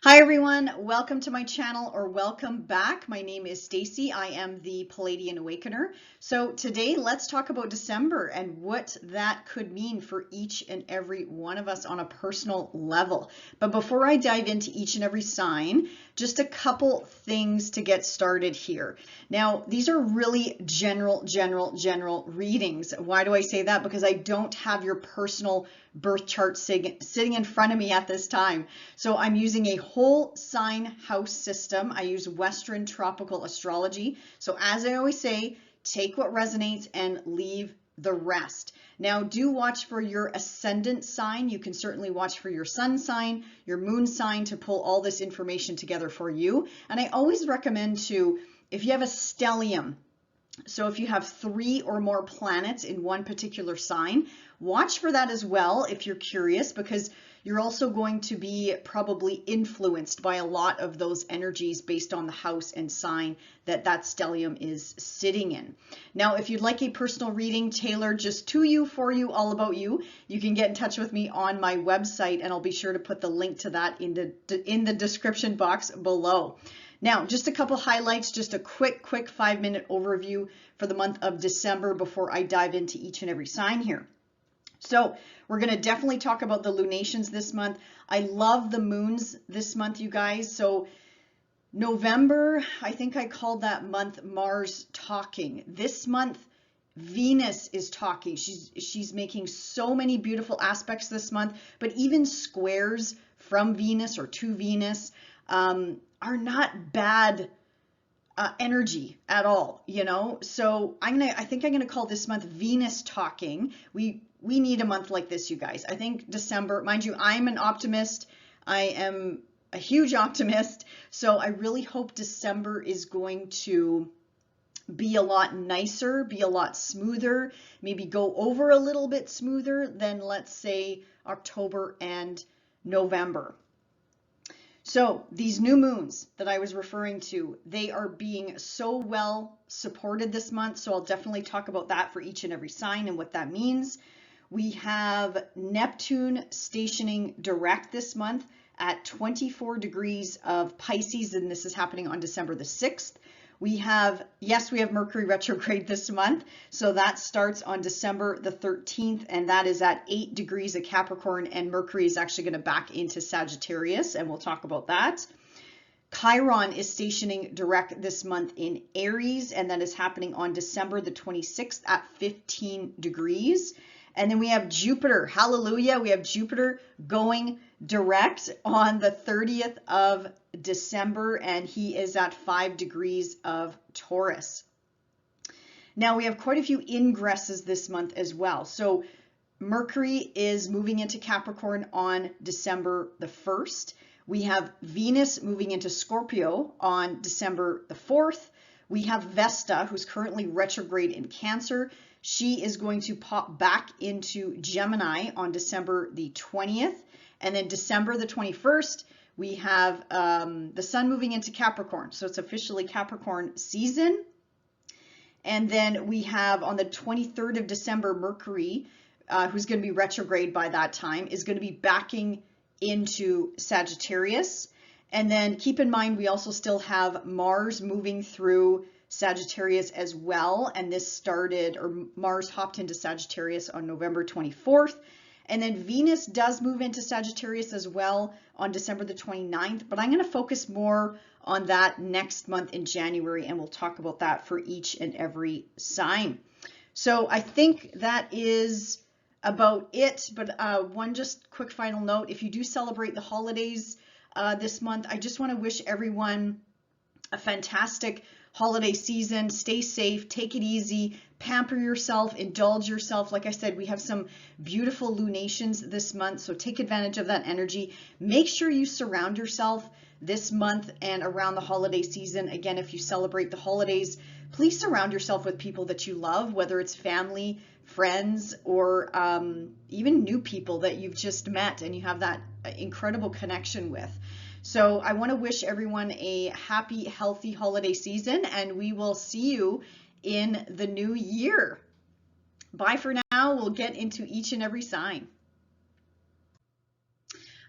Hi everyone, welcome to my channel or welcome back. My name is Stacy. I am the Palladian Awakener. So today let's talk about December and what that could mean for each and every one of us on a personal level. But before I dive into each and every sign, just a couple things to get started here. Now, these are really general readings. Why do I say that? Because I don't have your personal birth chart sitting in front of me at this time. So I'm using a whole sign house system. I use Western tropical astrology. So as I always say, take what resonates and leave the rest. Now do watch for your ascendant sign. You can certainly watch for your sun sign, your moon sign to pull all this information together for you. And I always recommend to, if you have a stellium, so if you have 3 or more planets in one particular sign, watch for that as well if you're curious, because you're also going to be probably influenced by a lot of those energies based on the house and sign that stellium is sitting in. Now, if you'd like a personal reading tailored just to you, for you, all about you, you can get in touch with me on my website, and I'll be sure to put the link to that in the description box below. Now, just a couple highlights, just a quick 5-minute overview for the month of December before I dive into each and every sign here. So we're going to definitely talk about the lunations this month. I love the moons this month, you guys. So November, I think I called that month Mars talking. This month, Venus is talking. She's making so many beautiful aspects this month, but even squares from Venus or to Venus are not bad energy at all, you know. So I think I'm gonna call this month Venus talking. We need a month like this, you guys. I think December, mind you, I'm an optimist. I am a huge optimist. So I really hope December is going to be a lot nicer, be a lot smoother, maybe go over a little bit smoother than, let's say, October and November. So these new moons that I was referring to, they are being so well supported this month. So I'll definitely talk about that for each and every sign and what that means. We have Neptune stationing direct this month at 24 degrees of Pisces, and this is happening on December the 6th. We have Mercury retrograde this month. So that starts on December the 13th, and that is at 8 degrees of Capricorn, and Mercury is actually going to back into Sagittarius, and we'll talk about that. Chiron is stationing direct this month in Aries, and that is happening on December the 26th at 15 degrees. And then we have Jupiter, hallelujah, we have Jupiter going direct on the 30th of December, and he is at 5 degrees of Taurus. Now we have quite a few ingresses this month as well. So Mercury is moving into Capricorn on December the 1st. We have Venus moving into Scorpio on December the 4th. We have Vesta, who's currently retrograde in Cancer. She is going to pop back into Gemini on December the 20th. And then December the 21st, we have the sun moving into Capricorn. So it's officially Capricorn season. And then we have on the 23rd of December, Mercury, who's going to be retrograde by that time, is going to be backing into Sagittarius. And then keep in mind, we also still have Mars moving through Sagittarius as well. And this started, or Mars hopped into Sagittarius on November 24th. And then Venus does move into Sagittarius as well on December the 29th, but I'm going to focus more on that next month in January, and we'll talk about that for each and every sign. So I think that is about it, but one just quick final note, if you do celebrate the holidays this month, I just want to wish everyone a fantastic holiday season. Stay safe, take it easy, pamper yourself, indulge yourself. Like I said, we have some beautiful lunations this month, so take advantage of that energy. Make sure you surround yourself this month and around the holiday season. Again, if you celebrate the holidays, please surround yourself with people that you love, whether it's family, friends, or even new people that you've just met and you have that incredible connection with. So I want to wish everyone a happy, healthy holiday season, and we will see you in the new year. Bye for now. We'll get into each and every sign.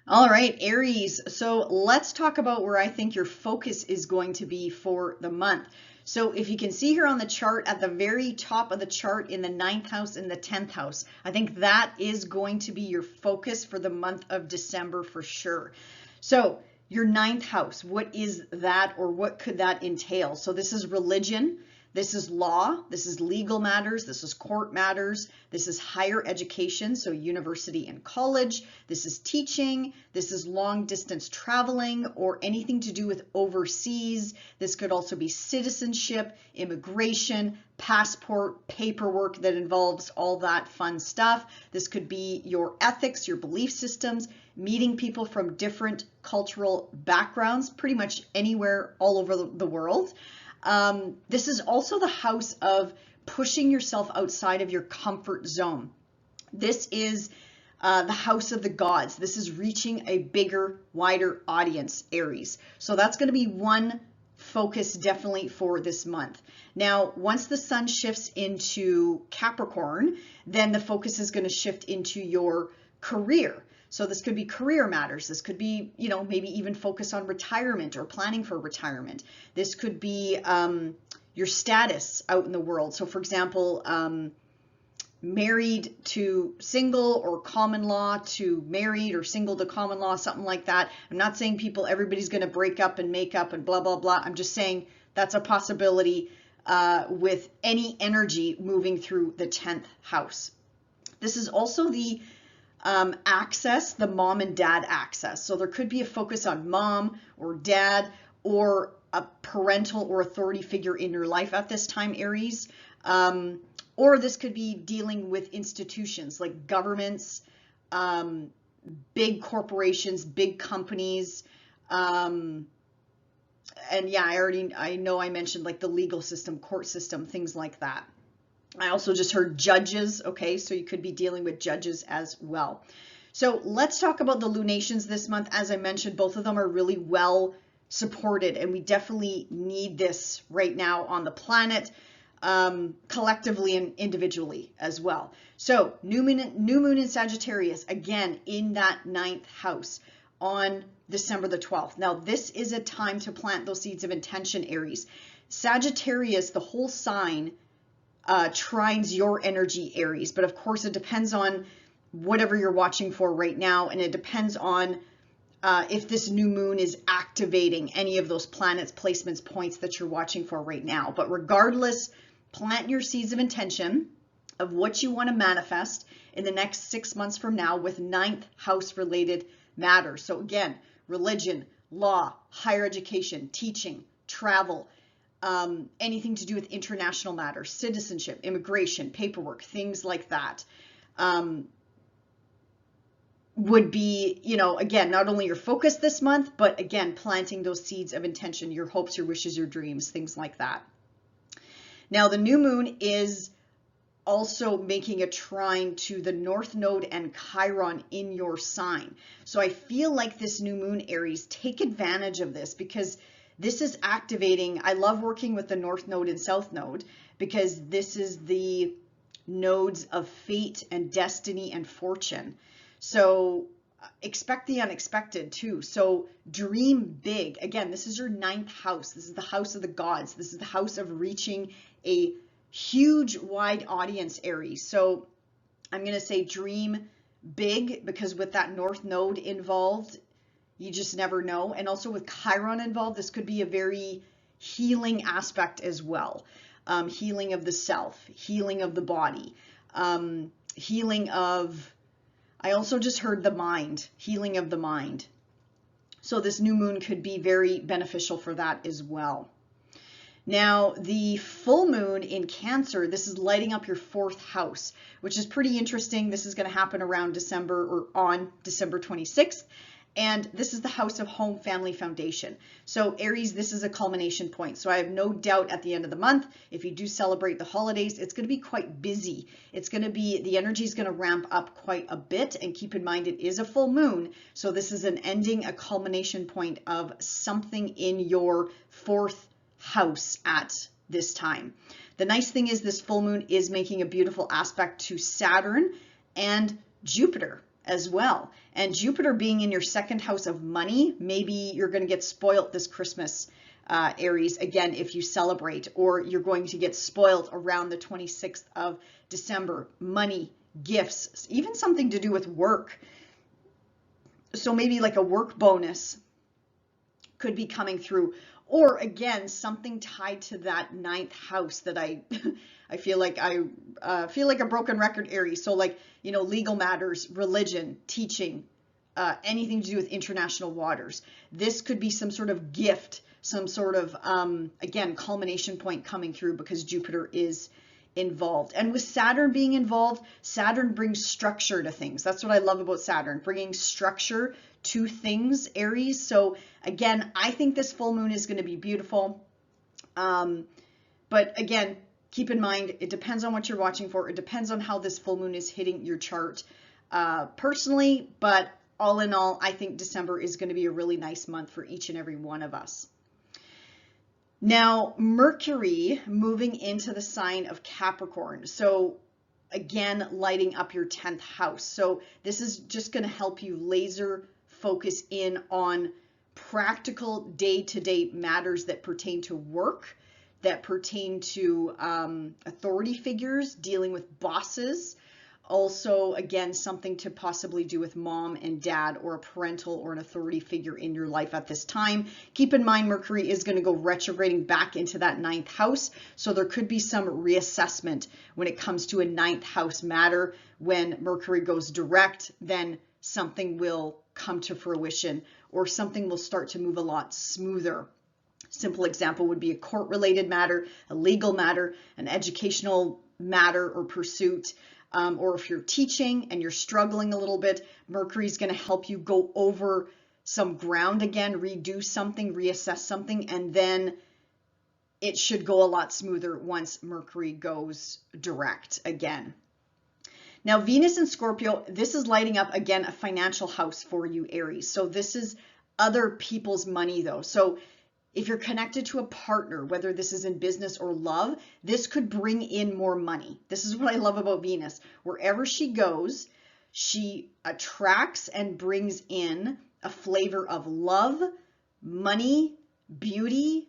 All right, Aries. So let's talk about where I think your focus is going to be for the month. So if you can see here on the chart, at the very top of the chart in the 9th house and the 10th house, I think that is going to be your focus for the month of December for sure. So your 9th house, what is that, or what could that entail? So this is religion. This is law, this is legal matters, this is court matters, this is higher education, so university and college, this is teaching, this is long distance traveling or anything to do with overseas. This could also be citizenship, immigration, passport, paperwork that involves all that fun stuff. This could be your ethics, your belief systems, meeting people from different cultural backgrounds, pretty much anywhere all over the world. This is also the house of pushing yourself outside of your comfort zone. This is the house of the gods. This is reaching a bigger, wider audience, Aries. So that's going to be one focus definitely for this month. Now, once the sun shifts into Capricorn, then the focus is going to shift into your career. So this could be career matters. This could be, maybe even focus on retirement or planning for retirement. This could be your status out in the world. So for example, married to single, or common law to married, or single to common law, something like that. I'm not saying everybody's going to break up and make up and blah, blah, blah. I'm just saying that's a possibility with any energy moving through the 10th house. This is also the access, the mom and dad access. So there could be a focus on mom or dad or a parental or authority figure in your life at this time, Aries. Or this could be dealing with institutions like governments, big corporations, big companies. And yeah, I know I mentioned like the legal system, court system, things like that. I also just heard judges. Okay, so you could be dealing with judges as well. So let's talk about the lunations this month. As I mentioned, both of them are really well supported, and we definitely need this right now on the planet, collectively and individually as well. So new moon in Sagittarius, again in that 9th house on December the 12th. Now this is a time to plant those seeds of intention, Aries. Sagittarius, the whole sign, trines your energy, Aries, but of course it depends on whatever you're watching for right now, and it depends on if this new moon is activating any of those planets, placements, points that you're watching for right now. But regardless, plant your seeds of intention of what you want to manifest in the next 6 months from now with 9th house related matters. So again, religion, law, higher education, teaching, travel, anything to do with international matters, citizenship, immigration, paperwork, things like that, would be, again, not only your focus this month, but again, planting those seeds of intention, your hopes, your wishes, your dreams, things like that. Now, the new moon is also making a trine to the North Node and Chiron in your sign. So I feel like this new moon, Aries, take advantage of this, because this is activating. I love working with the North Node and South Node because this is the nodes of fate and destiny and fortune. So expect the unexpected too. So dream big. Again, this is your 9th house. This is the house of the gods. This is the house of reaching a huge, wide audience, Aries. So I'm going to say dream big, because with that North Node involved, you just never know. And also with Chiron involved, this could be a very healing aspect as well. Healing of the self, healing of the body, healing of, I also just heard the mind, healing of the mind. So this new moon could be very beneficial for that as well. Now, the full moon in Cancer, this is lighting up your 4th house, which is pretty interesting. This is going to happen around December, or on December 26th. And this is the house of home, family, foundation. So Aries, this is a culmination point. So I have no doubt at the end of the month, if you do celebrate the holidays, it's going to be quite busy. It's going to be, the energy is going to ramp up quite a bit. And keep in mind, it is a full moon. So this is an ending, a culmination point of something in your 4th house at this time. The nice thing is this full moon is making a beautiful aspect to Saturn and Jupiter. as well. And Jupiter being in your second house of money, maybe you're going to get spoiled this Christmas, Aries, again, if you celebrate, or you're going to get spoiled around the 26th of December. Money, gifts, even something to do with work. So maybe like a work bonus could be coming through. Or again, something tied to that ninth house that I feel like a broken record, Aries. So like, you know, legal matters, religion, teaching, anything to do with international waters. This could be some sort of gift, some sort of, again, culmination point coming through because Jupiter is involved. And with Saturn being involved, Saturn brings structure to things. That's what I love about Saturn, bringing structure to things, Aries. So again, I think this full moon is going to be beautiful. But again, keep in mind, it depends on what you're watching for. It depends on how this full moon is hitting your chart personally. But all in all, I think December is going to be a really nice month for each and every one of us. Now, Mercury moving into the sign of Capricorn. So again, lighting up your 10th house. So this is just going to help you laser focus in on practical day-to-day matters that pertain to work, that pertain to authority figures, dealing with bosses. Also, again, something to possibly do with mom and dad or a parental or an authority figure in your life at this time. Keep in mind, Mercury is going to go retrograding back into that 9th house. So there could be some reassessment when it comes to a 9th house matter. When Mercury goes direct, then something will come to fruition or something will start to move a lot smoother. Simple example would be a court-related matter, a legal matter, an educational matter or pursuit. Or if you're teaching and you're struggling a little bit, Mercury's going to help you go over some ground again, redo something, reassess something, and then it should go a lot smoother once Mercury goes direct again. Now, Venus and Scorpio, this is lighting up again a financial house for you, Aries. So this is other people's money though. So if you're connected to a partner, whether this is in business or love, this could bring in more money. This is what I love about Venus. Wherever she goes, she attracts and brings in a flavor of love, money, beauty,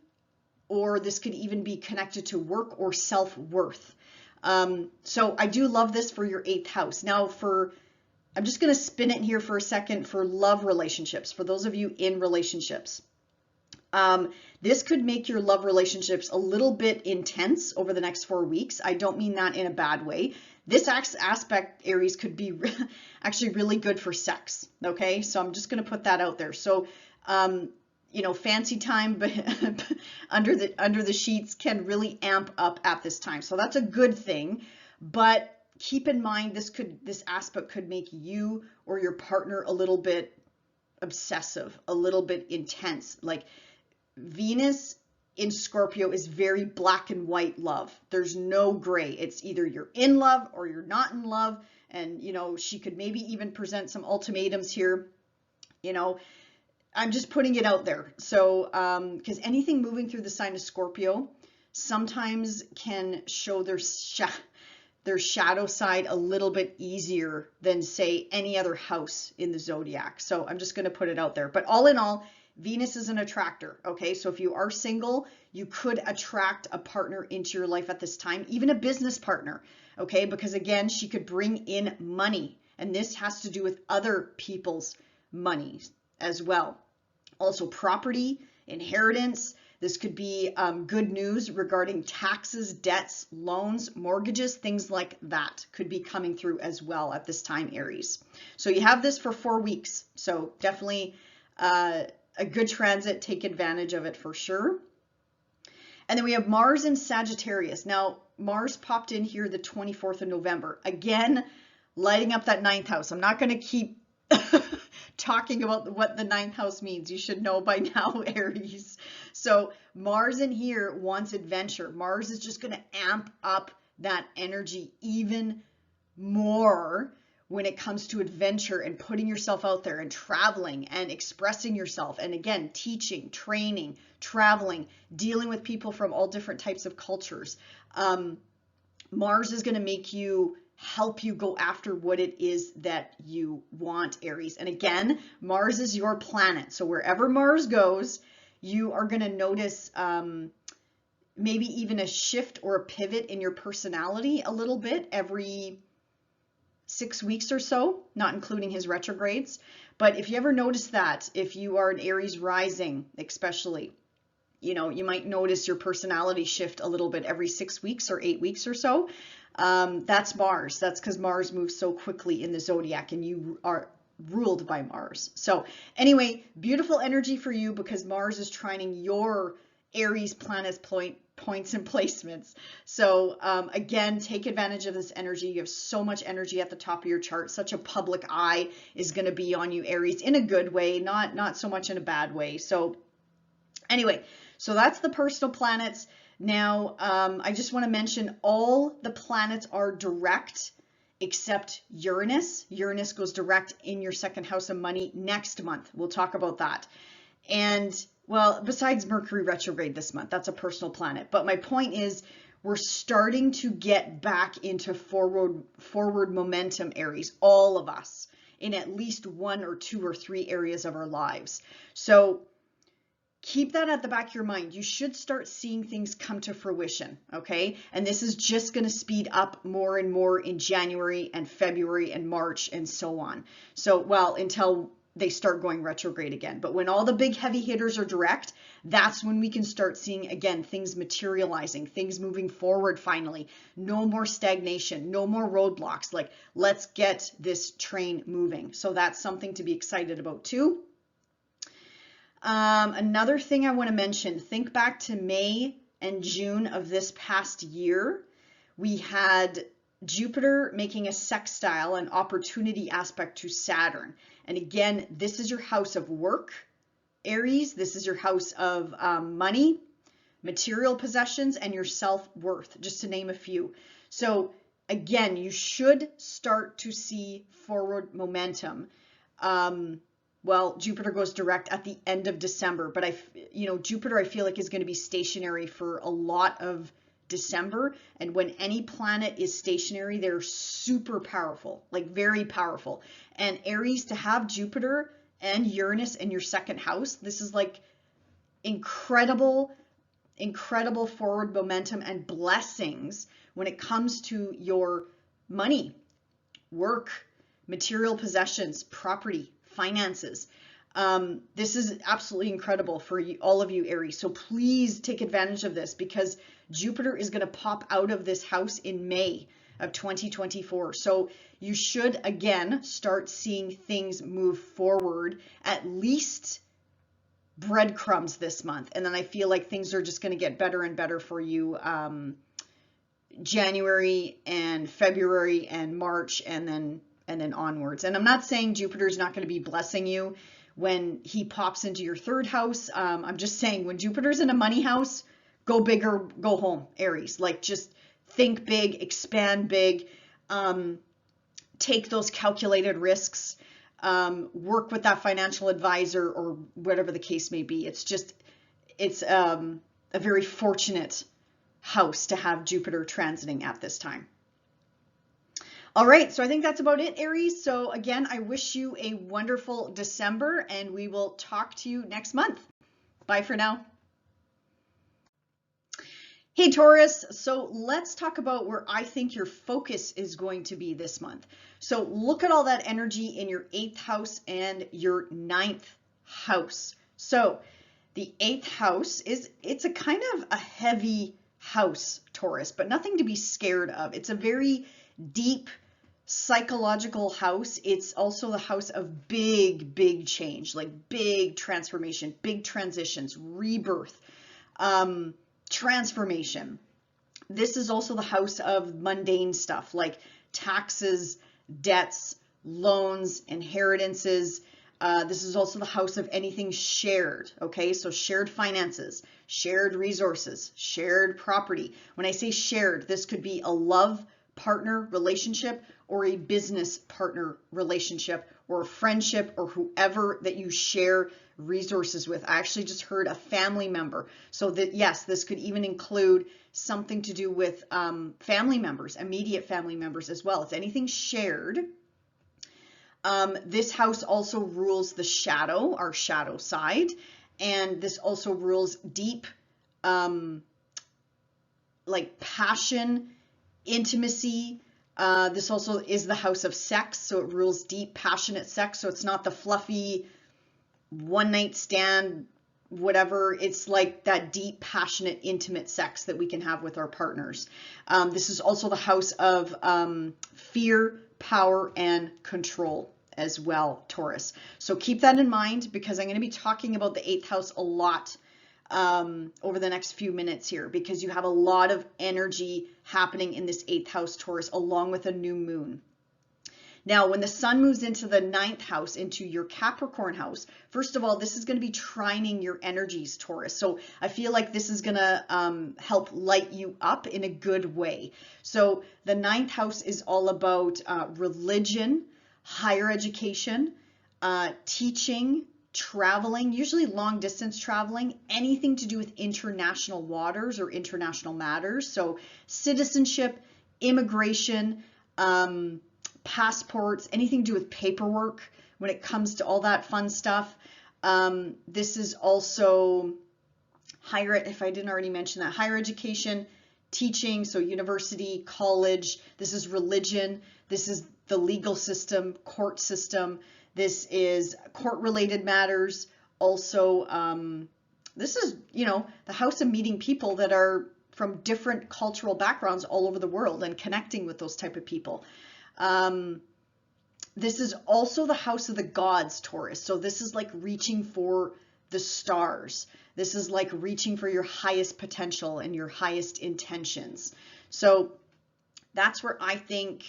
or this could even be connected to work or self-worth. So I do love this for your 8th house. Now I'm just going to spin it here for a second for love relationships, for those of you in relationships. This could make your love relationships a little bit intense over the next 4 weeks. I don't mean that in a bad way. This aspect, Aries, could be actually really good for sex. Okay, so I'm just going to put that out there. So, you know, fancy time but under the sheets can really amp up at this time. So that's a good thing. But keep in mind, this aspect could make you or your partner a little bit obsessive, a little bit intense. Like Venus in Scorpio is very black and white love. There's no gray. It's either you're in love or you're not in love. And, you know, she could maybe even present some ultimatums here. You know, I'm just putting it out there. So, because anything moving through the sign of Scorpio sometimes can show their shadow side a little bit easier than, say, any other house in the zodiac. So I'm just going to put it out there. But all in all, Venus is an attractor, okay? So if you are single, you could attract a partner into your life at this time, even a business partner, okay? Because again, she could bring in money, and this has to do with other people's money as well. Also property, inheritance. This could be good news regarding taxes, debts, loans, mortgages, things like that could be coming through as well at this time, Aries. So you have this for 4 weeks. So definitely a good transit, take advantage of it for sure. And then we have Mars in Sagittarius. Now, Mars popped in here the 24th of November. Again, lighting up that 9th house. I'm not going to keep talking about what the 9th house means. You should know by now, Aries. So Mars in here wants adventure. Mars is just going to amp up that energy even more when it comes to adventure and putting yourself out there and traveling and expressing yourself. And again, teaching, training, traveling, dealing with people from all different types of cultures. Mars is going to make you help you go after what it is that you want, Aries. And again, Mars is your planet. So wherever Mars goes, you are going to notice maybe even a shift or a pivot in your personality a little bit every 6 weeks or so, not including his retrogrades. But if you ever notice that, if you are an Aries rising, especially, you might notice your personality shift a little bit every 6 weeks or 8 weeks or so. That's Mars. That's because Mars moves so quickly in the zodiac and you are ruled by Mars. So anyway, beautiful energy for you because Mars is trining your Aries planet's points and placements. So again, take advantage of this energy. You have so much energy at the top of your chart. Such a public eye is going to be on you, Aries, in a good way, not so much in a bad way. So anyway, so that's the personal planets. Now, I just want to mention all the planets are direct except Uranus. Uranus goes direct in your second house of money next month. We'll talk about that. And well, besides Mercury retrograde this month, that's a personal planet. But my point is we're starting to get back into forward momentum, Aries, all of us, in at least 1 or 2 or 3 areas of our lives. So keep that at the back of your mind. You should start seeing things come to fruition, okay? And this is just going to speed up more and more in January and February and March and so on. So, well, until they start going retrograde again. But when all the big heavy hitters are direct, that's when we can start seeing, again, things materializing, things moving forward finally. No more stagnation, no more roadblocks. Like, let's get this train moving. So that's something to be excited about too. Another thing I want to mention, think back to May and June of this past year. We had Jupiter making a sextile, an opportunity aspect to Saturn. And again, this is your house of work, Aries. This is your house of money, material possessions, and your self-worth, just to name a few. So again, you should start to see forward momentum. Well, Jupiter goes direct at the end of December, but Jupiter, I feel like is going to be stationary for a lot of December. And when any planet is stationary, they're super powerful, like very powerful. And Aries, to have Jupiter and Uranus in your second house, this is like incredible forward momentum and blessings when it comes to your money, work, material possessions, property, finances. This is absolutely incredible for all of you, Aries. So please take advantage of this because Jupiter is going to pop out of this house in May of 2024. So you should, again, start seeing things move forward, at least breadcrumbs this month. And then I feel like things are just going to get better and better for you January and February and March and then onwards. And I'm not saying Jupiter's not going to be blessing you when he pops into your third house. I'm just saying when Jupiter's in a money house, go big or go home, Aries. Like just think big, expand big, take those calculated risks, work with that financial advisor or whatever the case may be. It's a very fortunate house to have Jupiter transiting at this time. All right, so I think that's about it, Aries. So again, I wish you a wonderful December and we will talk to you next month. Bye for now. Hey Taurus, so let's talk about where I think your focus is going to be this month. So look at all that energy in your 8th house and your 9th house. So the 8th house it's a kind of a heavy house, Taurus, but nothing to be scared of. It's a very deep psychological house. It's also the house of big change, like big transformation, big transitions, rebirth, transformation. This is also the house of mundane stuff like taxes, debts, loans, inheritances. This is also the house of anything shared, okay? So shared finances, shared resources, shared property. When I say shared, this could be a love partner relationship or a business partner relationship or a friendship or whoever that you share resources with. I actually just heard a family member. So that, yes, this could even include something to do with family members, immediate family members as well. It's anything shared. This house also rules the shadow, our shadow side, and this also rules deep, like passion, intimacy. This also is the house of sex, so it rules deep, passionate sex. So it's not the fluffy one night stand, whatever. It's like that deep, passionate, intimate sex that we can have with our partners. This is also the house of fear, power, and control as well, Taurus. So keep that in mind, because I'm going to be talking about the 8th house a lot over the next few minutes here, because you have a lot of energy happening in this 8th house, Taurus, along with a new moon. Now, when the sun moves into the 9th house, into your Capricorn house, first of all, this is going to be trining your energies, Taurus. So I feel like this is going to help light you up in a good way. So the 9th house is all about religion, higher education, teaching, traveling, usually long distance traveling, anything to do with international waters or international matters. So citizenship, immigration, passports, anything to do with paperwork when it comes to all that fun stuff. This is also higher, if I didn't already mention that, higher education, teaching, so university, college. This is religion. This is the legal system, court system. This is court-related matters. Also, this is, the house of meeting people that are from different cultural backgrounds all over the world and connecting with those type of people. This is also the house of the gods, Taurus. So this is like reaching for the stars. This is like reaching for your highest potential and your highest intentions. So that's where I think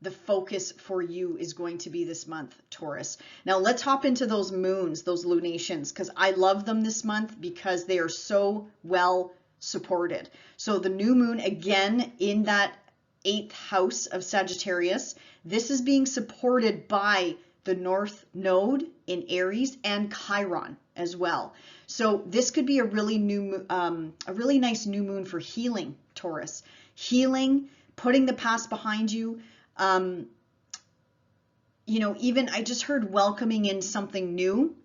the focus for you is going to be this month, Taurus. Now let's hop into those moons, those lunations, because I love them this month because they are so well supported. So the new moon, again, in that 8th house of Sagittarius, this is being supported by the North Node in Aries and Chiron as well. So this could be a really nice new moon for healing, Taurus. Healing, putting the past behind you. Even I just heard welcoming in something new,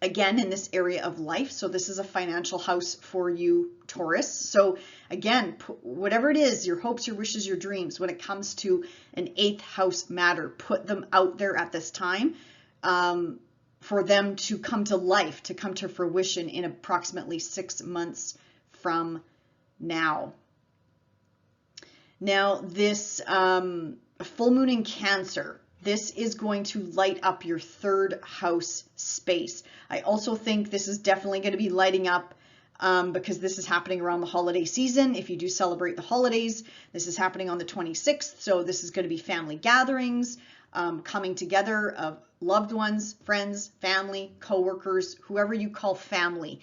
again, in this area of life. So this is a financial house for you, Taurus. So again, whatever it is, your hopes, your wishes, your dreams, when it comes to an 8th house matter, put them out there at this time for them to come to life, to come to fruition in approximately 6 months from now. Now, this full moon in Cancer, this is going to light up your 3rd house space. I also think this is definitely going to be lighting up because this is happening around the holiday season. If you do celebrate the holidays, this is happening on the 26th. So this is going to be family gatherings, coming together of loved ones, friends, family, coworkers, whoever you call family.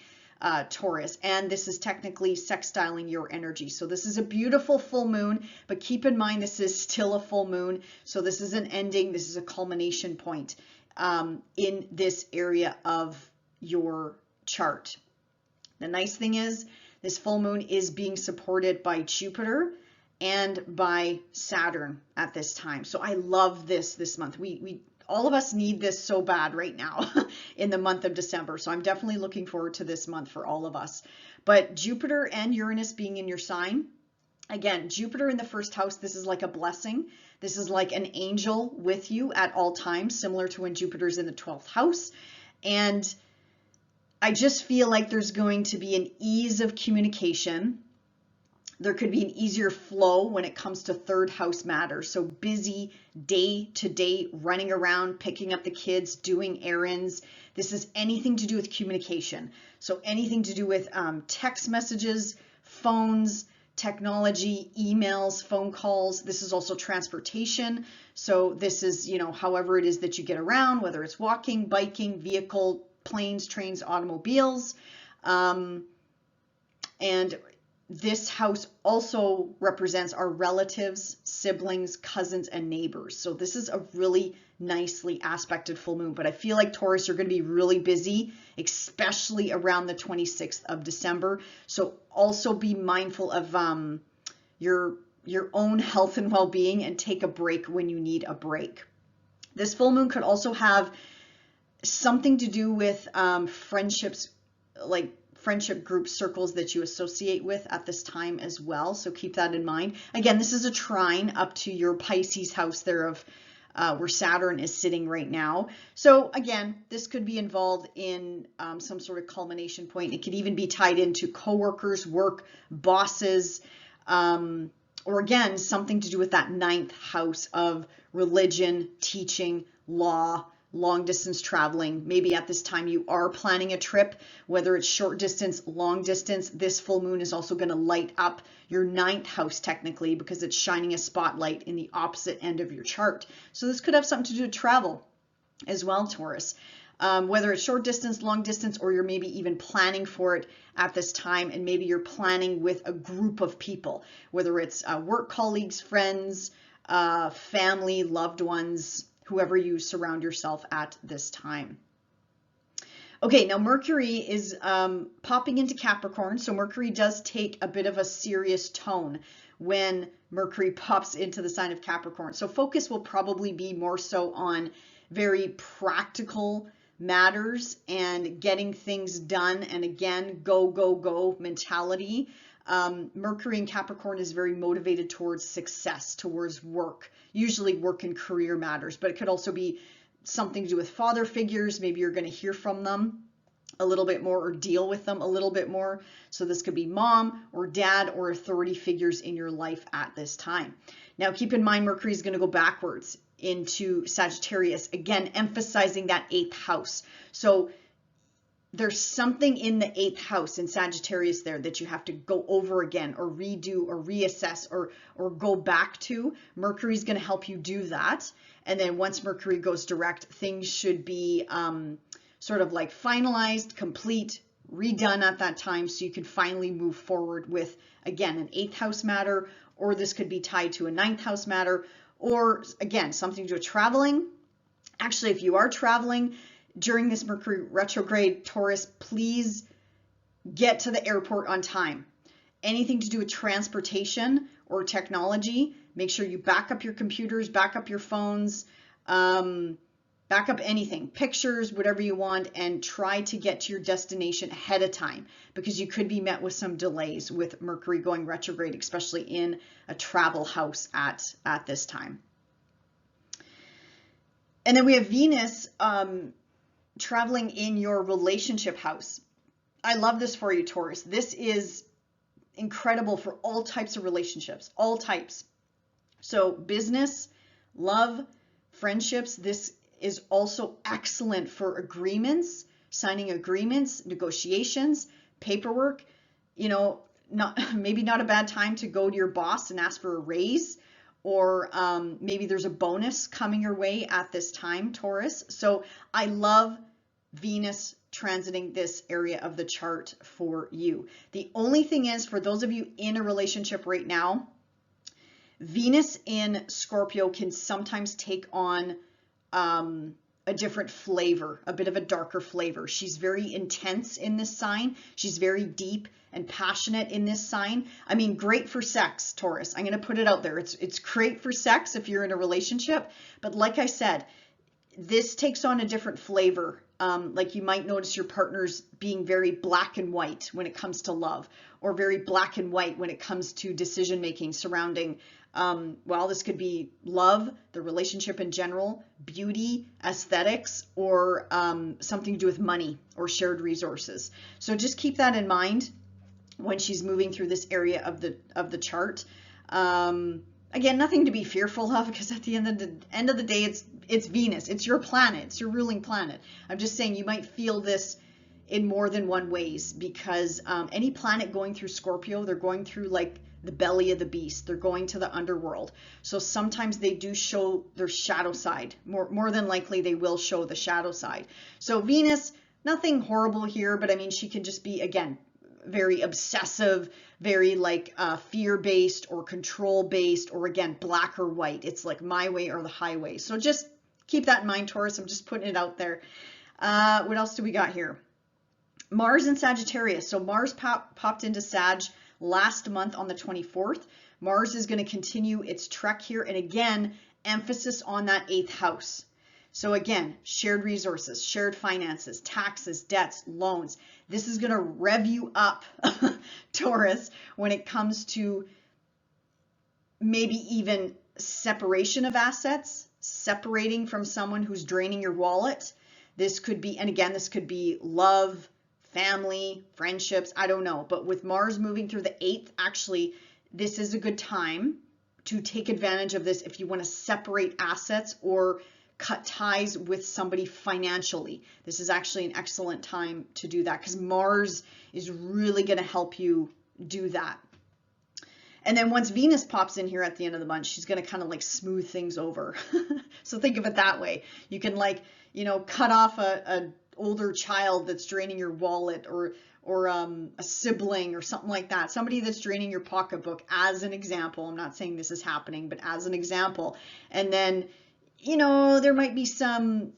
Taurus, and this is technically sextiling your energy. So this is a beautiful full moon, but keep in mind this is still a full moon. So this is an ending, this is a culmination point in this area of your chart. The nice thing is this full moon is being supported by Jupiter and by Saturn at this time. So I love this month. We all of us need this so bad right now in the month of December. So I'm definitely looking forward to this month for all of us. But Jupiter and Uranus being in your sign, again, Jupiter in the 1st house, this is like a blessing. This is like an angel with you at all times, similar to when Jupiter's in the 12th house. And I just feel like there's going to be an ease of communication. There could be an easier flow when it comes to 3rd house matters. So busy day to day, running around, picking up the kids, doing errands. This is anything to do with communication. So anything to do with text messages, phones, technology, emails, phone calls. This is also transportation. So this is, however it is that you get around, whether it's walking, biking, vehicle, planes, trains, automobiles. And This house also represents our relatives, siblings, cousins, and neighbors. So this is a really nicely aspected full moon. But I feel like Taurus, you're going to be really busy, especially around the 26th of December. So also be mindful of your own health and well-being, and take a break when you need a break. This full moon could also have something to do with friendships, like friendship group circles that you associate with at this time as well. So keep that in mind. Again, this is a trine up to your Pisces house there of where Saturn is sitting right now. So again, this could be involved in some sort of culmination point. It could even be tied into coworkers, work, bosses, or again, something to do with that ninth house of religion, teaching, law, long distance traveling. Maybe at this time you are planning a trip, whether it's short distance, long distance. This full moon is also going to light up your ninth house technically, because it's shining a spotlight in the opposite end of your chart. So this could have something to do with travel as well, Taurus. Whether it's short distance, long distance, or you're maybe even planning for it at this time, and maybe you're planning with a group of people, whether it's work colleagues, friends, family, loved ones, whoever you surround yourself at this time. Okay, now Mercury is popping into Capricorn, so Mercury does take a bit of a serious tone when Mercury pops into the sign of Capricorn. So focus will probably be more so on very practical matters and getting things done, and again, go, go, go mentality. Mercury in Capricorn is very motivated towards success, towards work, usually work and career matters, but it could also be something to do with father figures. Maybe you're going to hear from them a little bit more or deal with them a little bit more. So this could be mom or dad or authority figures in your life at this time. Now keep in mind, Mercury is going to go backwards into Sagittarius, again, emphasizing that eighth house. So there's something in the eighth house in Sagittarius there that you have to go over again or redo or reassess or go back to. Mercury is going to help you do that. And then once Mercury goes direct, things should be sort of like finalized, complete, redone at that time, so you can finally move forward with, again, an eighth house matter, or this could be tied to a ninth house matter, or again, something to do with traveling. Actually, if you are traveling during this Mercury retrograde, Taurus, please get to the airport on time. Anything to do with transportation or technology, make sure you back up your computers, back up your phones, back up anything, pictures, whatever you want, and try to get to your destination ahead of time, because you could be met with some delays with Mercury going retrograde, especially in a travel house at this time. And then we have Venus traveling in your relationship house. I love this for you, Taurus. This is incredible for all types of relationships, all types. So business, love, friendships. This is also excellent for agreements, signing agreements, negotiations, paperwork. You know, maybe not a bad time to go to your boss and ask for a raise, or maybe there's a bonus coming your way at this time, Taurus. So I love Venus transiting this area of the chart for you. The only thing is, for those of you in a relationship right now, Venus in Scorpio can sometimes take on a different flavor, a bit of a darker flavor. She's very intense in this sign. She's very deep and passionate in this sign. I mean, great for sex, Taurus. I'm going to put it out there. It's great for sex if you're in a relationship. But like I said, this takes on a different flavor. Like you might notice your partner's being very black and white when it comes to love, or very black and white when it comes to decision making surrounding, well, this could be love, the relationship in general, beauty, aesthetics, or something to do with money or shared resources. So just keep that in mind when she's moving through this area of the chart. Again, nothing to be fearful of, because at the end of the day, it's Venus. It's your planet. It's your ruling planet. I'm just saying you might feel this in more than one ways, because any planet going through Scorpio, they're going through like the belly of the beast. They're going to the underworld. So sometimes they do show their shadow side. More than likely, they will show the shadow side. So Venus, nothing horrible here, but I mean, she could just be, again, very obsessive, very like fear-based or control-based, or again, black or white. It's like my way or the highway. So just keep that in mind, Taurus. I'm just putting it out there. What else do we got here? Mars in Sagittarius. So Mars popped into Sag last month on the 24th. Mars is going to continue its trek here. And again, emphasis on that 8th house. So again, shared resources, shared finances, taxes, debts, loans. This is going to rev you up, Taurus, when it comes to maybe even separation of assets, separating from someone who's draining your wallet. This could be, and again, this could be love, family, friendships, I don't know. But with Mars moving through the 8th, actually, this is a good time to take advantage of this if you want to separate assets or cut ties with somebody financially. This is actually an excellent time to do that because Mars is really going to help you do that. And then once Venus pops in here at the end of the month, she's going to kind of like smooth things over. So think of it that way. You can like, you know, cut off a older child that's draining your wallet, or a sibling or something like that. Somebody that's draining your pocketbook, as an example. I'm not saying this is happening, but as an example. And then, you know, there might be some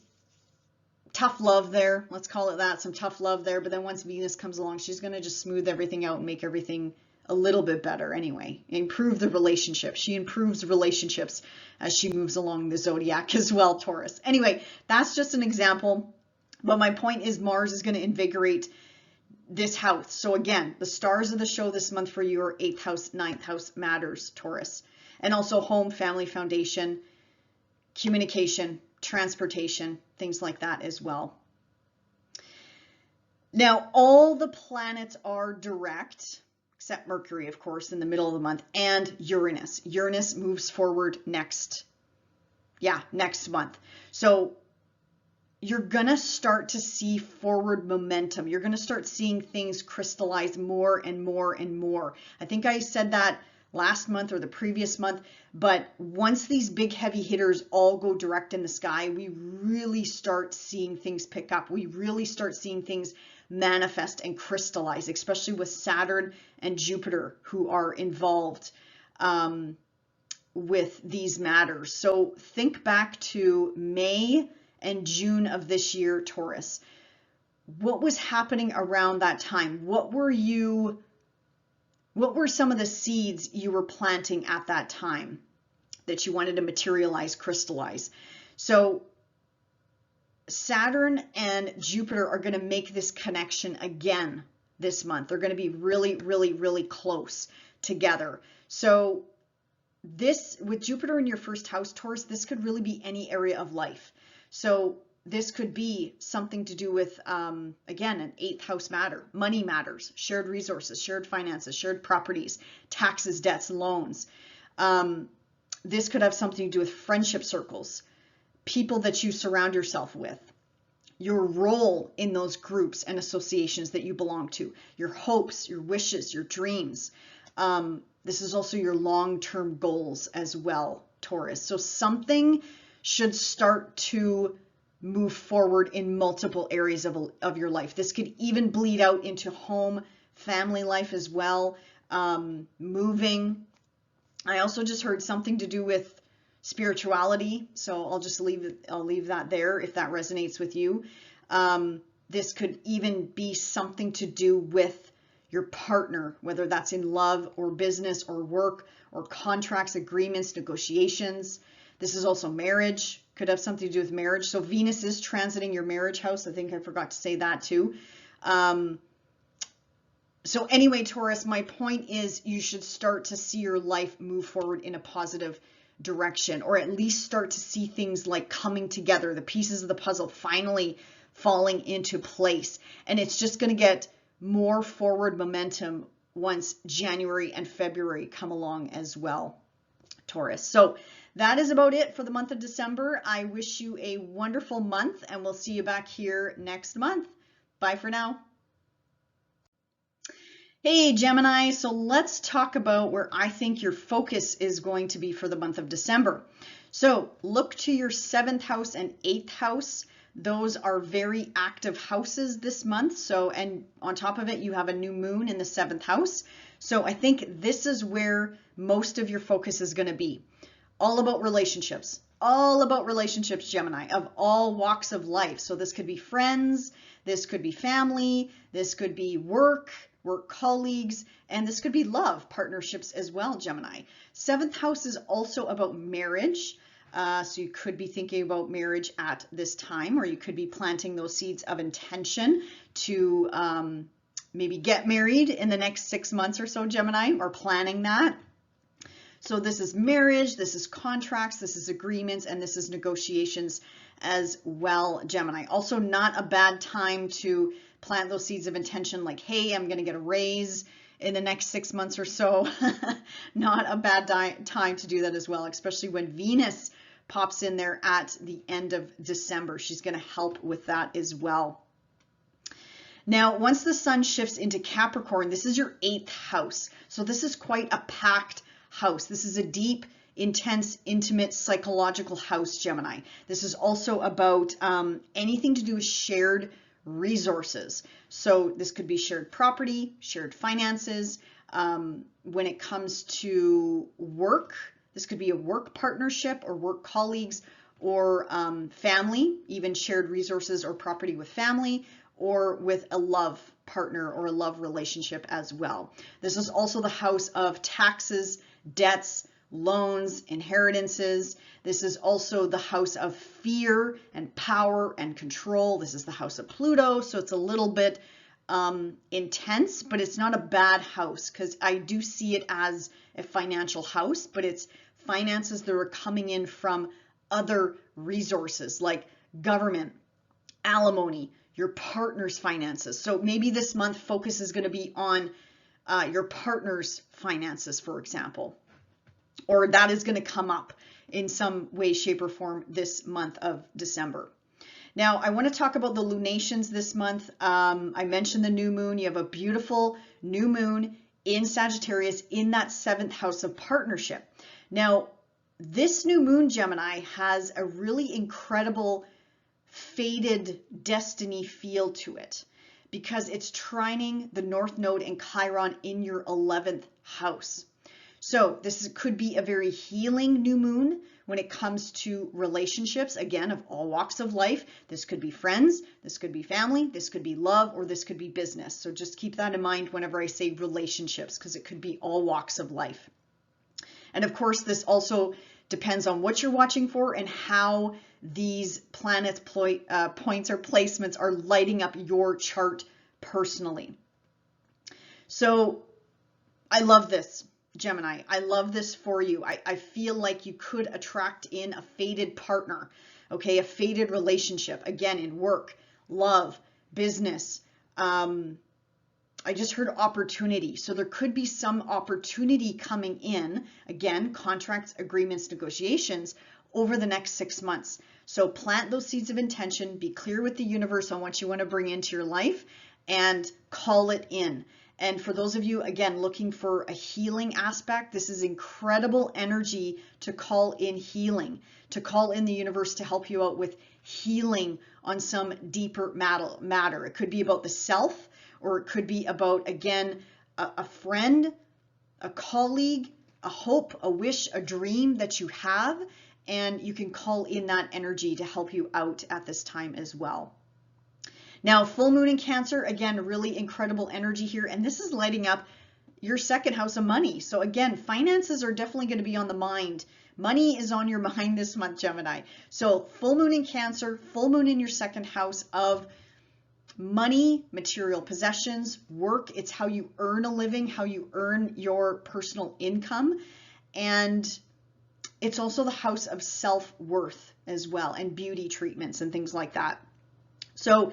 tough love there. Let's call it that, some tough love there. But then once Venus comes along, she's going to just smooth everything out and make everything a little bit better anyway. Improve the relationship. She improves relationships as she moves along the zodiac as well, Taurus. Anyway, that's just an example. But my point is Mars is going to invigorate this house. So again, the stars of the show this month for you are 8th house, 9th house matters, Taurus. And also home, family, foundation, communication, transportation, things like that as well. Now, all the planets are direct, except Mercury, of course, in the middle of the month, and Uranus. Uranus moves forward next month. So you're going to start to see forward momentum. You're going to start seeing things crystallize more and more and more. I think I said that last month or the previous month, but once these big heavy hitters all go direct in the sky, we really start seeing things pick up. We really start seeing things manifest and crystallize, especially with Saturn and Jupiter, who are involved with these matters. So think back to May and June of this year, Taurus. What was happening around that time? What were some of the seeds you were planting at that time that you wanted to materialize, crystallize? So Saturn and Jupiter are going to make this connection again this month. They're going to be really, really, really close together. So this, with Jupiter in your first house, Taurus, this could really be any area of life. So this could be something to do with, again, an 8th house matter. Money matters, shared resources, shared finances, shared properties, taxes, debts, loans. This could have something to do with friendship circles, people that you surround yourself with, your role in those groups and associations that you belong to, your hopes, your wishes, your dreams. This is also your long-term goals as well, Taurus. So something should start to move forward in multiple areas of your life. This could even bleed out into home, family life as well, moving. I also just heard something to do with spirituality, so I'll leave that there if that resonates with you. This could even be something to do with your partner, whether that's in love or business or work or contracts, agreements, negotiations. This is also marriage, could have something to do with marriage. So Venus is transiting your marriage house. I think I forgot to say that too. So anyway, Taurus, my point is you should start to see your life move forward in a positive direction, or at least start to see things like coming together, the pieces of the puzzle finally falling into place. And it's just going to get more forward momentum once January and February come along as well, Taurus. So that is about it for the month of December. I wish you a wonderful month, and we'll see you back here next month. Bye for now. Hey Gemini, so let's talk about where I think your focus is going to be for the month of December. So look to your 7th house and 8th house. Those are very active houses this month. So, and on top of it, you have a new moon in the 7th house. So I think this is where most of your focus is going to be. All about relationships. All about relationships, Gemini, of all walks of life. So this could be friends, this could be family, this could be work colleagues, and this could be love partnerships as well, Gemini. 7th house is also about marriage. So you could be thinking about marriage at this time, or you could be planting those seeds of intention to maybe get married in the next 6 months or so, Gemini, or planning that. So this is marriage, this is contracts, this is agreements, and this is negotiations as well, Gemini. Also not a bad time to plant those seeds of intention like, hey, I'm going to get a raise in the next 6 months or so. Not a bad time to do that as well, especially when Venus pops in there at the end of December. She's going to help with that as well. Now, once the sun shifts into Capricorn, this is your 8th house. So this is quite a packed house. This is a deep, intense, intimate, psychological house, Gemini. This is also about anything to do with shared resources. So this could be shared property, shared finances. When it comes to work, this could be a work partnership or work colleagues or family, even shared resources or property with family, or with a love partner or a love relationship as well. This is also the house of taxes, debts, loans, inheritances. This is also the house of fear and power and control. This is the house of Pluto, so it's a little bit intense, but it's not a bad house because I do see it as a financial house, but it's finances that are coming in from other resources like government, alimony, your partner's finances. So maybe this month focus is going to be on your partner's finances, for example, or that is going to come up in some way, shape, or form this month of December. Now, I want to talk about the lunations this month. I mentioned the new moon. You have a beautiful new moon in Sagittarius in that 7th house of partnership. Now, this new moon, Gemini, has a really incredible fated destiny feel to it because it's trining the North Node and Chiron in your 11th house. So this could be a very healing new moon when it comes to relationships, again, of all walks of life. This could be friends, this could be family, this could be love, or this could be business. So just keep that in mind whenever I say relationships, because it could be all walks of life. And of course, this also depends on what you're watching for and how these planets points or placements are lighting up your chart personally. So I love this, Gemini. I love this for you. I feel like you could attract in a fated partner, okay, a fated relationship, again, in work, love, business. I just heard opportunity. So there could be some opportunity coming in, again, contracts, agreements, negotiations over the next 6 months. So plant those seeds of intention, be clear with the universe on what you want to bring into your life, and call it in. And for those of you, again, looking for a healing aspect, this is incredible energy to call in healing, to call in the universe to help you out with healing on some deeper matter. It could be about the self, or it could be about, again, a friend, a colleague, a hope, a wish, a dream that you have, and you can call in that energy to help you out at this time as well. Now, full moon in Cancer, again, really incredible energy here, and this is lighting up your 2nd house of money. So again, finances are definitely going to be on the mind. Money is on your mind this month, Gemini. So full moon in Cancer, full moon in your 2nd house of money, material possessions, work. It's how you earn a living, how you earn your personal income. And it's also the house of self-worth as well, and beauty treatments and things like that. So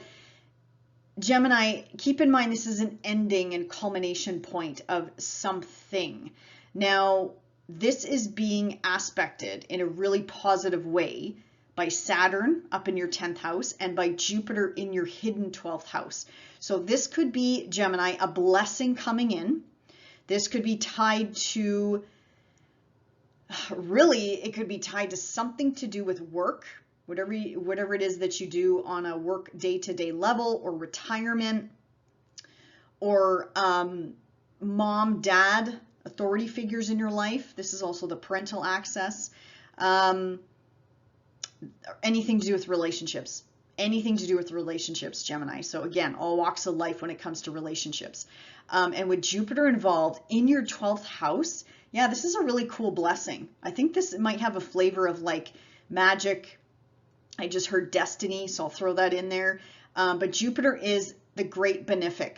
Gemini, keep in mind this is an ending and culmination point of something. Now, this is being aspected in a really positive way by Saturn up in your 10th house and by Jupiter in your hidden 12th house. So this could be, Gemini, a blessing coming in. This could be tied to, really, it could be tied to something to do with work, whatever it is that you do on a work day-to-day level, or retirement, or mom, dad, authority figures in your life. This is also the parental access. Anything to do with relationships. Anything to do with relationships, Gemini. So again, all walks of life when it comes to relationships. And with Jupiter involved in your 12th house, yeah, this is a really cool blessing. I think this might have a flavor of like magic. I just heard destiny, so I'll throw that in there. But Jupiter is the great benefic.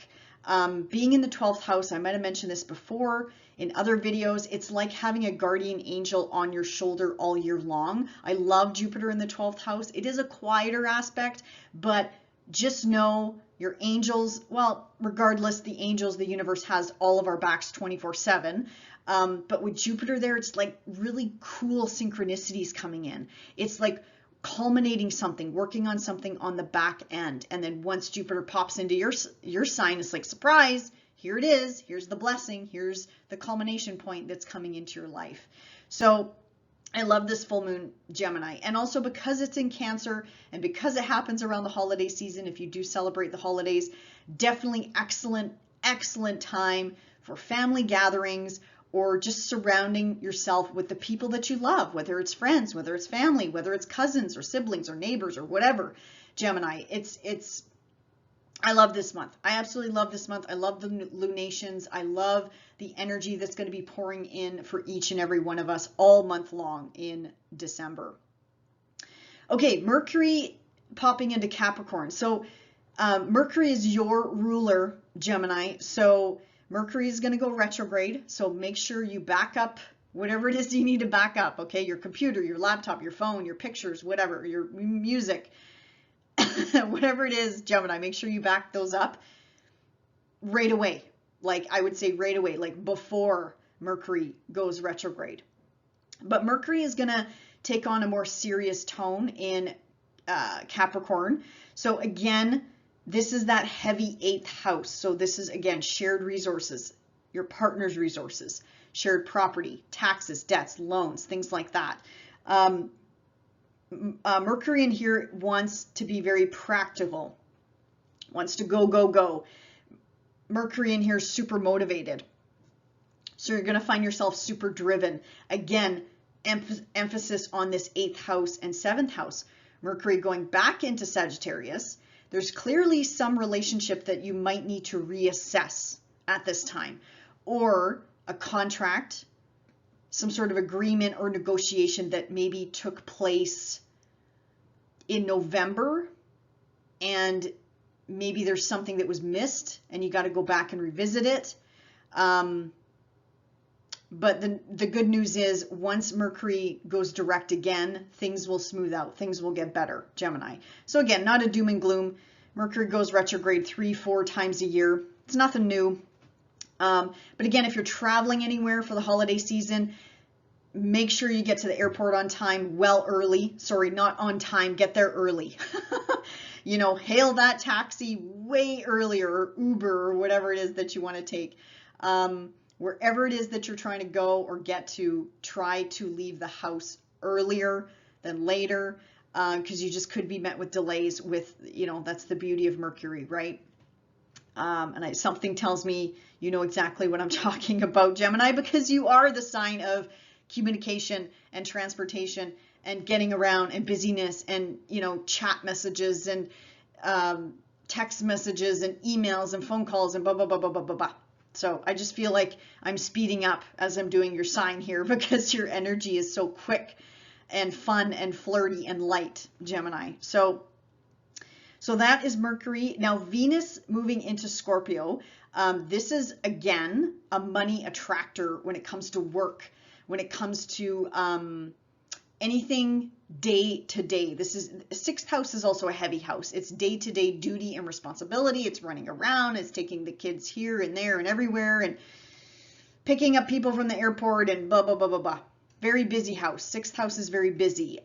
Being in the 12th house, I might have mentioned this before in other videos, it's like having a guardian angel on your shoulder all year long. I love Jupiter in the 12th house. It is a quieter aspect, but just know your angels, well, regardless, the angels, the universe has all of our backs 24/7. But with Jupiter there, it's like really cool synchronicities coming in. It's like culminating something, working on something on the back end. And then once Jupiter pops into your sign, it's like, surprise, here it is. Here's the blessing. Here's the culmination point that's coming into your life. So I love this full moon, Gemini. And also because it's in Cancer and because it happens around the holiday season, if you do celebrate the holidays, definitely excellent time for family gatherings, or just surrounding yourself with the people that you love, whether it's friends, whether it's family, whether it's cousins or siblings or neighbors or whatever. Gemini, I love this month. I absolutely love this month. I love the lunations. I love the energy that's going to be pouring in for each and every one of us all month long in December. Okay, Mercury popping into Capricorn. So Mercury is your ruler, Gemini. So Mercury is going to go retrograde, so make sure you back up whatever it is you need to back up, okay? Your computer, your laptop, your phone, your pictures, whatever, your music, whatever it is, Gemini, make sure you back those up right away. Like I would say right away, like before Mercury goes retrograde. But Mercury is going to take on a more serious tone in Capricorn. So again, this is that heavy 8th house. So this is, again, shared resources, your partner's resources, shared property, taxes, debts, loans, things like that. Mercury in here wants to be very practical, wants to go, go, go. Mercury in here is super motivated. So you're going to find yourself super driven. Again, emphasis on this 8th house and 7th house. Mercury going back into Sagittarius. There's clearly some relationship that you might need to reassess at this time, or a contract, some sort of agreement or negotiation that maybe took place in November, and maybe there's something that was missed and you got to go back and revisit it. But the good news is once Mercury goes direct again, things will smooth out. Things will get better, Gemini. So again, not a doom and gloom. Mercury goes retrograde 3-4 times a year. It's nothing new. But again, if you're traveling anywhere for the holiday season, make sure you get to the airport on time, well early. Sorry, not on time. Get there early. You know, hail that taxi way earlier, or Uber, or whatever it is that you want to take. Wherever it is that you're trying to go or get to, try to leave the house earlier than later, because you just could be met with delays with, you know, that's the beauty of Mercury, right? And something tells me you know exactly what I'm talking about, Gemini, because you are the sign of communication and transportation and getting around and busyness and, you know, chat messages and text messages and emails and phone calls and blah, blah, blah, blah, blah, blah, blah. So I just feel like I'm speeding up as I'm doing your sign here because your energy is so quick and fun and flirty and light, Gemini. So that is Mercury. Now Venus moving into Scorpio. This is, again, a money attractor when it comes to work, when it comes to anything day to day. This is 6th house is also a heavy house. It's day to day duty and responsibility. It's running around. It's taking the kids here and there and everywhere and picking up people from the airport and blah, blah, blah, blah, blah. Very busy house. 6th house is very busy.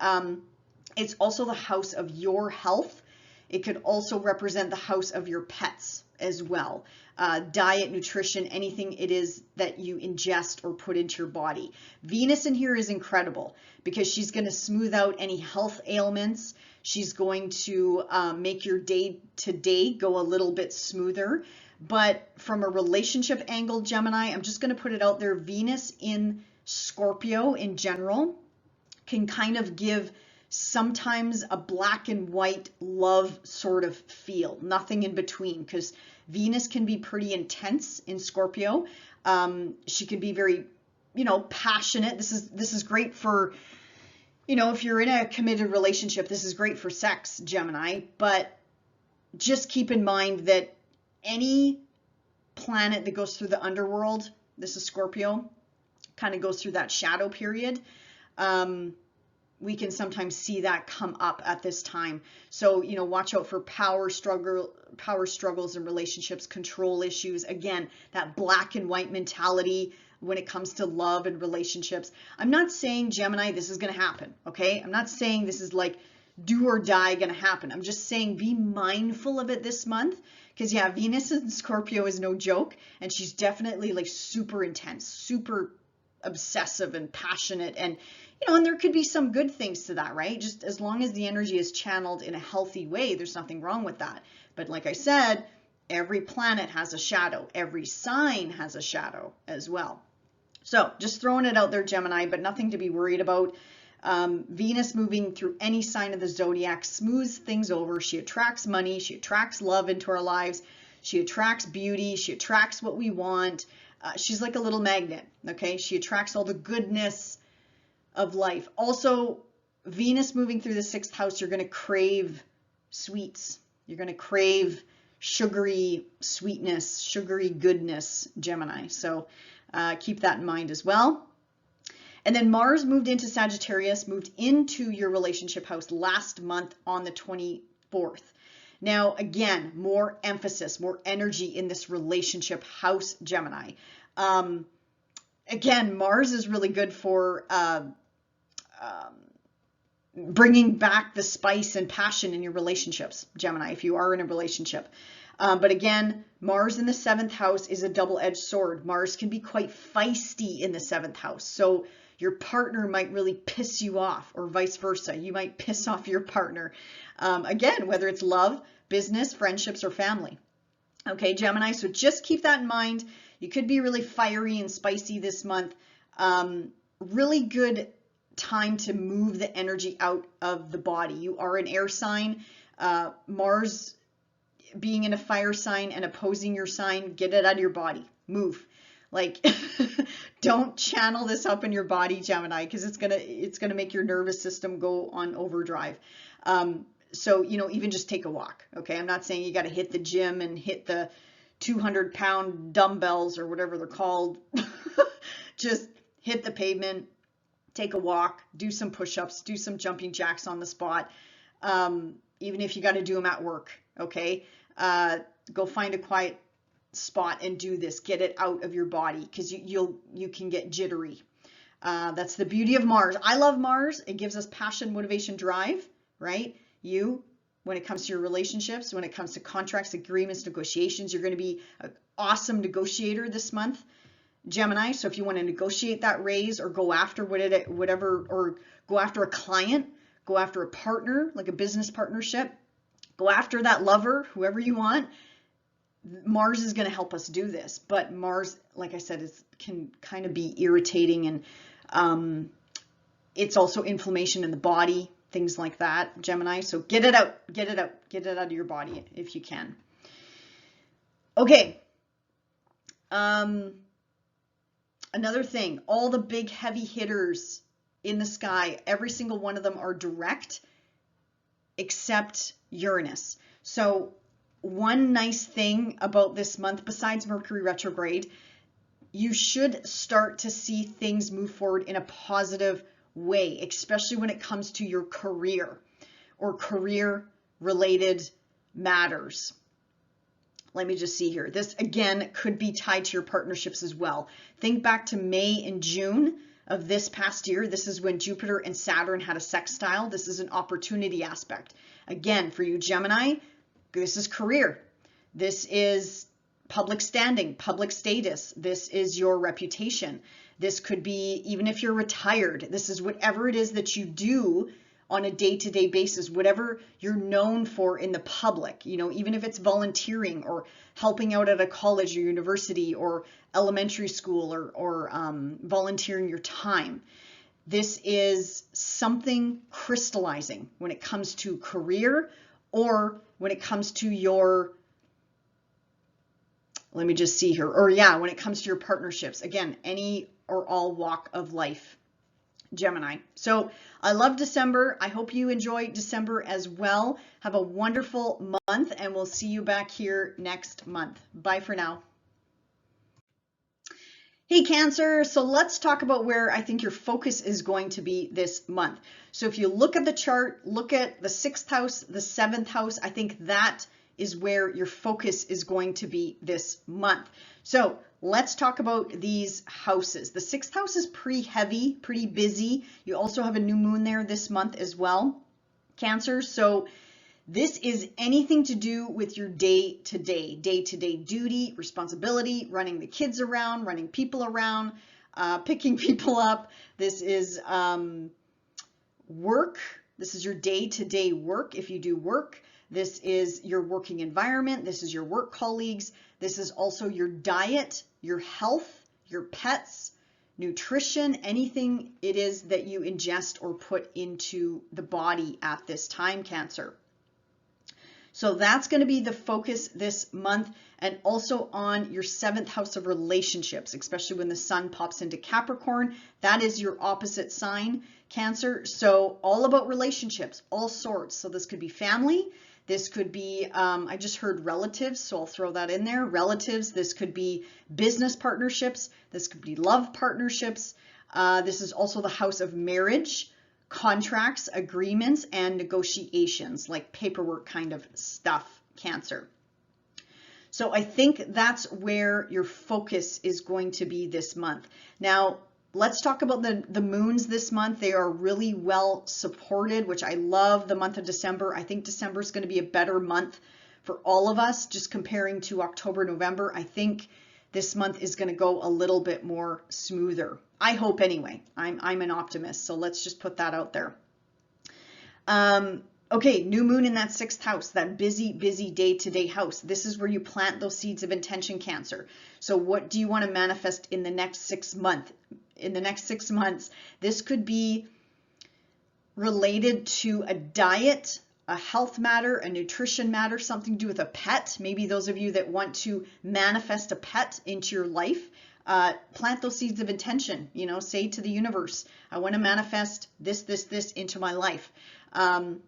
It's also the house of your health. It could also represent the house of your pets as well. Diet, nutrition, anything it is that you ingest or put into your body. Venus in here is incredible because she's going to smooth out any health ailments. She's going to make your day-to-day go a little bit smoother. But from a relationship angle, Gemini, I'm just going to put it out there, Venus in Scorpio in general can kind of give sometimes a black and white love sort of feel, nothing in between, because Venus can be pretty intense in Scorpio. She can be very, passionate. This is great for, if you're in a committed relationship, this is great for sex, Gemini, but just keep in mind that any planet that goes through the underworld, this is Scorpio, kind of goes through that shadow period. We can sometimes see that come up at this time. So, watch out for power struggles in relationships, control issues. Again, that black and white mentality when it comes to love and relationships. I'm not saying, Gemini, this is going to happen, okay? I'm not saying this is like do or die going to happen. I'm just saying be mindful of it this month because, yeah, Venus in Scorpio is no joke, and she's definitely like super intense, super obsessive and passionate, and and there could be some good things to that, right? Just as long as the energy is channeled in a healthy way, there's nothing wrong with that. But like I said, every planet has a shadow. Every sign has a shadow as well. So just throwing it out there, Gemini, but nothing to be worried about. Venus moving through any sign of the zodiac smooths things over. She attracts money. She attracts love into our lives. She attracts beauty. She attracts what we want. She's like a little magnet, okay? She attracts all the goodness of life. Also, Venus moving through the 6th house, you're going to crave sweets. You're going to crave sugary sweetness, sugary goodness, Gemini. So keep that in mind as well. And then Mars moved into Sagittarius, moved into your relationship house last month on the 24th. Now, again, more emphasis, more energy in this relationship house, Gemini. Again, Mars is really good for bringing back the spice and passion in your relationships, Gemini, if you are in a relationship. But again, Mars in the 7th house is a double-edged sword. Mars can be quite feisty in the 7th house. So your partner might really piss you off, or vice versa. You might piss off your partner. Again, whether it's love, business, friendships, or family. Okay, Gemini, so just keep that in mind. You could be really fiery and spicy this month. Really good time to move the energy out of the body. You are an air sign. Mars being in a fire sign and opposing your sign, get it out of your body. Move. Like, don't channel this up in your body, Gemini, because it's gonna make your nervous system go on overdrive. So, even just take a walk. Okay, I'm not saying you got to hit the gym and hit the 200-pound dumbbells or whatever they're called. Just hit the pavement, take a walk, do some push-ups, do some jumping jacks on the spot. Even if you got to do them at work. Okay, go find a quiet spot and do this. Get it out of your body because you can get jittery. That's the beauty of Mars. I love Mars. It gives us passion, motivation, drive, right? When it comes to your relationships, when it comes to contracts, agreements, negotiations, you're going to be an awesome negotiator this month, Gemini. So if you want to negotiate that raise or go after whatever, or go after a client, go after a partner, like a business partnership, go after that lover, whoever you want, Mars is going to help us do this. But Mars, like I said, can kind of be irritating, and it's also inflammation in the body, things like that, Gemini. So get it out of your body if you can. Okay. Another thing, all the big heavy hitters in the sky, every single one of them are direct except Uranus. So one nice thing about this month, besides Mercury retrograde, you should start to see things move forward in a positive way, especially when it comes to your career or career-related matters. Let me just see here. This, again, could be tied to your partnerships as well. Think back to May and June of this past year. This is when Jupiter and Saturn had a sextile. This is an opportunity aspect. Again, for you, Gemini, this is career. This is public standing, public status. This is your reputation. This could be, even if you're retired, this is whatever it is that you do on a day-to-day basis, whatever you're known for in the public, you know, even if it's volunteering or helping out at a college or university or elementary school or volunteering your time. This is something crystallizing when it comes to career or when it comes to your, let me just see here, or yeah, when it comes to your partnerships. Again, any or all walk of life, Gemini. So I love December. I hope you enjoy December as well. Have a wonderful month, and we'll see you back here next month. Bye for now. Hey Cancer, so let's talk about where I think your focus is going to be this month. So if you look at the chart, look at the 6th house, the 7th house, I think that is where your focus is going to be this month. So let's talk about these houses. The 6th house is pretty heavy, pretty busy. You also have a new moon there this month as well, Cancer. So this is anything to do with your day-to-day duty, responsibility, running the kids around, running people around, picking people up. This is work. This is your day-to-day work if you do work. This is your working environment. This is your work colleagues. This is also your diet, your health, your pets, nutrition, anything it is that you ingest or put into the body at this time, Cancer. So that's going to be the focus this month, and also on your 7th house of relationships, especially when the sun pops into Capricorn. That is your opposite sign, Cancer. So all about relationships, all sorts. So this could be family. This could be, I just heard relatives, so I'll throw that in there. Relatives. This could be business partnerships. This could be love partnerships. This is also the house of marriage, contracts, agreements, and negotiations, like paperwork kind of stuff, Cancer. So I think that's where your focus is going to be this month. Now, let's talk about the moons this month. They are really well supported, which I love the month of December. I think December is going to be a better month for all of us, just comparing to October, November. I think this month is going to go a little bit more smoother. I hope anyway. I'm an optimist, so let's just put that out there. Okay, new moon in that 6th house, that busy day-to-day house. This is where you plant those seeds of intention, Cancer. So what do you want to manifest in the next 6 months? In the next 6 months, this could be related to a diet, a health matter, a nutrition matter, something to do with a pet. Maybe those of you that want to manifest a pet into your life, plant those seeds of intention, you know, say to the universe, I want to manifest this into my life. Hold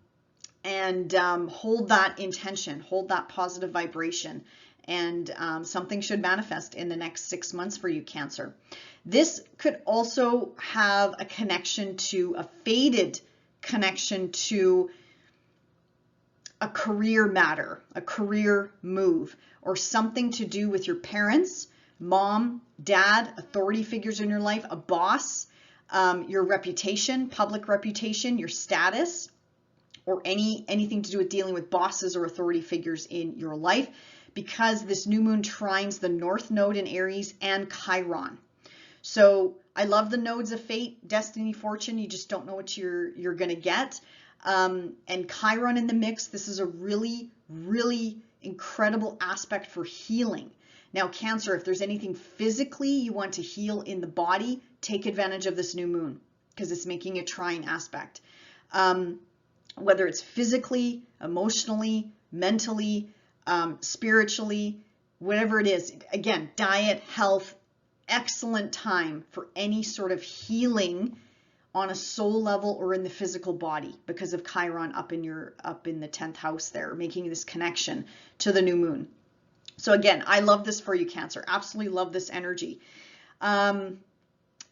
that intention, hold that positive vibration, and something should manifest in the next 6 months for you, Cancer. This could also have a connection to, a faded connection to a career matter, a career move, or something to do with your parents, mom, dad, authority figures in your life, a boss, your reputation, public reputation, your status, or anything to do with dealing with bosses or authority figures in your life, because this new moon trines the North Node in Aries and Chiron. So I love the nodes of fate, destiny, fortune. You just don't know what you're going to get. And Chiron in the mix, this is a really incredible aspect for healing. Now, Cancer, if there's anything physically you want to heal in the body, take advantage of this new moon because it's making a trine aspect. Whether it's physically, emotionally, mentally, spiritually, whatever it is. Again, diet, health, excellent time for any sort of healing on a soul level or in the physical body because of Chiron up in the 10th house there, making this connection to the new moon. So again, I love this for you, Cancer. Absolutely love this energy. Now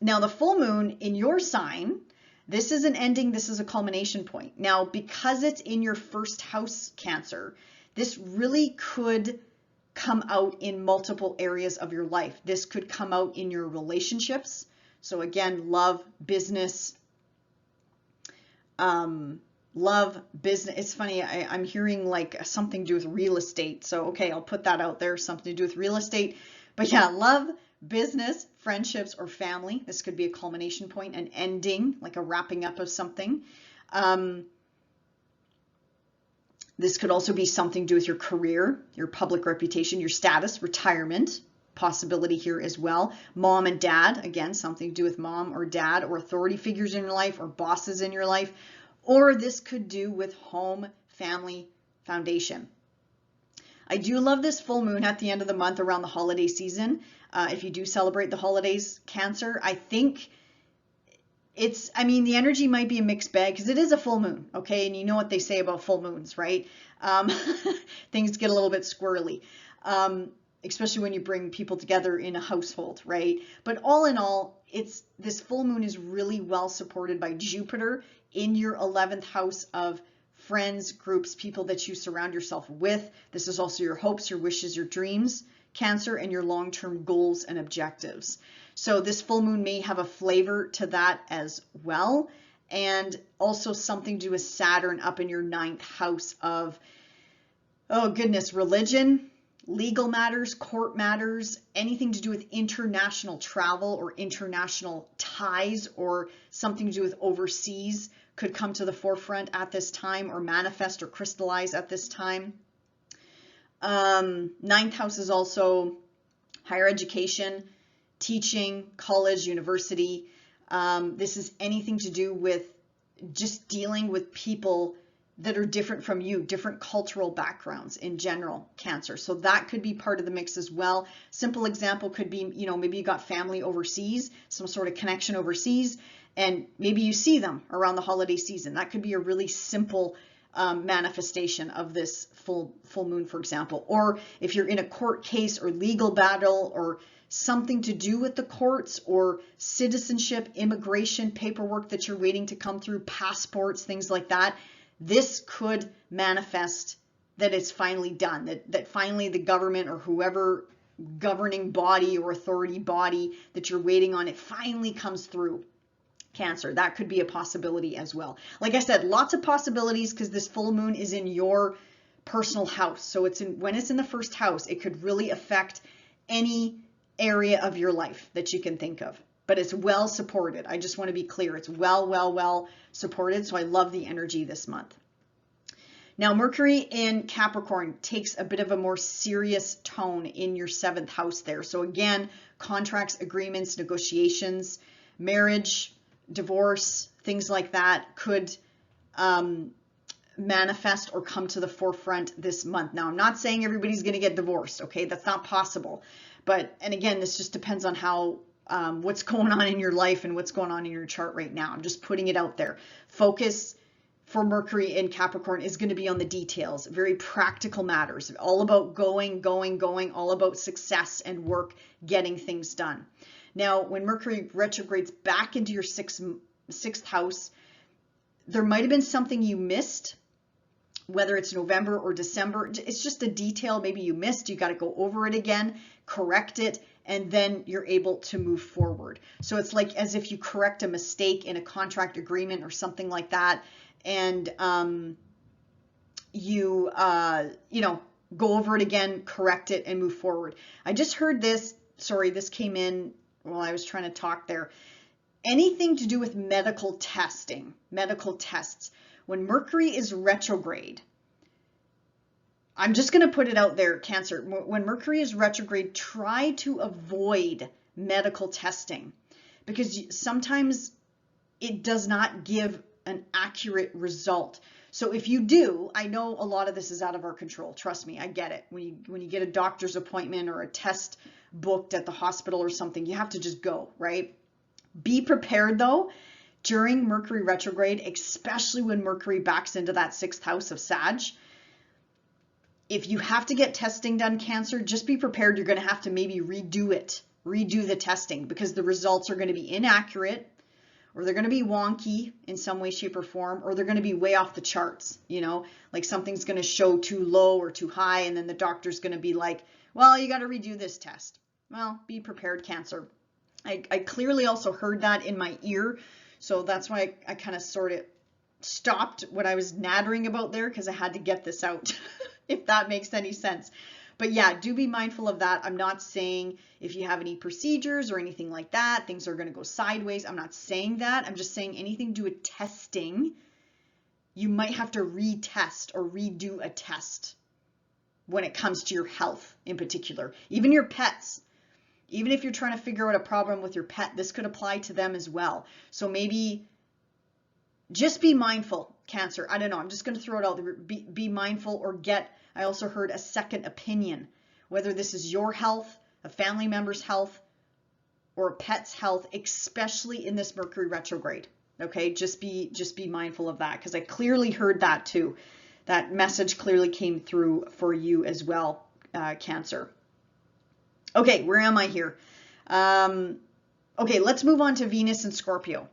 the full moon in your sign, this is an ending, this is a culmination point. Now, because it's in your 1st house, Cancer, this really could come out in multiple areas of your life. This could come out in your relationships. So again, love, business, love, business. It's funny, I'm hearing like something to do with real estate. So, okay, I'll put that out there, something to do with real estate. But yeah, love, business, friendships, or family. This could be a culmination point, an ending, like a wrapping up of something. This could also be something to do with your career, your public reputation, your status, retirement, possibility here as well. Mom and dad, again, something to do with mom or dad or authority figures in your life or bosses in your life. Or this could do with home, family, foundation. I do love this full moon at the end of the month around the holiday season. If you do celebrate the holidays, Cancer, I think the energy might be a mixed bag because it is a full moon, okay? And you know what they say about full moons, right? Things get a little bit squirrely, especially when you bring people together in a household, right? But all in all, this full moon is really well supported by Jupiter in your 11th house of friends, groups, people that you surround yourself with. This is also your hopes, your wishes, your dreams, Cancer, and your long-term goals and objectives. So this full moon may have a flavor to that as well. And also something to do with Saturn up in your 9th house of, oh goodness, religion, legal matters, court matters, anything to do with international travel or international ties or something to do with overseas could come to the forefront at this time or manifest or crystallize at this time. 9th house is also higher education, teaching, college, university. This is anything to do with just dealing with people that are different from you, different cultural backgrounds in general, Cancer. So that could be part of the mix as well. Simple example could be, maybe you got family overseas, some sort of connection overseas, and maybe you see them around the holiday season. That could be a really simple manifestation of this full moon, for example. Or if you're in a court case or legal battle or something to do with the courts or citizenship, immigration, paperwork that you're waiting to come through, passports, things like that, this could manifest that it's finally done, that finally the government or whoever governing body or authority body that you're waiting on, it finally comes through, Cancer. That could be a possibility as well. Like I said, lots of possibilities because this full moon is in your personal house. So when it's in the first house, it could really affect any area of your life that you can think of. But it's well supported. I just want to be clear. It's well supported. So I love the energy this month. Now, Mercury in Capricorn takes a bit of a more serious tone in your 7th house there. So again, contracts, agreements, negotiations, marriage, divorce, things like that could manifest or come to the forefront this month. Now, I'm not saying everybody's going to get divorced, okay? That's not possible. And again, this just depends on how what's going on in your life and what's going on in your chart right now. I'm just putting it out there. Focus for Mercury in Capricorn is going to be on the details, very practical matters, all about going, all about success and work, getting things done. Now, when Mercury retrogrades back into your sixth house, there might have been something you missed, whether it's November or December. It's just a detail maybe you missed. You got to go over it again, correct it, and then you're able to move forward. So it's like as if you correct a mistake in a contract agreement or something like that, and you go over it again, correct it, and move forward. I just heard this. Sorry, this came in while I was trying to talk there. Anything to do with medical testing, medical tests. When Mercury is retrograde, I'm just going to put it out there, Cancer. When Mercury is retrograde, try to avoid medical testing because sometimes it does not give an accurate result. So if you do, I know a lot of this is out of our control. Trust me, I get it. When you get a doctor's appointment or a test booked at the hospital or something, you have to just go, right? Be prepared though. During Mercury retrograde, especially when Mercury backs into that 6th house of Sag, if you have to get testing done, Cancer, just be prepared. You're going to have to maybe redo the testing because the results are going to be inaccurate, or they're going to be wonky in some way, shape, or form, or they're going to be way off the charts, like something's going to show too low or too high, and then the doctor's going to be like, well, you got to redo this test. Well, be prepared, Cancer. I clearly also heard that in my ear, so that's why I kind of sort it stopped what I was nattering about there because I had to get this out, if that makes any sense. But yeah, do be mindful of that. I'm not saying if you have any procedures or anything like that, things are going to go sideways. I'm not saying that. I'm just saying anything to do with testing, you might have to retest or redo a test when it comes to your health in particular. Even your pets. Even if you're trying to figure out a problem with your pet, this could apply to them as well. So maybe just be mindful, Cancer. I don't know. I'm just going to throw it out there. Be mindful, or get, I also heard, a second opinion, whether this is your health, a family member's health, or a pet's health, especially in this Mercury retrograde. Okay, just be mindful of that, because I clearly heard that too. That message clearly came through for you as well, Cancer. Okay, where am I here? Okay, let's move on to Venus and Scorpio.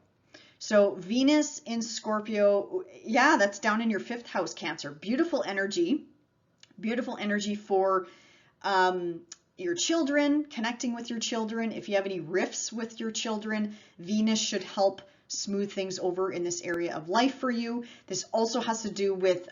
So Venus in Scorpio, yeah, that's down in your 5th house, Cancer. Beautiful energy for your children, connecting with your children. If you have any rifts with your children, Venus should help smooth things over in this area of life for you. This also has to do with,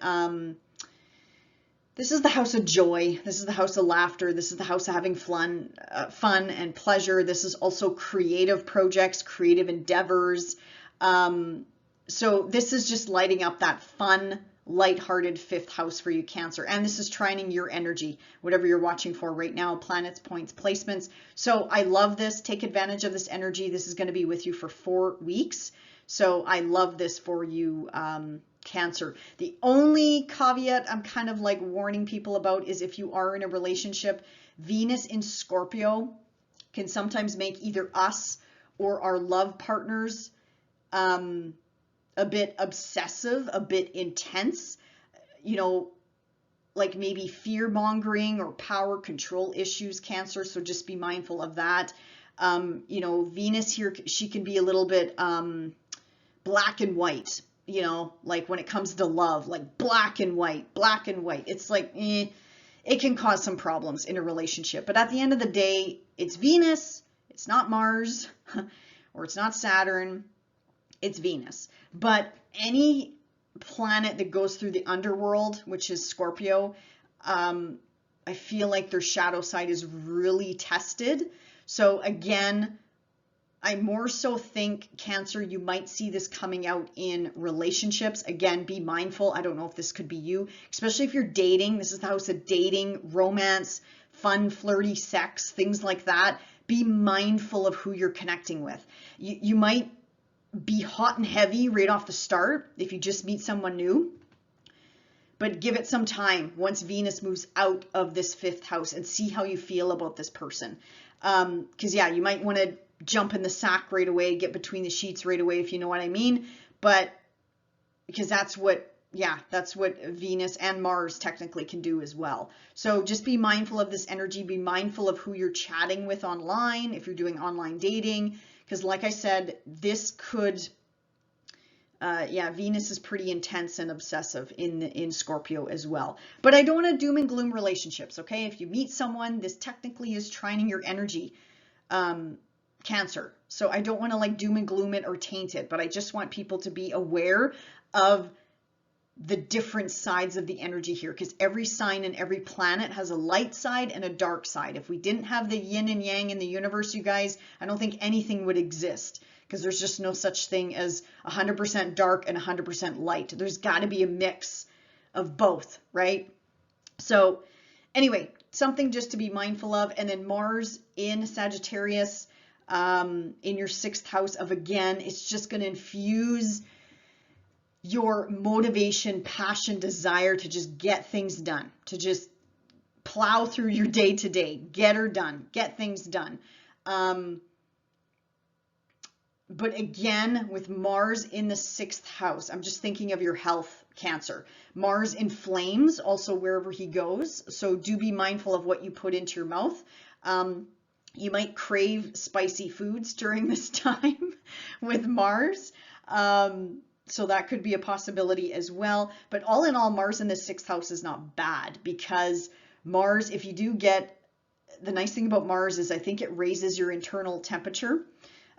this is the house of joy. This is the house of laughter. This is the house of having fun and pleasure. This is also creative projects, creative endeavors. So this is just lighting up that fun, lighthearted 5th house for you, Cancer. And this is trining your energy, whatever you're watching for right now, planets, points, placements. So I love this. Take advantage of this energy. This is going to be with you for 4 weeks. So I love this for you, Cancer. The only caveat I'm kind of like warning people about is if you are in a relationship, Venus in Scorpio can sometimes make either us or our love partners a bit obsessive, a bit intense, you know, like maybe fear mongering or power control issues, Cancer. So just be mindful of that. You know, Venus here, she can be a little bit black and white, you know, like when it comes to love, like black and white. It's like, it can cause some problems in a relationship. But at the end of the day, it's Venus, it's not Mars, or it's not Saturn. It's Venus. But any planet that goes through the underworld, which is Scorpio, I feel like their shadow side is really tested. So again, I more so think, Cancer, you might see this coming out in relationships. Again, be mindful. I don't know if this could be you, especially if you're dating. This is the house of dating, romance, fun, flirty sex, things like that. Be mindful of who you're connecting with. You might be hot and heavy right off the start if you just meet someone new, but give it some time once Venus moves out of this 5th house and see how you feel about this person. Because yeah, you might want to jump in the sack right away, get between the sheets right away, if you know what I mean. But because that's what Venus and Mars technically can do as well. So just be mindful of this energy. Be mindful of who you're chatting with online, if you're doing online dating. Because like I said, this could, Venus is pretty intense and obsessive in Scorpio as well. But I don't want to doom and gloom relationships, okay? If you meet someone, this technically is trining your energy, Cancer. So I don't want to like doom and gloom it or taint it, but I just want people to be aware of the different sides of the energy here, because every sign and every planet has a light side and a dark side. If we didn't have the yin and yang in the universe, you guys, I don't think anything would exist, because there's just no such thing as 100% dark and 100% light. There's got to be a mix of both, right? So anyway, something just to be mindful of. And then Mars in Sagittarius, in your 6th house of, again, it's just going to infuse your motivation, passion, desire to just get things done, to just plow through your day to day, get her done, get things done. But again, with Mars in the 6th house, I'm just thinking of your health, Cancer. Mars inflames also wherever he goes. So do be mindful of what you put into your mouth. You might crave spicy foods during this time with Mars. So that could be a possibility as well. But all in all, Mars in the 6th house is not bad, because Mars, if you do get, the nice thing about Mars is I think it raises your internal temperature.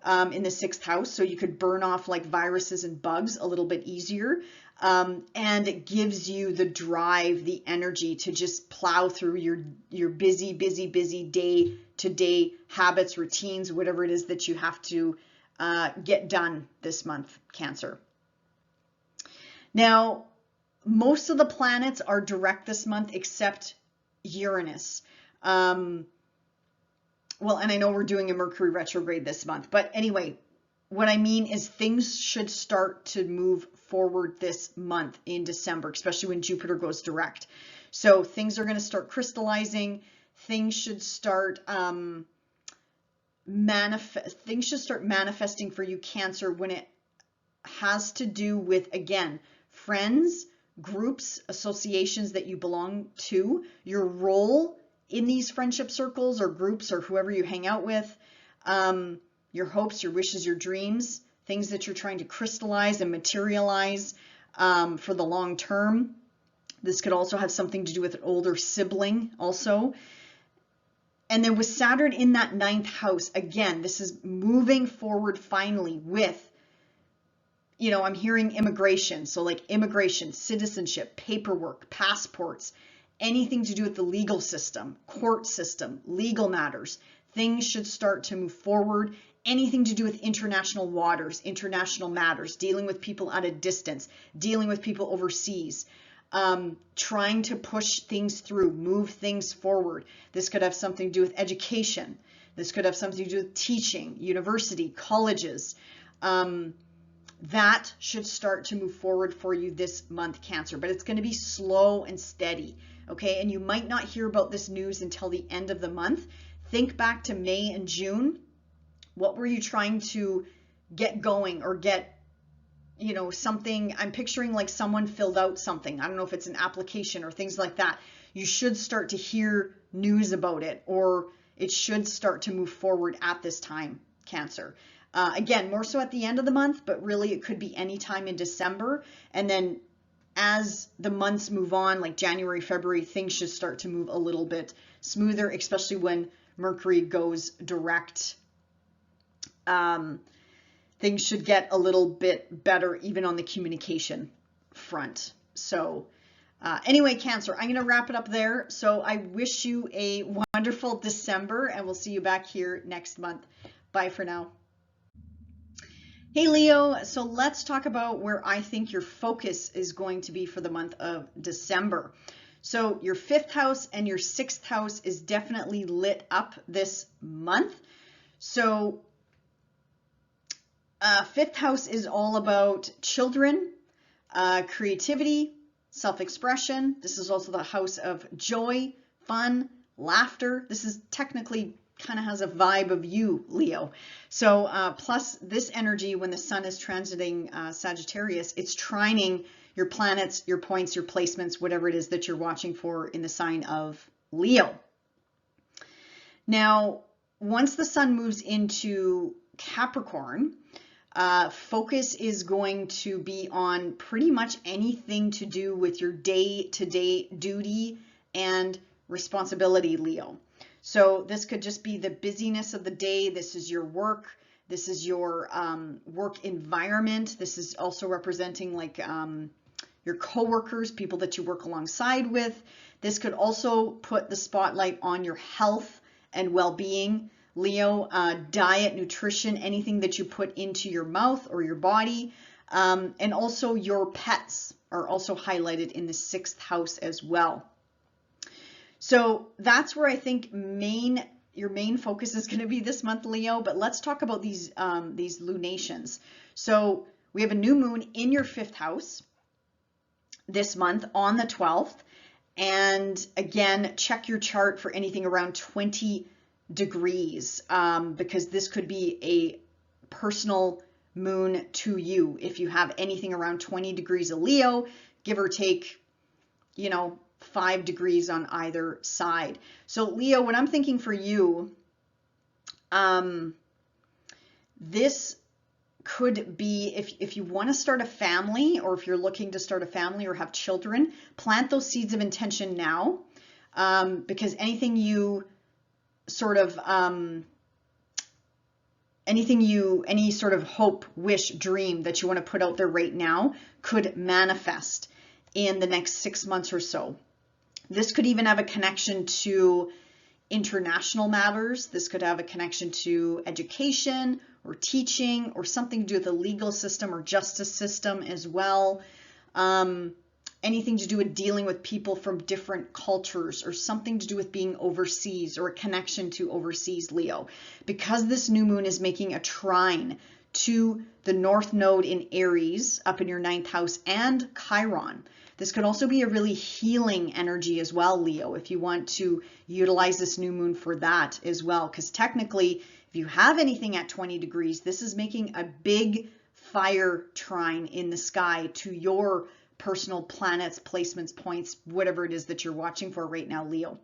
in the 6th house, so you could burn off like viruses and bugs a little bit easier. And it gives you the drive, the energy to just plow through your busy day-to-day habits, routines, whatever it is that you have to get done this month, Cancer. Now, most of the planets are direct this month except Uranus. Well, and I know we're doing a Mercury retrograde this month, but anyway, what I mean is things should start to move forward this month in December, especially when Jupiter goes direct. So things are going to start crystallizing. Things should start manifesting for you, Cancer, when it has to do with, again, friends, groups, associations that you belong to, your role in these friendship circles or groups or whoever you hang out with, your hopes, your wishes, your dreams, things that you're trying to crystallize and materialize for the long term. This could also have something to do with an older sibling also. And then with Saturn in that 9th house, again, this is moving forward finally with, you know, I'm hearing immigration. So like immigration, citizenship, paperwork, passports, anything to do with the legal system, court system, legal matters. Things should start to move forward. Anything to do with international waters, international matters, dealing with people at a distance, dealing with people overseas, trying to push things through, move things forward. This could have something to do with education. This could have something to do with teaching, university, colleges. That should start to move forward for you this month, Cancer, but it's going to be slow and steady, okay? And you might not hear about this news until the end of the month. Think back to May and June. What were you trying to get going or get, you know, something? I'm picturing like someone filled out something. I don't know if it's an application or things like that. You should start to hear news about it, or it should start to move forward at this time, Cancer. Again, more so at the end of the month, but really it could be any time in December. And then as the months move on, like January, February, things should start to move a little bit smoother, especially when Mercury goes direct. Things should get a little bit better even on the communication front. So anyway, Cancer, I'm going to wrap it up there. So I wish you a wonderful December, and we'll see you back here next month. Bye for now. Hey Leo, so let's talk about where I think your focus is going to be for the month of December. So your 5th house and your 6th house is definitely lit up this month. So 5th house is all about children, creativity, self-expression. This is also the house of joy, fun, laughter. This is technically kind of has a vibe of you, Leo. So plus this energy, when the sun is transiting Sagittarius, it's trining your planets, your points, your placements, whatever it is that you're watching for in the sign of Leo. Now, once the sun moves into Capricorn, focus is going to be on pretty much anything to do with your day-to-day duty and responsibility, Leo. So this could just be the busyness of the day. This is your work. This is your work environment. This is also representing like your coworkers, people that you work alongside with. This could also put the spotlight on your health and well-being, Leo, diet, nutrition, anything that you put into your mouth or your body. And also your pets are also highlighted in the 6th house as well. So that's where I think your main focus is going to be this month, Leo. But let's talk about these lunations. So we have a new moon in your 5th house this month on the 12th. And again, check your chart for anything around 20 degrees because this could be a personal moon to you. If you have anything around 20 degrees of Leo, give or take, you know, 5 degrees on either side. So Leo, what I'm thinking for you, this could be if you want to start a family, or if you're looking to start a family or have children, plant those seeds of intention now, because anything you sort of any sort of hope, wish, dream that you want to put out there right now could manifest in the next 6 months or so. This could even have a connection to international matters. This could have a connection to education or teaching or something to do with the legal system or justice system as well. Anything to do with dealing with people from different cultures or something to do with being overseas or a connection to overseas, Leo. Because this new moon is making a trine to the North Node in Aries up in your 9th house and Chiron. This could also be a really healing energy as well, Leo, if you want to utilize this new moon for that as well. Because technically, if you have anything at 20 degrees, this is making a big fire trine in the sky to your personal planets, placements, points, whatever it is that you're watching for right now, Leo.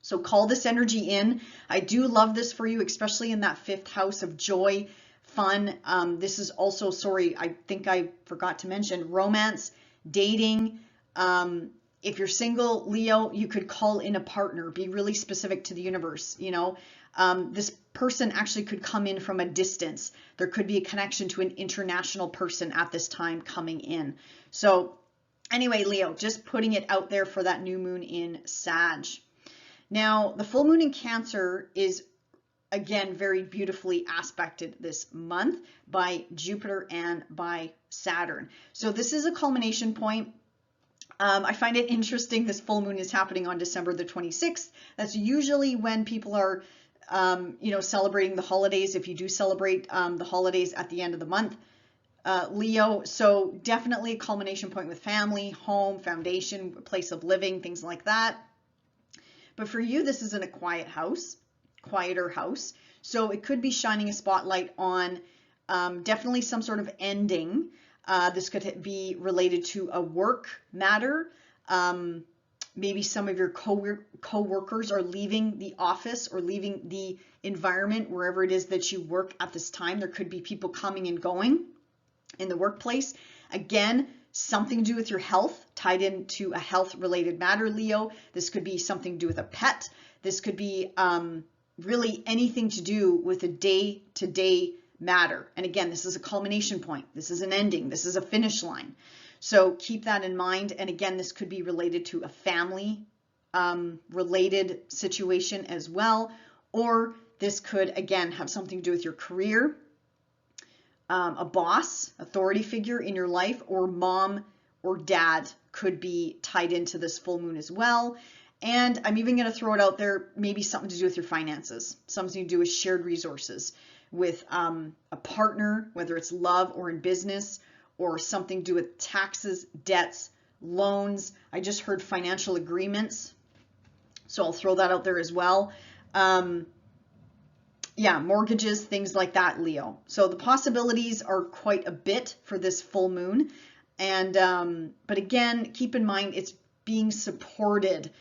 So call this energy in. I do love this for you, especially in that 5th house of joy, fun. This is also, sorry, I think I forgot to mention romance, dating. If you're single, Leo, you could call in a partner. Be really specific to the universe. You know, this person actually could come in from a distance. There could be a connection to an international person at this time coming in. So anyway, Leo, just putting it out there for that new moon in Sag. Now, the full moon in Cancer is, again, very beautifully aspected this month by Jupiter and by Saturn. So this is a culmination point. I find it interesting this full moon is happening on December the 26th. That's usually when people are, celebrating the holidays, if you do celebrate the holidays at the end of the month, Leo. So definitely a culmination point with family, home, foundation, place of living, things like that. But for you, this is in a quiet house, quieter house. So it could be shining a spotlight on definitely some sort of ending. This could be related to a work matter. Maybe some of your co-workers are leaving the office or leaving the environment, wherever it is that you work at this time. There could be people coming and going in the workplace. Again, something to do with your health, tied into a health-related matter, Leo. This could be something to do with a pet. This could be really anything to do with a day-to-day matter. And again, this is a culmination point. This is an ending. This is a finish line. So keep that in mind. And again, this could be related to a family related situation as well. Or this could, again, have something to do with your career, a boss, authority figure in your life, or mom or dad could be tied into this full moon as well. And I'm even going to throw it out there, maybe something to do with your finances, something to do with shared resources, with a partner, whether it's love or in business, or something to do with taxes, debts, loans. I just heard financial agreements, so I'll throw that out there as well. Yeah, mortgages, things like that, Leo. So the possibilities are quite a bit for this full moon. And but again, keep in mind it's being supported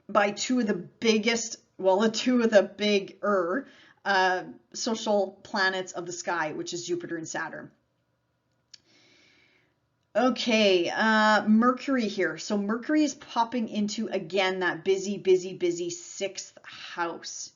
by two of the biggest, well, the two of the bigger social planets of the sky, which is Jupiter and Saturn. Okay, Mercury here. So Mercury is popping into, again, that busy 6th house.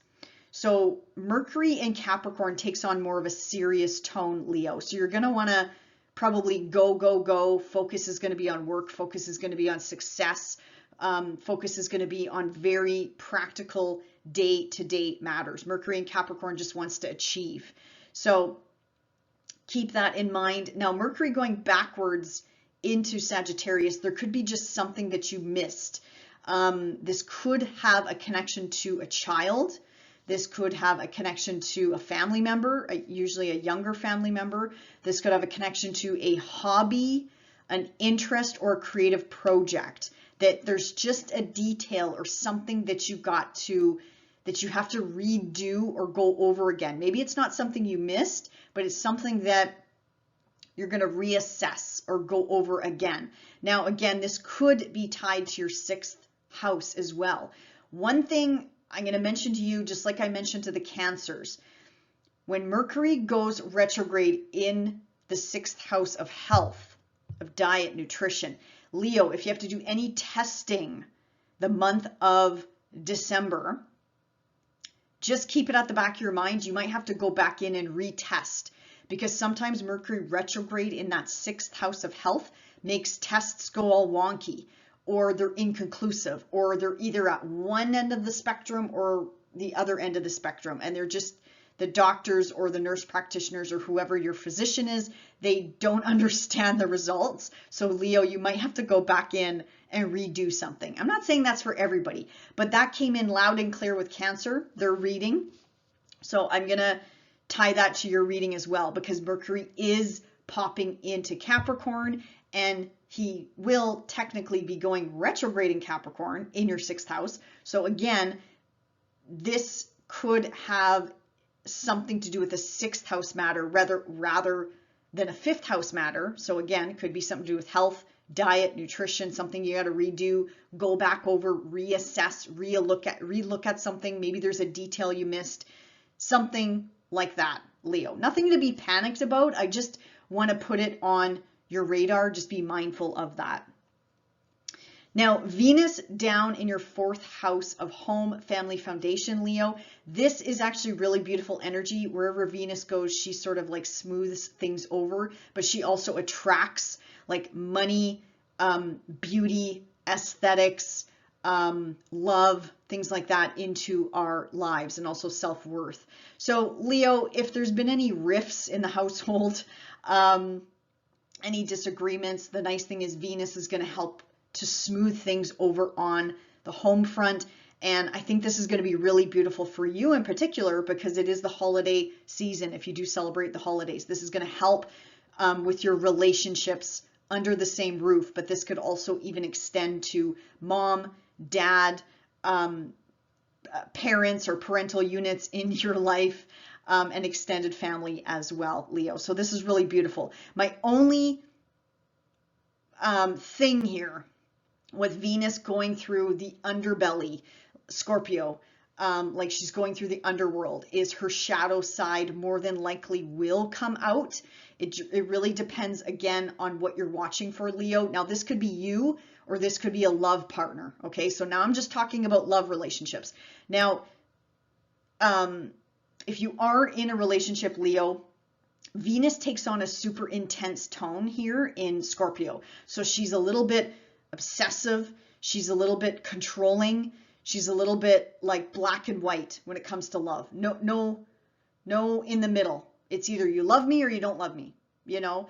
So Mercury in Capricorn takes on more of a serious tone, Leo. So you're going to want to probably go. Focus is going to be on work. Focus is going to be on success. Focus is going to be on very practical day-to-day matters. Mercury in Capricorn just wants to achieve. So keep that in mind. Now, Mercury going backwards into Sagittarius, there could be just something that you missed. This could have a connection to a child. This could have a connection to a family member, usually a younger family member. This could have a connection to a hobby, an interest, or a creative project. That there's just a detail or something that you have to redo or go over again. Maybe it's not something you missed, but it's something that you're going to reassess or go over again. Now, again, this could be tied to your 6th house as well. One thing I'm going to mention to you, just like I mentioned to the Cancers, when Mercury goes retrograde in the 6th house of health, of diet, nutrition, Leo, if you have to do any testing the month of December, just keep it at the back of your mind. You might have to go back in and retest, because sometimes Mercury retrograde in that 6th house of health makes tests go all wonky, or they're inconclusive, or they're either at one end of the spectrum or the other end of the spectrum. And they're just, the doctors or the nurse practitioners or whoever your physician is, they don't understand the results. So Leo, you might have to go back in and redo something. I'm not saying that's for everybody, but that came in loud and clear with Cancer, their reading. So I'm going to tie that to your reading as well, because Mercury is popping into Capricorn, and he will technically be going retrograde in Capricorn in your 6th house. So again, this could have something to do with a 6th house matter rather than a 5th house matter. So again, it could be something to do with health, diet, nutrition, something you got to redo, go back over, reassess, relook at something. Maybe there's a detail you missed, something like that, Leo. Nothing to be panicked about. I just want to put it on your radar. Just be mindful of that. Now, Venus down in your 4th house of home, family, foundation, Leo. This is actually really beautiful energy. Wherever Venus goes, she sort of like smooths things over, but she also attracts like money, beauty, aesthetics, love, things like that into our lives, and also self-worth. So Leo, if there's been any rifts in the household, any disagreements, the nice thing is Venus is going to help to smooth things over on the home front. And I think this is going to be really beautiful for you in particular, because it is the holiday season. If you do celebrate the holidays, this is going to help with your relationships under the same roof, but this could also even extend to mom, dad, parents or parental units in your life, and extended family as well, Leo. So this is really beautiful. My only thing here with Venus going through the underbelly, Scorpio, like she's going through the underworld, is her shadow side more than likely will come out. It really depends, again, on what you're watching for, Leo. Now, this could be you, or this could be a love partner, okay? So now I'm just talking about love relationships. Now, if you are in a relationship, Leo, Venus takes on a super intense tone here in Scorpio. So she's a little bit obsessive. She's a little bit controlling. She's a little bit like black and white when it comes to love. No in the middle. It's either you love me or you don't love me. You know,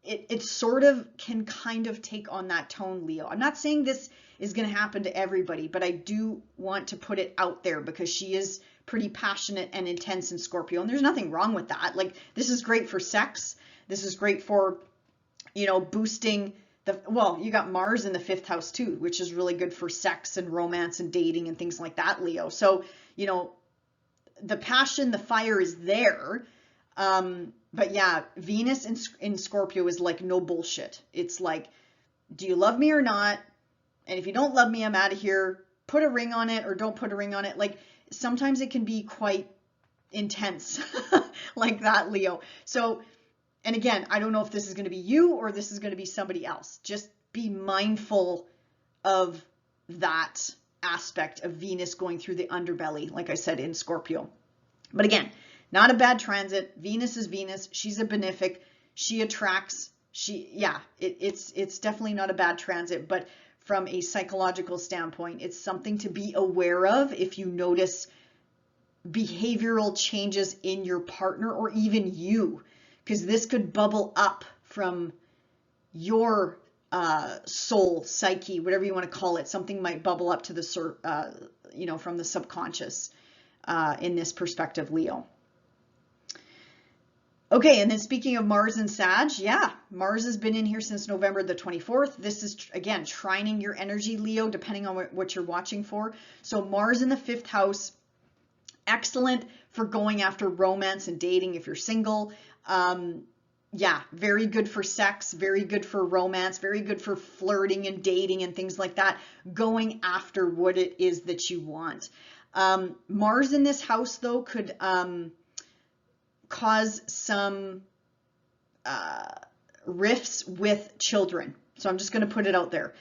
it sort of can kind of take on that tone, Leo. I'm not saying this is going to happen to everybody, but I do want to put it out there because she is pretty passionate and intense in Scorpio, and there's nothing wrong with that. Like, this is great for sex. This is great for, you know, boosting the, well, you got Mars in the 5th house too, which is really good for sex and romance and dating and things like that, Leo. So, you know, the passion, the fire is there. But yeah, Venus in Scorpio is like no bullshit. It's like, do you love me or not? And if you don't love me, I'm out of here. Put a ring on it or don't put a ring on it. Like, sometimes it can be quite intense like that, Leo. So, and again, I don't know if this is going to be you or this is going to be somebody else. Just be mindful of that aspect of Venus going through the underbelly, like I said, in Scorpio. But again, not a bad transit. Venus is Venus. She's a benefic. She attracts. It's definitely not a bad transit, but from a psychological standpoint, it's something to be aware of if you notice behavioral changes in your partner or even you, because this could bubble up from your soul, psyche, whatever you want to call it. Something might bubble up to the, from the subconscious in this perspective, Leo. Okay, and then speaking of Mars and Sag, yeah, Mars has been in here since November the 24th. This is, again, trining your energy, Leo, depending on what you're watching for. So Mars in the 5th house, excellent for going after romance and dating if you're single. Yeah, very good for sex, very good for romance, very good for flirting and dating and things like that, going after what it is that you want. Mars in this house, though, could cause some rifts with children. So I'm just going to put it out there.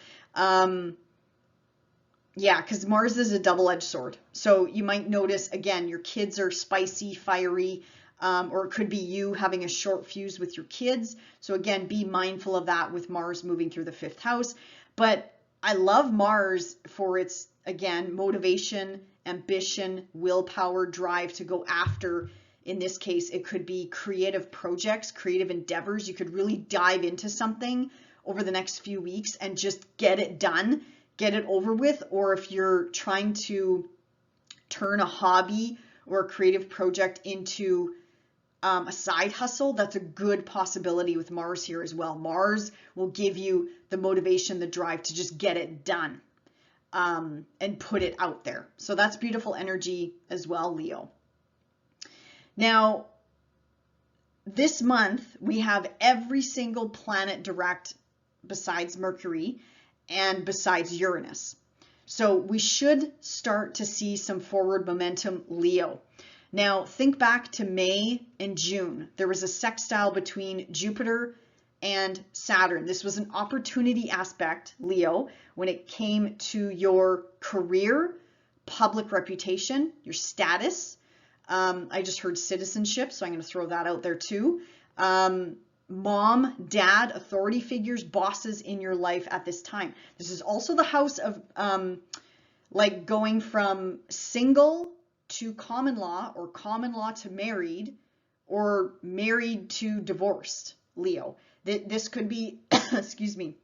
Yeah, because Mars is a double-edged sword. So you might notice, again, your kids are spicy, fiery, or it could be you having a short fuse with your kids. So again, be mindful of that with Mars moving through the fifth house. But I love Mars for its, again, motivation, ambition, willpower, drive to go after. In this case, it could be creative projects, creative endeavors. You could really dive into something over the next few weeks and just get it done, get it over with. Or if you're trying to turn a hobby or a creative project into a side hustle, that's a good possibility with Mars here as well. Mars will give you the motivation, the drive to just get it done, and put it out there. So that's beautiful energy as well, Leo. Now, this month we have every single planet direct besides Mercury and besides Uranus. So we should start to see some forward momentum, Leo. Now, think back to May and June. There was a sextile between Jupiter and Saturn. This was an opportunity aspect, Leo, when it came to your career, public reputation, your status. I just heard citizenship, so I'm going to throw that out there too. Mom, dad, authority figures, bosses in your life at this time. This is also the house of like going from single to common law, or common law to married, or married to divorced, Leo. This could be, excuse me,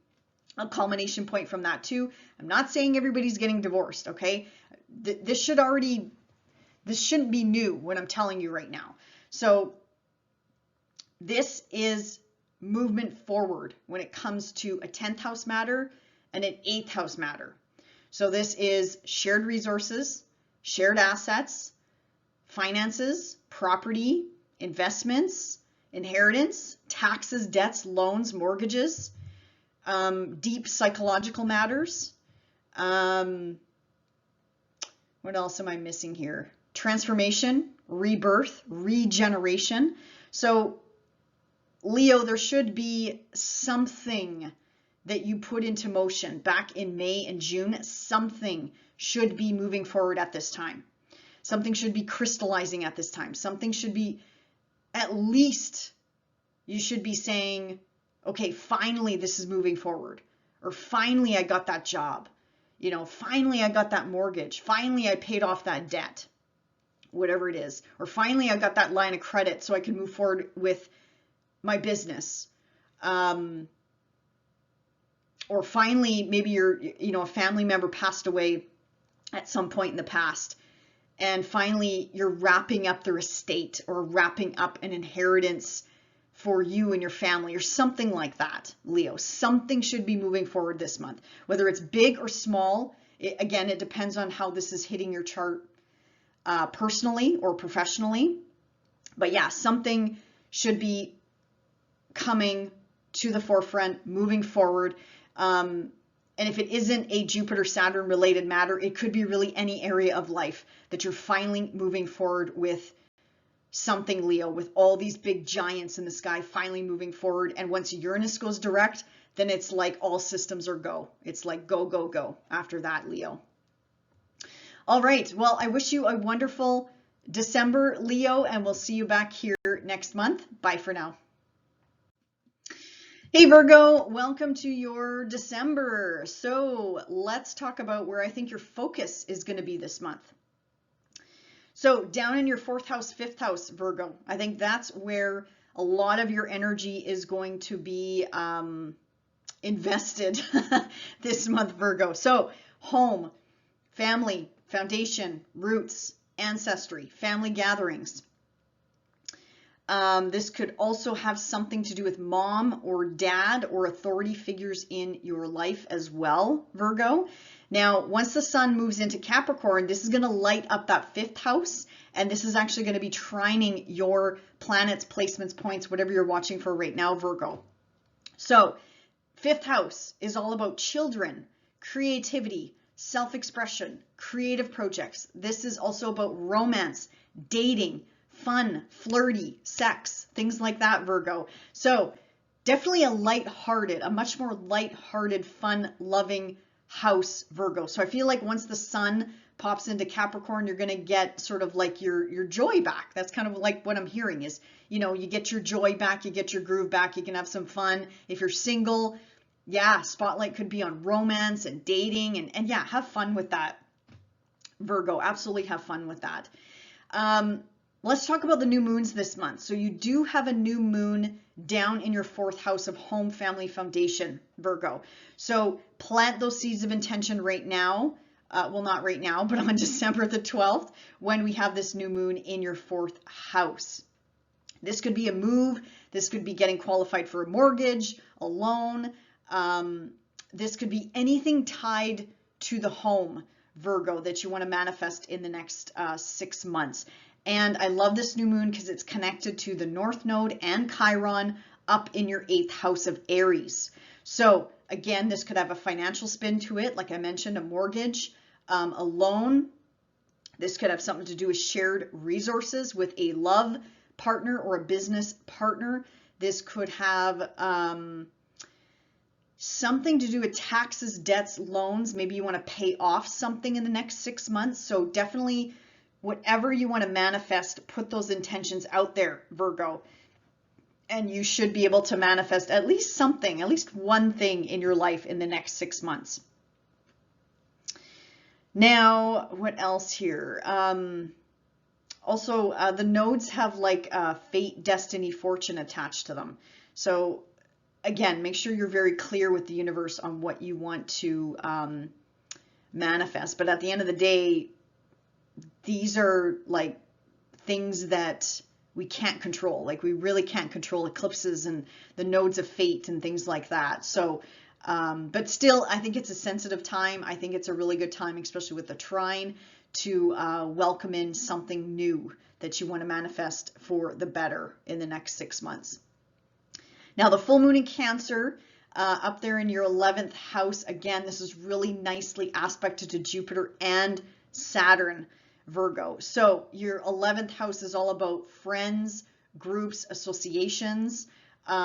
a culmination point from that too. I'm not saying everybody's getting divorced, okay? This shouldn't be new what I'm telling you right now. So this is movement forward when it comes to a 10th house matter and an 8th house matter. So this is shared resources, shared assets, finances, property, investments, inheritance, taxes, debts, loans, mortgages, deep psychological matters. What else am I missing here? Transformation, rebirth, regeneration. So Leo, there should be something that you put into motion back in May and June. Something should be moving forward at this time. Something should be crystallizing at this time. Something should be, at least you should be saying, okay, finally this is moving forward. Or finally I got that job. You know, finally I got that mortgage. Finally I paid off that debt. Whatever it is. Or finally I got that line of credit so I can move forward with my business. Or finally, maybe a family member passed away at some point in the past, and finally you're wrapping up their estate or wrapping up an inheritance for you and your family, or something like that, Leo. Something should be moving forward this month, whether it's big or small. Again, it depends on how this is hitting your chart personally or professionally. But yeah, something should be coming to the forefront, moving forward. And if it isn't a Jupiter-Saturn related matter, it could be really any area of life that you're finally moving forward with something, Leo, with all these big giants in the sky finally moving forward. And once Uranus goes direct, then it's like all systems are go. It's like go, go, go after that, Leo. All right. Well, I wish you a wonderful December, Leo, and we'll see you back here next month. Bye for now. Hey Virgo, welcome to your December. So let's talk about where I think your focus is going to be this month. So down in your 4th house, 5th house, Virgo, I think that's where a lot of your energy is going to be invested this month, Virgo. So home, family, foundation, roots, ancestry, family gatherings. This could also have something to do with mom or dad or authority figures in your life as well, Virgo. Now, once the sun moves into Capricorn, this is going to light up that 5th house, and this is actually going to be trining your planets, placements, points, whatever you're watching for right now, Virgo. So 5th house is all about children, creativity, self-expression, creative projects. This is also about romance, dating, fun, flirty, sex, things like that, Virgo. So definitely a much more light-hearted, fun-loving, house, Virgo. So I feel like once the sun pops into Capricorn, you're going to get sort of like your joy back. That's kind of like what I'm hearing is, you know, you get your joy back, you get your groove back, you can have some fun. If you're single, yeah, spotlight could be on romance and dating, and yeah, have fun with that, Virgo. Absolutely have fun with that. Let's talk about the new moons this month. So you do have a new moon down in your 4th house of home, family, foundation, Virgo. So plant those seeds of intention right now. Well, not right now, but on December the 12th, when we have this new moon in your 4th house. This could be a move. This could be getting qualified for a mortgage, a loan. This could be anything tied to the home, Virgo, that you want to manifest in the next 6 months. And I love this new moon because it's connected to the North Node and Chiron up in your 8th house of Aries. So again, this could have a financial spin to it. Like I mentioned, a mortgage, a loan. This could have something to do with shared resources with a love partner or a business partner. This could have something to do with taxes, debts, loans. Maybe you want to pay off something in the next 6 months. So definitely whatever you want to manifest, put those intentions out there, Virgo. And you should be able to manifest at least something, at least one thing in your life in the next 6 months. Now, what else here? Also, the nodes have like fate, destiny, fortune attached to them. So again, make sure you're very clear with the universe on what you want to manifest. But at the end of the day, these are like things that we can't control. Like we really can't control eclipses and the nodes of fate and things like that. So, but still, I think it's a sensitive time. I think it's a really good time, especially with the trine, to welcome in something new that you want to manifest for the better in the next 6 months. Now, the full moon in Cancer, up there in your 11th house, again, this is really nicely aspected to Jupiter and Saturn, Virgo. So your 11th house is all about friends, groups, associations,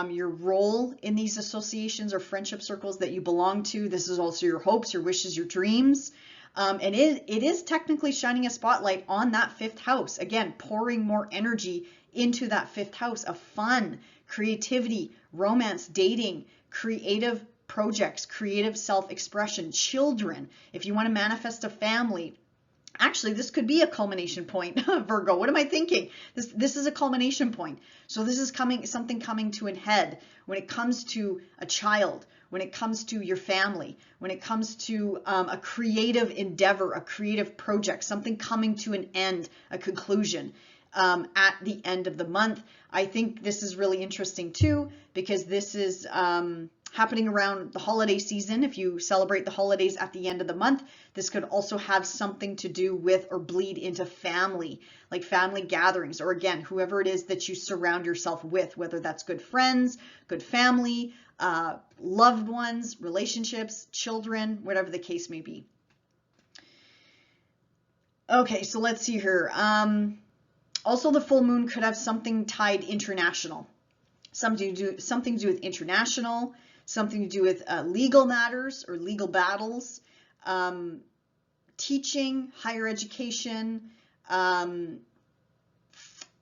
your role in these associations or friendship circles that you belong to. This is also your hopes, your wishes, your dreams. And it is technically shining a spotlight on that 5th house. Again, pouring more energy into that 5th house of fun, creativity, romance, dating, creative projects, creative self-expression, children. If you want to manifest a family, actually, this could be a culmination point, Virgo. What am I thinking? This is a culmination point. So this is something coming to an head when it comes to a child, when it comes to your family, when it comes to a creative endeavor, a creative project, something coming to an end, a conclusion at the end of the month. I think this is really interesting too, because this is happening around the holiday season. If you celebrate the holidays at the end of the month, this could also have something to do with or bleed into family, like family gatherings, or again, whoever it is that you surround yourself with, whether that's good friends, good family, loved ones, relationships, children, whatever the case may be. Okay, so let's see here. Also, the full moon could have something tied international, something to do with international, something to do with legal matters or legal battles, teaching, higher education.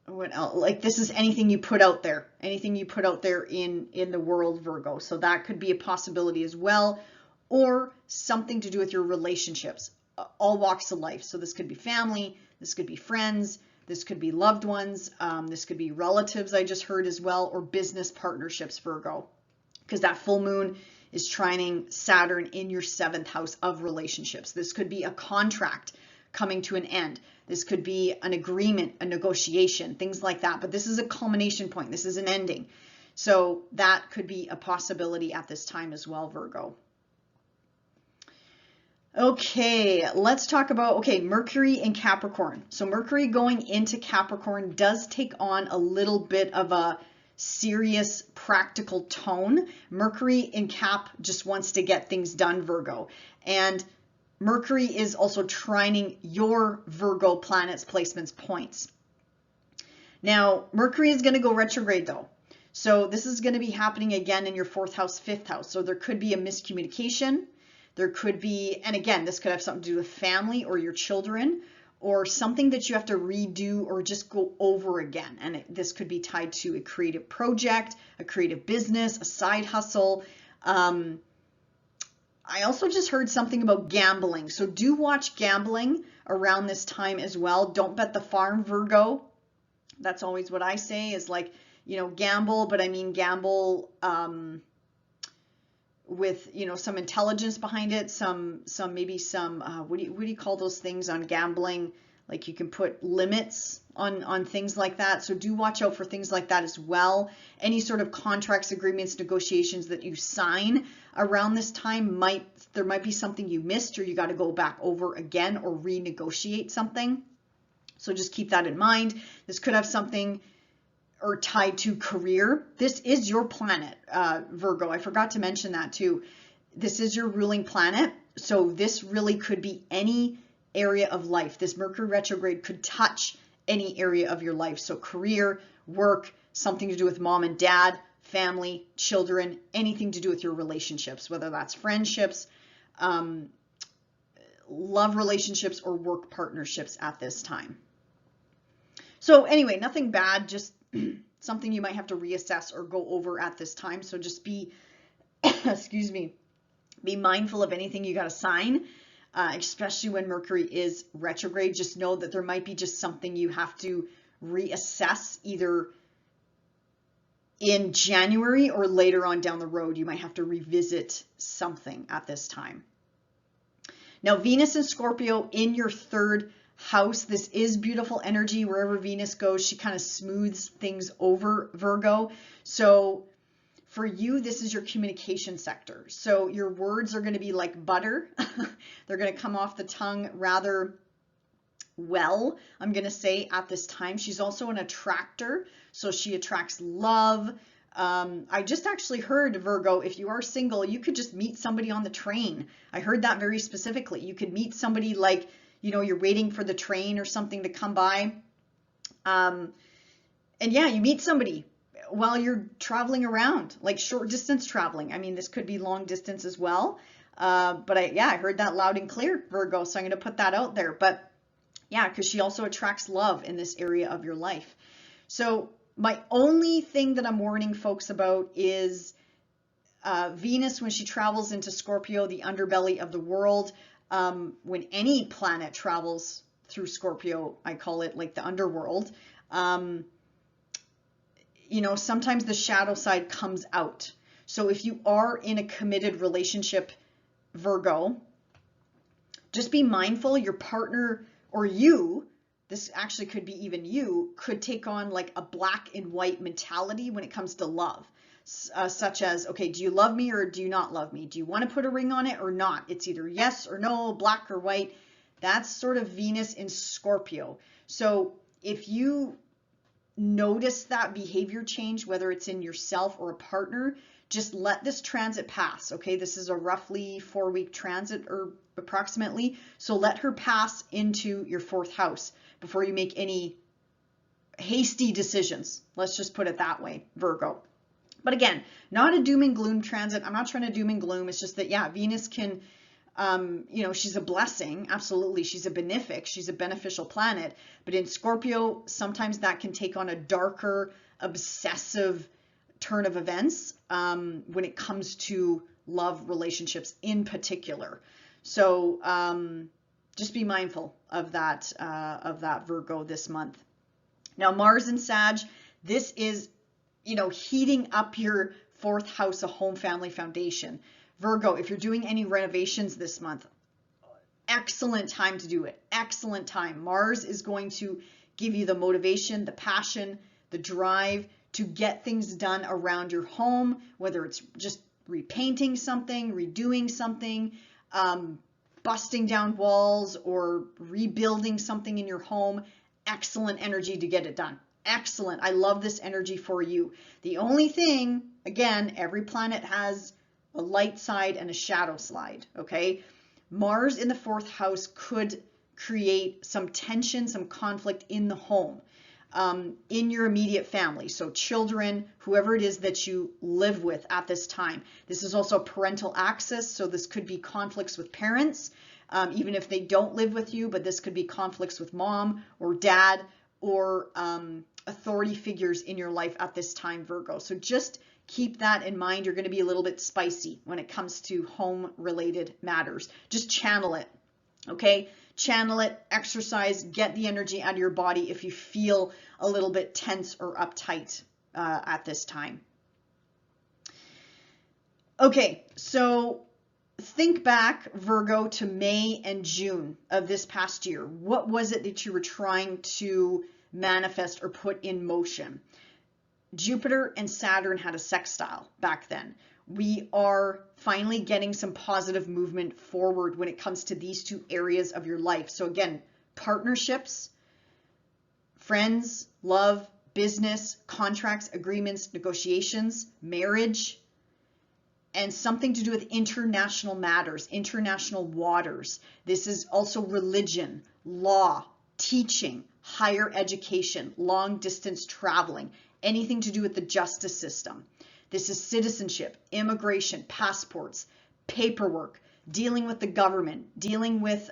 What else? Like this is anything you put out there, anything you put out there in the world, Virgo. So that could be a possibility as well, or something to do with your relationships, all walks of life. So this could be family, this could be friends, this could be loved ones, this could be relatives, I just heard as well, or business partnerships, Virgo, because that full moon is trining Saturn in your 7th house of relationships. This could be a contract coming to an end. This could be an agreement, a negotiation, things like that. But this is a culmination point. This is an ending. So that could be a possibility at this time as well, Virgo. Okay, let's talk about, Mercury in Capricorn. So Mercury going into Capricorn does take on a little bit of a serious, practical tone. Mercury in Cap just wants to get things done, Virgo. And Mercury is also trining your Virgo planets, placements, points. Now, Mercury is going to go retrograde though. So this is going to be happening again in your 4th house, 5th house. So there could be a miscommunication. There could be, and again, this could have something to do with family or your children, or something that you have to redo or just go over again. And this could be tied to a creative project, a creative business, a side hustle. I also just heard something about gambling. So do watch gambling around this time as well. Don't bet the farm, Virgo. That's always what I say, is like, you know, gamble, but I mean gamble with, you know, some intelligence behind it, maybe some what do you call those things on gambling? Like you can put limits on things like that. So do watch out for things like that as well. Any sort of contracts, agreements, negotiations that you sign around this time, there might be something you missed, or you got to go back over again or renegotiate something. So just keep that in mind. This could have something or tied to career. This is your planet, Virgo. I forgot to mention that too. This is your ruling planet. So this really could be any area of life. This Mercury retrograde could touch any area of your life. So career, work, something to do with mom and dad, family, children, anything to do with your relationships, whether that's friendships, love relationships, or work partnerships at this time. So anyway, nothing bad, just something you might have to reassess or go over at this time. So just be, excuse me, be mindful of anything you got to sign, especially when Mercury is retrograde. Just know that there might be just something you have to reassess either in January or later on down the road. You might have to revisit something at this time. Now, Venus and Scorpio in your third house. This is beautiful energy. Wherever Venus goes, she kind of smooths things over, Virgo. So for you, this is your communication sector. So your words are going to be like butter. They're going to come off the tongue rather well, I'm going to say, at this time. She's also an attractor, so she attracts love. I just actually heard, Virgo, if you are single, you could just meet somebody on the train. I heard that very specifically. You could meet somebody, like, you know, you're waiting for the train or something to come by. And yeah, you meet somebody while you're traveling around, like short distance traveling. I mean, this could be long distance as well. But I heard that loud and clear, Virgo. So I'm going to put that out there. But yeah, because she also attracts love in this area of your life. So my only thing that I'm warning folks about is Venus, when she travels into Scorpio, the underbelly of the world. When any planet travels through Scorpio, I call it like the underworld. You know, sometimes the shadow side comes out. So if you are in a committed relationship, Virgo, just be mindful your partner or you, this actually could be even you, could take on like a black and white mentality when it comes to love. Such as, okay, do you love me or do you not love me? Do you want to put a ring on it or not? It's either yes or no, black or white. That's sort of Venus in Scorpio. So if you notice that behavior change, whether it's in yourself or a partner, just let this transit pass. Okay, this is a roughly 4-week transit or approximately. So let her pass into your fourth house before you make any hasty decisions. Let's just put it that way, Virgo. But again, not a doom and gloom transit. I'm not trying to doom and gloom. It's just that, yeah, Venus can, you know, she's a blessing. Absolutely. She's a benefic. She's a beneficial planet. But in Scorpio, sometimes that can take on a darker, obsessive turn of events when it comes to love relationships in particular. So just be mindful of that Virgo this month. Now, Mars and Sag, this is, you know, heating up your fourth house, a home family foundation. Virgo, if you're doing any renovations this month, excellent time to do it. Excellent time. Mars is going to give you the motivation, the passion, the drive to get things done around your home, whether it's just repainting something, redoing something, busting down walls, or rebuilding something in your home. Excellent energy to get it done. Excellent. I love this energy for you. The only thing, again, every planet has a light side and a shadow side, okay? Mars in the fourth house could create some tension, some conflict in the home. in your immediate family. So children, whoever it is that you live with at this time. This is also parental access. So this could be conflicts with parents, even if they don't live with you, but this could be conflicts with mom or dad or authority figures in your life at this time, Virgo. So just keep that in mind. You're going to be a little bit spicy when it comes to home related matters. Just channel it. Okay. Channel it, exercise, get the energy out of your body if you feel a little bit tense or uptight at this time. Okay, so think back, Virgo, to May and June of this past year. What was it that you were trying to manifest or put in motion? Jupiter and Saturn had a sextile back then. We are finally getting some positive movement forward when it comes to these two areas of your life. So again, partnerships, friends, love, business, contracts, agreements, negotiations, marriage, and something to do with international matters, international waters. This is also religion, law, teaching, higher education, long distance traveling, anything to do with the justice system. This is citizenship, immigration, passports, paperwork, dealing with the government, dealing with,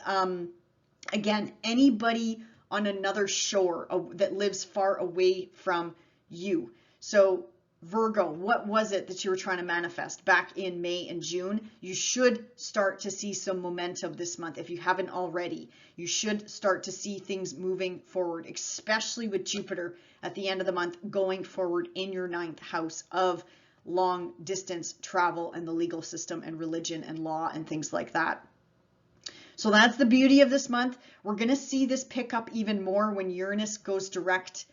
again, anybody on another shore that lives far away from you. So Virgo, what was it that you were trying to manifest back in May and June? You should start to see some momentum this month. If you haven't already, you should start to see things moving forward, especially with Jupiter at the end of the month going forward in your 9th house of long distance travel and the legal system and religion and law and things like that. So that's the beauty of this month. We're going to see this pick up even more when Uranus goes direct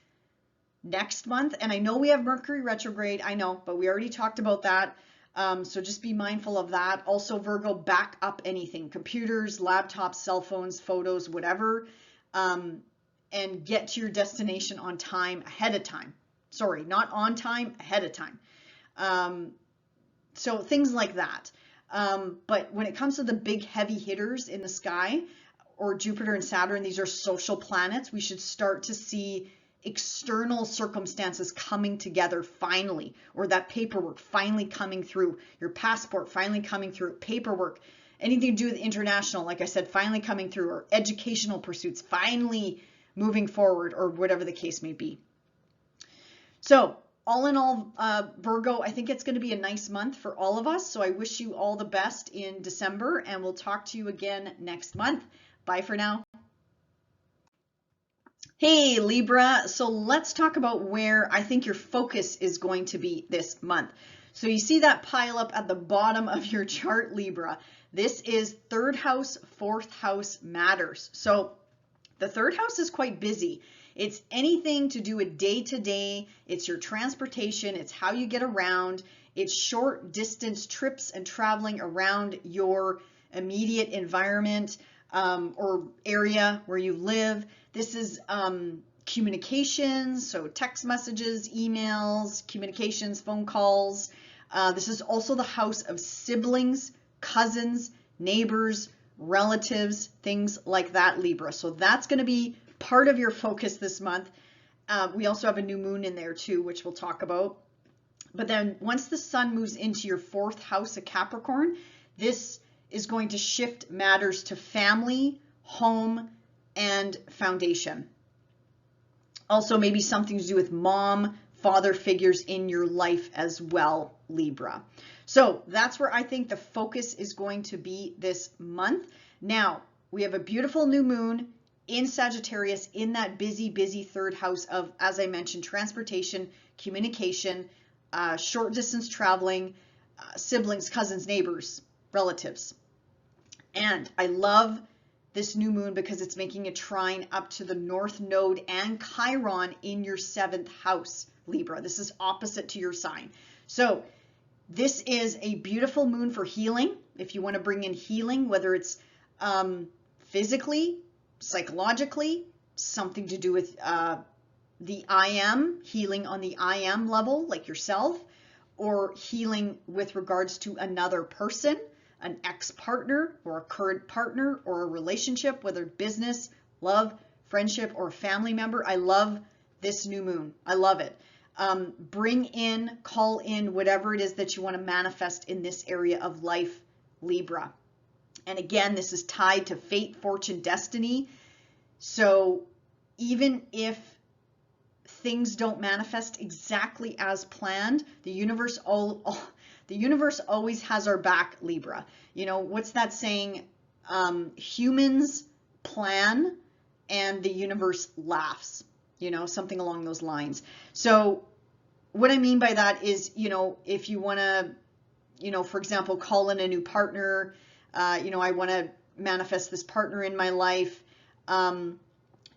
next month. And I know we have Mercury retrograde, I know, but we already talked about that. So just be mindful of that. Also, Virgo, back up anything, computers, laptops, cell phones, photos, whatever, and get to your destination on time, ahead of time. Sorry, not on time, ahead of time. So things like that. But when it comes to the big heavy hitters in the sky, or Jupiter and Saturn, these are social planets. We should start to see external circumstances coming together finally, or that paperwork finally coming through, your passport finally coming through, paperwork, anything to do with international, like I said, finally coming through, or educational pursuits finally moving forward, or whatever the case may be. So all in all, Virgo, I think it's going to be a nice month for all of us. So I wish you all the best in December, and we'll talk to you again next month. Bye for now. Hey Libra, so let's talk about where I think your focus is going to be this month. So you see that pile up at the bottom of your chart, Libra. This is 3rd house, 4th house matters. So the 3rd house is quite busy. It's anything to do with day-to-day. It's your transportation. It's how you get around. It's short distance trips and traveling around your immediate environment or area where you live. This is communications, so text messages, emails, communications, phone calls. This is also the house of siblings, cousins, neighbors, relatives, things like that, Libra. So that's going to be part of your focus this month. We also have a new moon in there too, which we'll talk about. But then once the sun moves into your 4th house of Capricorn, this is going to shift matters to family, home, and foundation. Also maybe something to do with mom, father figures in your life as well, Libra. So that's where I think the focus is going to be this month. Now, we have a beautiful new moon in Sagittarius in that busy 3rd house of, as I mentioned, transportation, communication, short distance traveling, siblings, cousins, neighbors, relatives. And I love this new moon because it's making a trine up to the North Node and Chiron in your 7th house, Libra. This is opposite to your sign. So this is a beautiful moon for healing. If you want to bring in healing, whether it's physically, psychologically, something to do with the I am, healing on the I am level, like yourself, or healing with regards to another person, an ex-partner or a current partner or a relationship, whether business, love, friendship, or a family member. I love this new moon. I love it. Bring in, call in whatever it is that you want to manifest in this area of life, Libra. And again, this is tied to fate, fortune, destiny. So even if things don't manifest exactly as planned, the universe always has our back, Libra. You know, what's that saying? Humans plan and the universe laughs, you know, something along those lines. So what I mean by that is, you know, if you want to, you know, for example, call in a new partner, you know, I want to manifest this partner in my life. The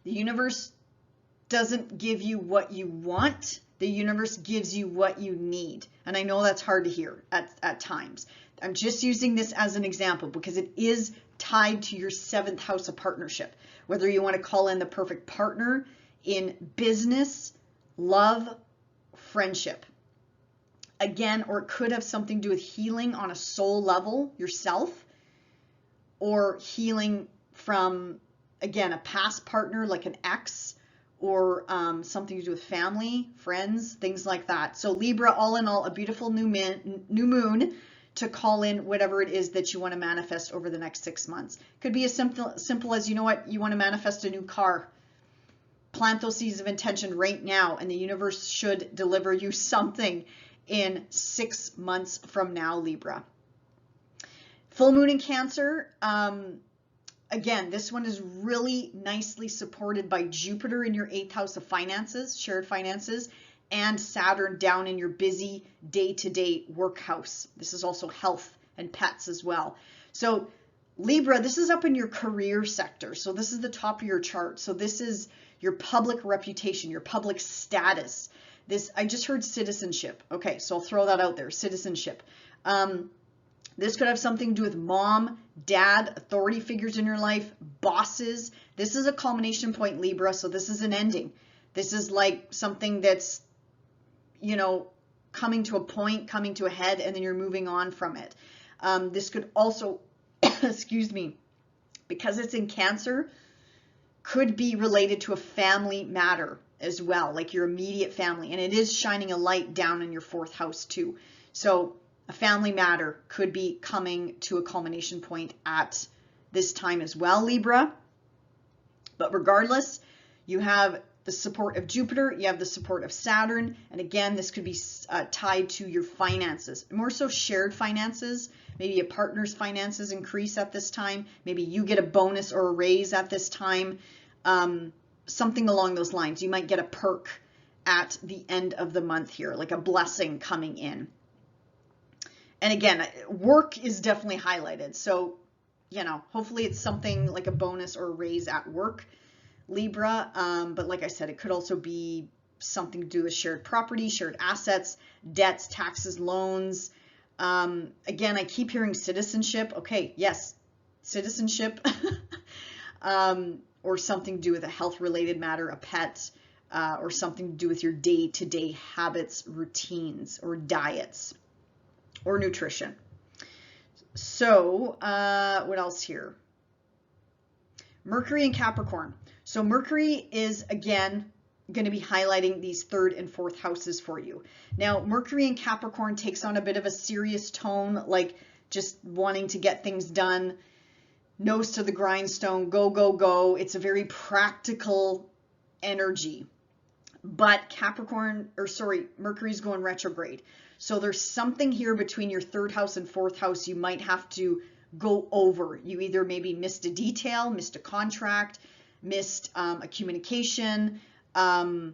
universe doesn't give you what you want. The universe gives you what you need. And I know that's hard to hear at times. I'm just using this as an example because it is tied to your 7th house of partnership. Whether you want to call in the perfect partner in business, love, friendship. Again, or it could have something to do with healing on a soul level yourself, or healing from, again, a past partner like an ex, or something to do with family, friends, things like that. So Libra, all in all, a beautiful new moon to call in whatever it is that you want to manifest over the next 6 months. Could be as simple as, you know what, you want to manifest a new car. Plant those seeds of intention right now, and the universe should deliver you something in 6 months from now, Libra. Full moon in Cancer. Again, this one is really nicely supported by Jupiter in your 8th house of finances, shared finances, and Saturn down in your busy day-to-day work house. This is also health and pets as well. So Libra, this is up in your career sector. So this is the top of your chart. So this is your public reputation, your public status. This, I just heard citizenship. Okay, so I'll throw that out there, citizenship. This could have something to do with mom, dad, authority figures in your life, bosses. This is a culmination point, Libra, so this is an ending. This is like something that's, you know, coming to a point, coming to a head, and then you're moving on from it. This could also, excuse me, because it's in Cancer, could be related to a family matter as well, like your immediate family. And it is shining a light down in your 4th house too. So a family matter could be coming to a culmination point at this time as well, Libra. But regardless, you have the support of Jupiter, you have the support of Saturn, and again, this could be tied to your finances, more so shared finances. Maybe a partner's finances increase at this time. Maybe you get a bonus or a raise at this time. Something along those lines. You might get a perk at the end of the month here, like a blessing coming in. And again, work is definitely highlighted. So, you know, hopefully it's something like a bonus or a raise at work, Libra. But like I said, it could also be something to do with shared property, shared assets, debts, taxes, loans. Again, I keep hearing citizenship. Okay, yes, citizenship. Or something to do with a health-related matter, a pet, or something to do with your day-to-day habits, routines, or diets, or nutrition. So what else here? Mercury and Capricorn. So Mercury is, again, going to be highlighting these 3rd and 4th houses for you. Now, Mercury and Capricorn takes on a bit of a serious tone, like just wanting to get things done, nose to the grindstone, go, go, go. It's a very practical energy. But Mercury's going retrograde. So there's something here between your 3rd house and 4th house you might have to go over. You either maybe missed a detail, missed a contract, missed a communication. I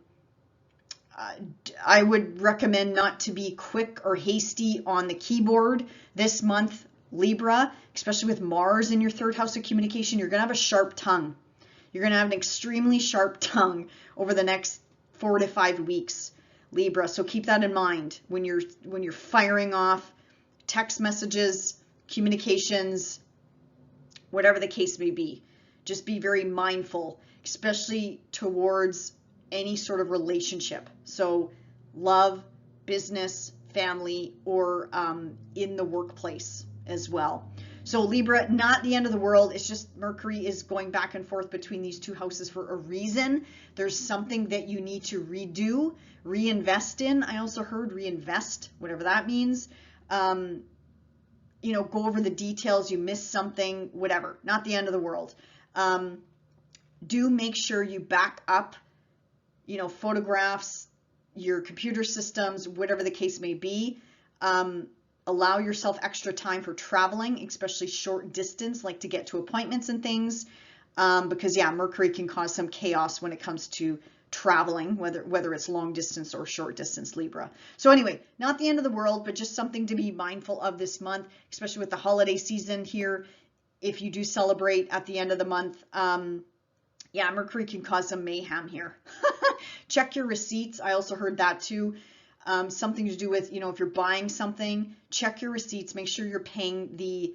would recommend not to be quick or hasty on the keyboard this month, Libra, especially with Mars in your 3rd house of communication. You're going to have a sharp tongue. You're going to have an extremely sharp tongue over the next 4 to 5 weeks, Libra. So keep that in mind when you're firing off text messages, communications, whatever the case may be. Just be very mindful, especially towards any sort of relationship. So love, business, family, or in the workplace as well. So Libra, not the end of the world. It's just Mercury is going back and forth between these two houses for a reason. There's something that you need to redo, reinvest in. I also heard reinvest, whatever that means. You know, go over the details. You missed something, whatever. Not the end of the world. Do make sure you back up, you know, photographs, your computer systems, whatever the case may be. Allow yourself extra time for traveling, especially short distance, like to get to appointments and things, because yeah, Mercury can cause some chaos when it comes to traveling, whether it's long distance or short distance, Libra. So anyway, not the end of the world, but just something to be mindful of this month, especially with the holiday season here. If you do celebrate at the end of the month, yeah, Mercury can cause some mayhem here. Check your receipts. I also heard that too. Something to do with, you know, if you're buying something, check your receipts, make sure you're paying the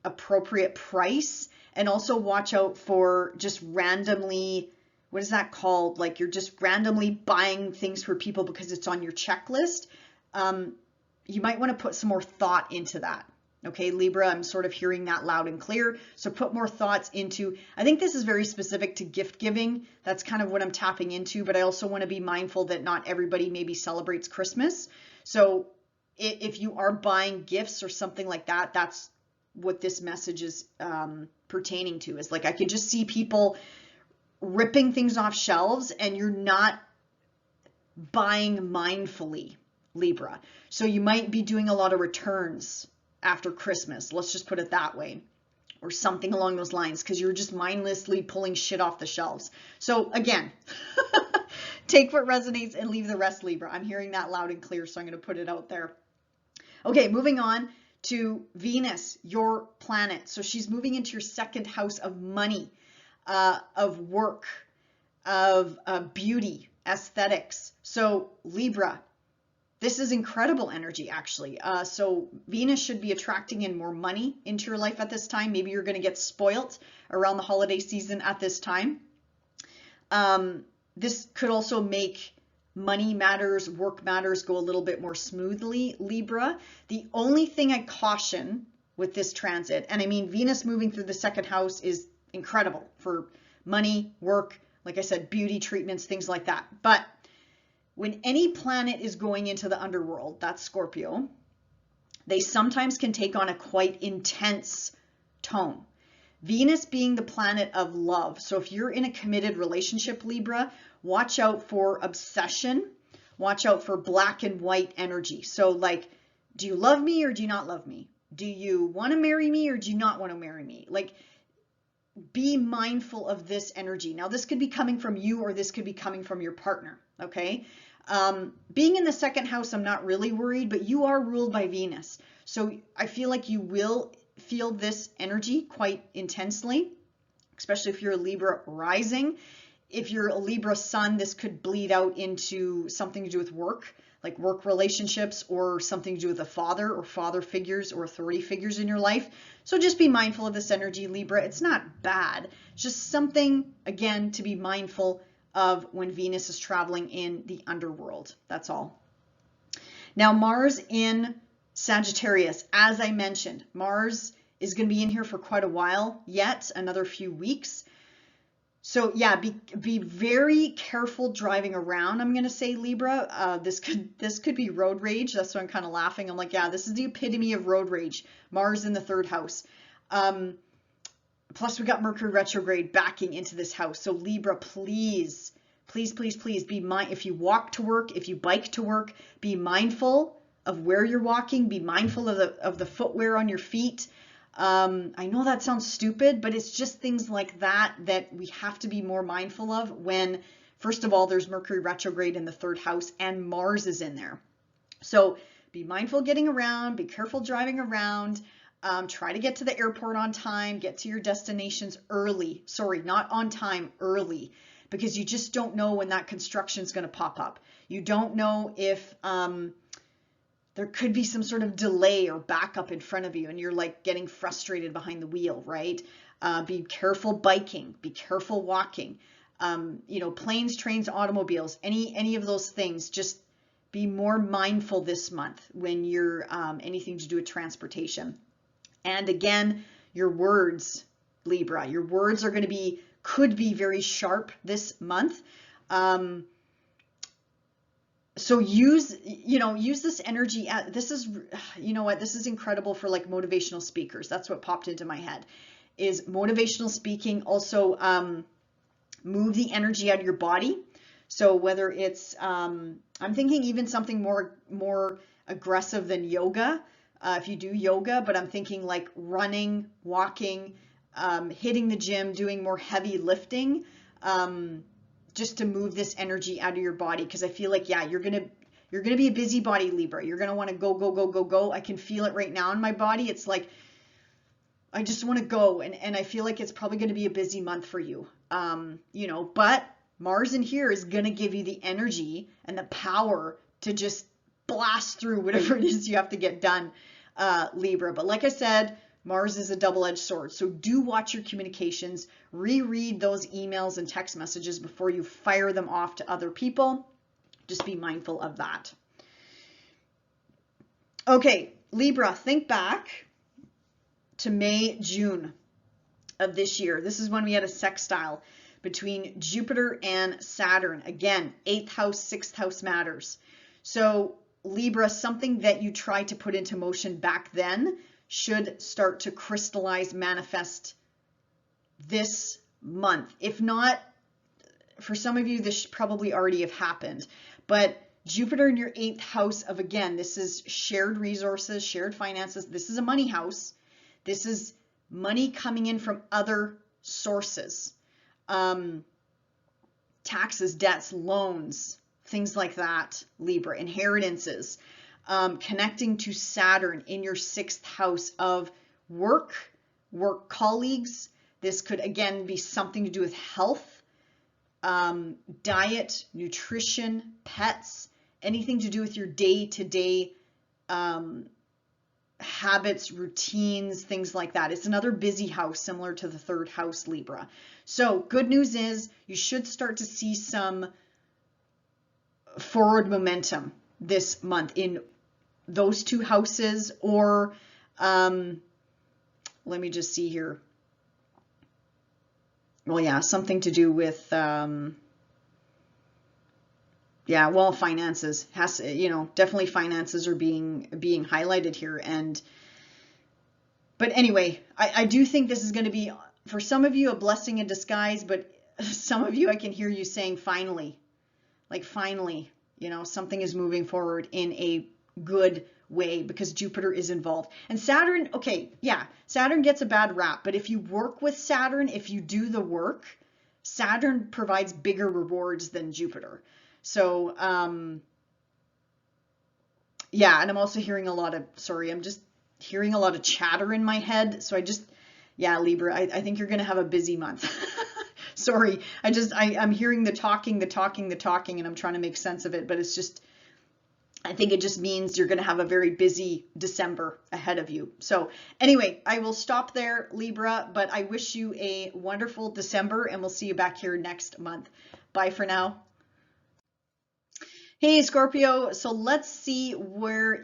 appropriate price, and also watch out for just randomly, what is that called? Like you're just randomly buying things for people because it's on your checklist. You might want to put some more thought into that. Okay, Libra, I'm sort of hearing that loud and clear. So put more thoughts into, I think this is very specific to gift giving. That's kind of what I'm tapping into, but I also want to be mindful that not everybody maybe celebrates Christmas. So if you are buying gifts or something like that, that's what this message is pertaining to. Is like, I could just see people ripping things off shelves and you're not buying mindfully, Libra. So you might be doing a lot of returns after Christmas, let's just put it that way, or something along those lines, because you're just mindlessly pulling shit off the shelves. So again, take what resonates and leave the rest, Libra. I'm hearing that loud and clear, so I'm going to put it out there. Okay, moving on to Venus, your planet. So she's moving into your second house of money, of work, of beauty, aesthetics. So Libra, this is incredible energy, actually. So Venus should be attracting in more money into your life at this time. Maybe you're going to get spoilt around the holiday season at this time. This could also make money matters, work matters go a little bit more smoothly, Libra. The only thing I caution with this transit, and I mean, Venus moving through the second house is incredible for money, work, like I said, beauty treatments, things like that. But when any planet is going into the underworld, that's Scorpio, they sometimes can take on a quite intense tone. Venus being the planet of love. So if you're in a committed relationship, Libra, watch out for obsession. Watch out for black and white energy. So like, do you love me or do you not love me? Do you want to marry me or do you not want to marry me? Like, be mindful of this energy. Now, this could be coming from you or this could be coming from your partner, okay? Being in the second house, I'm not really worried, but you are ruled by Venus. So I feel like you will feel this energy quite intensely, especially if you're a Libra rising. If you're a Libra sun, this could bleed out into something to do with work, like work relationships, or something to do with a father or father figures or authority figures in your life. So just be mindful of this energy, Libra. It's not bad. It's just something, again, to be mindful of when Venus is traveling in the underworld. That's all. Now, Mars in Sagittarius, as I mentioned, Mars is going to be in here for quite a while yet, another few weeks. So yeah, be very careful driving around. I'm going to say, Libra, this could be road rage. That's why I'm kind of laughing. I'm like, yeah, this is the epitome of road rage. Mars in the third house. Plus we got Mercury retrograde backing into this house. So Libra, please, please, please, please be if you walk to work, if you bike to work, be mindful of where you're walking. Be mindful of the footwear on your feet. I know that sounds stupid, but it's just things like that we have to be more mindful of when, first of all, there's Mercury retrograde in the third house and Mars is in there. So be mindful getting around, be careful driving around, try to get to the airport on time, get to your destinations early. Sorry, not on time, early, because you just don't know when that construction is going to pop up. You don't know if there could be some sort of delay or backup in front of you and you're like getting frustrated behind the wheel, right? Be careful biking, be careful walking, planes, trains, automobiles, any of those things. Just be more mindful this month when you're anything to do with transportation. And again, your words, Libra, your words are going to be, could be very sharp this month. So use this energy this is, this is incredible for like motivational speakers. That's what popped into my head, is motivational speaking. Also, move the energy out of your body. So whether it's, I'm thinking even something more aggressive than yoga, if you do yoga, but I'm thinking like running, walking, hitting the gym, doing more heavy lifting, just to move this energy out of your body. Because I feel like, yeah, you're gonna be a busybody, Libra. You're gonna want to go, go, go, go, go. I can feel it right now in my body. It's like, I just want to go. And I feel like it's probably going to be a busy month for you. But Mars in here is going to give you the energy and the power to just blast through whatever it is you have to get done, Libra. But like I said, Mars is a double-edged sword. So do watch your communications, reread those emails and text messages before you fire them off to other people. Just be mindful of that. Okay, Libra, think back to May, June of this year. This is when we had a sextile between Jupiter and Saturn. Again, 8th house, 6th house matters. So Libra, something that you tried to put into motion back then should start to crystallize, manifest this month. If not, for some of you, this should probably already have happened. But Jupiter in your 8th house of, again, this is shared resources, shared finances. This is a money house. This is money coming in from other sources. Taxes, debts, loans, things like that, Libra, inheritances. Connecting to Saturn in your 6th house of work colleagues. This could, again, be something to do with health, diet, nutrition, pets, anything to do with your day-to-day habits, routines, things like that. It's another busy house similar to the 3rd house, Libra. So good news is you should start to see some forward momentum this month in those 2 houses, or let me just see here. Well, yeah, something to do with finances has, definitely finances are being highlighted here. But anyway, I do think this is going to be, for some of you, a blessing in disguise, but some of you, I can hear you saying finally, like finally, something is moving forward in a good way because Jupiter is involved. And Saturn, okay, yeah, Saturn gets a bad rap, but if you work with Saturn, if you do the work, Saturn provides bigger rewards than Jupiter. So, yeah, and I'm also hearing I'm just hearing a lot of chatter in my head. So Libra, I think you're going to have a busy month. Sorry, I'm hearing the talking, and I'm trying to make sense of it, but it's just, I think it just means you're going to have a very busy December ahead of you. So anyway, I will stop there, Libra, but I wish you a wonderful December, and we'll see you back here next month. Bye for now. Hey Scorpio, so let's see where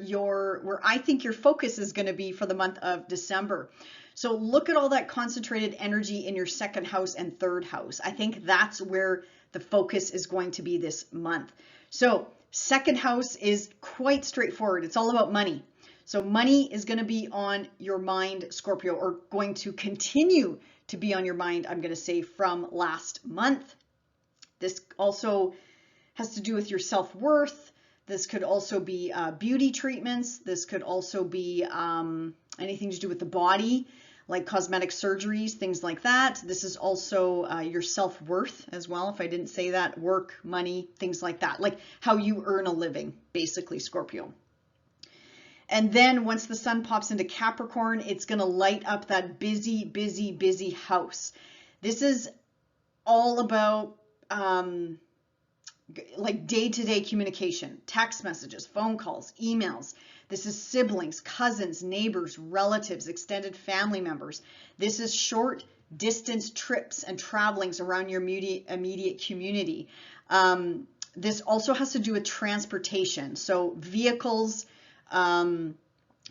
I think your focus is going to be for the month of December. So look at all that concentrated energy in your 2nd house and 3rd house. I think that's where the focus is going to be this month. So 2nd house is quite straightforward. It's all about money. So money is going to be on your mind, Scorpio, or going to continue to be on your mind, I'm going to say, from last month. This also has to do with your self-worth. This could also be beauty treatments. This could also be anything to do with the body, like cosmetic surgeries, things like that. This is also your self-worth as well, if I didn't say that, work, money, things like that, like how you earn a living, basically, Scorpio. And then once the sun pops into Capricorn, it's going to light up that busy, busy, busy house. This is all about like day-to-day communication, text messages, phone calls, emails. This is siblings, cousins, neighbors, relatives, extended family members. This is short distance trips and travelings around your immediate community. This also has to do with transportation. So vehicles,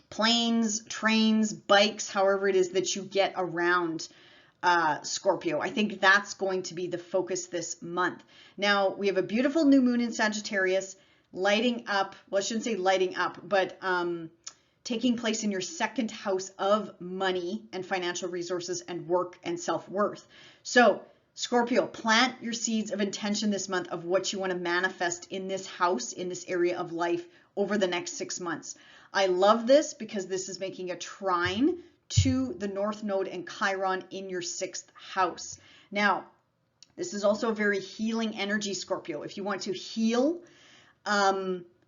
planes, trains, bikes, however it is that you get around, Scorpio. I think that's going to be the focus this month. Now, we have a beautiful new moon in Sagittarius lighting up, well, I shouldn't say lighting up, but taking place in your second house of money and financial resources and work and self-worth. So, Scorpio, plant your seeds of intention this month of what you want to manifest in this house, in this area of life over the next 6 months. I love this because this is making a trine to the North Node and Chiron in your 6th house. Now, this is also a very healing energy, Scorpio. If you want to heal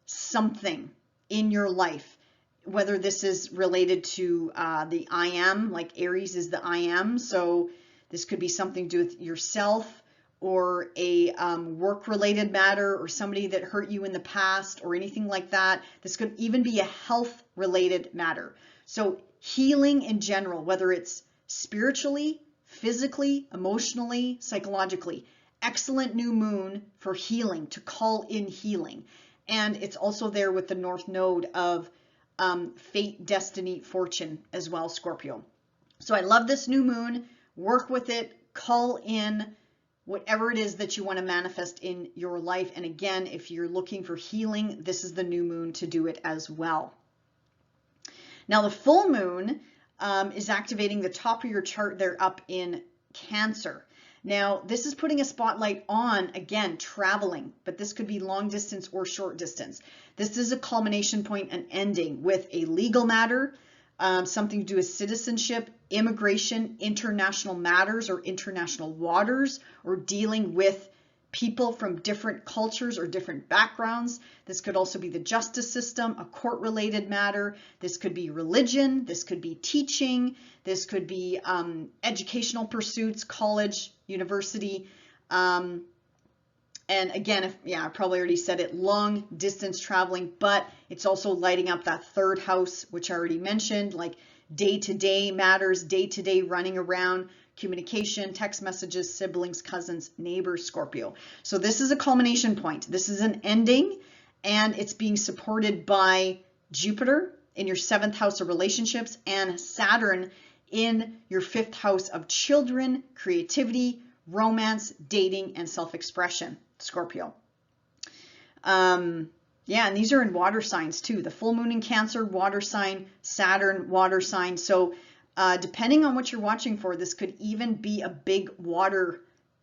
something in your life, whether this is related to the I am, like Aries is the I am, so this could be something to do with yourself or a work-related matter or somebody that hurt you in the past or anything like that. This could even be a health-related matter. So healing in general, whether it's spiritually, physically, emotionally, psychologically. Excellent new moon for healing, to call in healing. And it's also there with the North Node of fate, destiny, fortune as well, Scorpio. So I love this new moon. Work with it. Call in whatever it is that you want to manifest in your life. And again, if you're looking for healing, this is the new moon to do it as well. Now, the full moon is activating the top of your chart there up in Cancer. Now, this is putting a spotlight on, again, traveling, but this could be long distance or short distance. This is a culmination point and ending with a legal matter, something to do with citizenship, immigration, international matters or international waters, or dealing with people from different cultures or different backgrounds. This could also be the justice system, a court-related matter. This could be religion. This could be teaching. This could be educational pursuits, college, university. And again, I probably already said it, long distance traveling, but it's also lighting up that 3rd house, which I already mentioned, like day-to-day matters, day-to-day running around, communication, text messages, siblings, cousins, neighbors, Scorpio. So this is a culmination point. This is an ending, and it's being supported by Jupiter in your 7th house of relationships and Saturn in your 5th house of children, creativity, romance, dating, and self-expression, Scorpio. Yeah, and these are in water signs too. The full moon in Cancer, water sign, Saturn, water sign. So depending on what you're watching for, this could even be a big water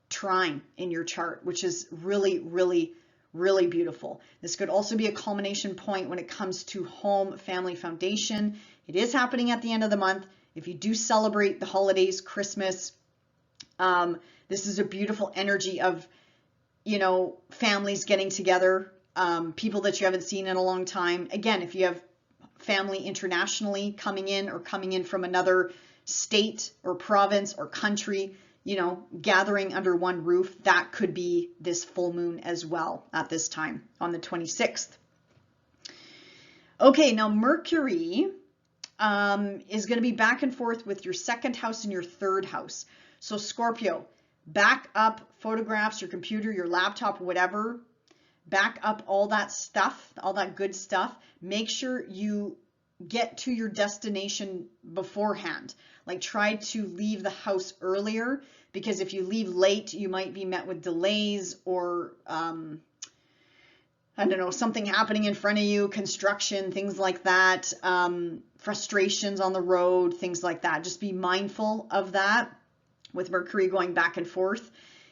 trine in your chart, which is really, really, really beautiful. This could also be a culmination point when it comes to home, family, foundation. It is happening at the end of the month. If you do celebrate the holidays, Christmas, this is a beautiful energy of, you know, families getting together, people that you haven't seen in a long time. Again, if you have family internationally coming in from another state or province or country, you know, gathering under one roof, that could be this full moon as well at this time on the 26th. Okay, now Mercury is going to be back and forth with your 2nd house and your 3rd house. So Scorpio, back up photographs, your computer, your laptop, whatever. Back up all that stuff, all that good stuff. Make sure you get to your destination beforehand. Like try to leave the house earlier, because if you leave late, you might be met with delays or, I don't know, something happening in front of you, construction, things like that, frustrations on the road, things like that. Just be mindful of that with Mercury going back and forth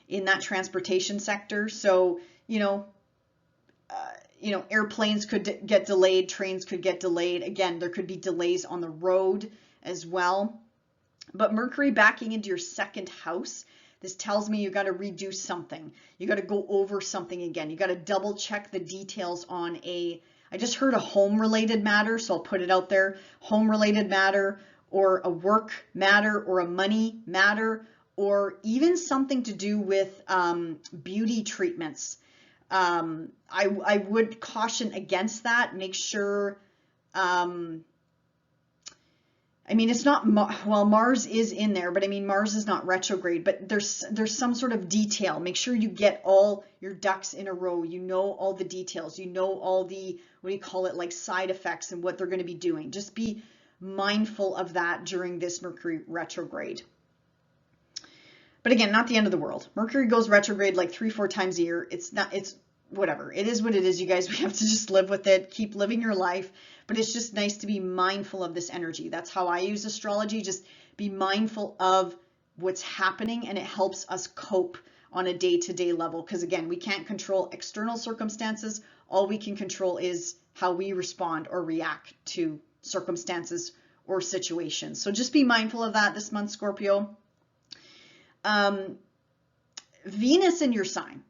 in that transportation sector. So, airplanes could get delayed, trains could get delayed. Again, there could be delays on the road as well. But Mercury backing into your 2nd house, this tells me you got to redo something. You got to go over something again. You got to double check the details on I just heard a home related matter, so I'll put it out there. Home related matter, or a work matter, or a money matter, or even something to do with beauty treatments. I would caution against that. Make sure, I mean, it's not, well, Mars is in there, but I mean, Mars is not retrograde, but there's some sort of detail. Make sure you get all your ducks in a row. You know all the details. You know all the, what do you call it, like side effects and what they're going to be doing. Just be mindful of that during this Mercury retrograde. But again, not the end of the world. Mercury goes retrograde like 3-4 times a year. It's not, it's whatever. It is what it is, you guys. We have to just live with it. Keep living your life. But it's just nice to be mindful of this energy. That's how I use astrology. Just be mindful of what's happening, and it helps us cope on a day-to-day level. Because again, we can't control external circumstances. All we can control is how we respond or react to circumstances or situations. So just be mindful of that this month, Scorpio. Venus in your sign.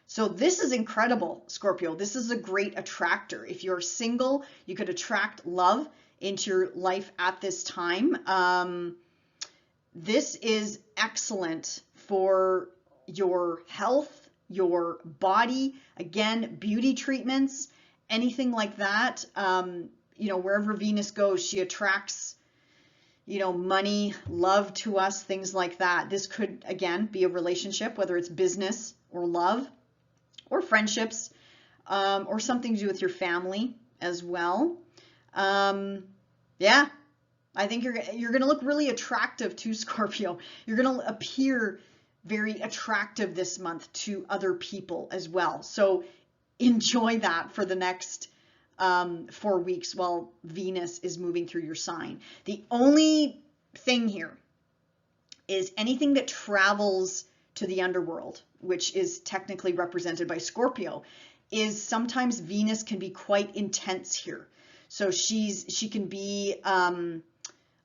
So this is incredible, Scorpio. This is a great attractor. If you're single, you could attract love into your life at this time. This is excellent for your health, your body, again, beauty treatments, anything like that. You know, wherever Venus goes, she attracts, you know, money, love to us, things like that. This could, again, be a relationship, whether it's business or love, or friendships, or something to do with your family as well. Yeah, I think you're going to look really attractive too, Scorpio. You're going to appear very attractive this month to other people as well. So enjoy that for the next 4 weeks while Venus is moving through your sign. The only thing here is anything that travels to the underworld, which is technically represented by Scorpio, is sometimes Venus can be quite intense here. So she can be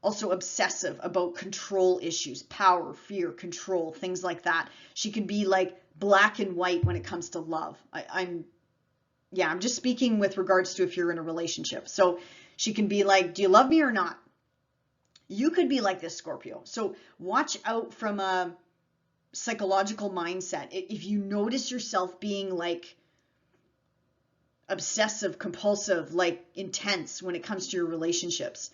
also obsessive about control issues, power, fear, control, things like that. She can be like black and white when it comes to love. I'm just speaking with regards to if you're in a relationship. So she can be like, do you love me or not? You could be like this, Scorpio. So watch out from a psychological mindset. If you notice yourself being like obsessive, compulsive, like intense when it comes to your relationships,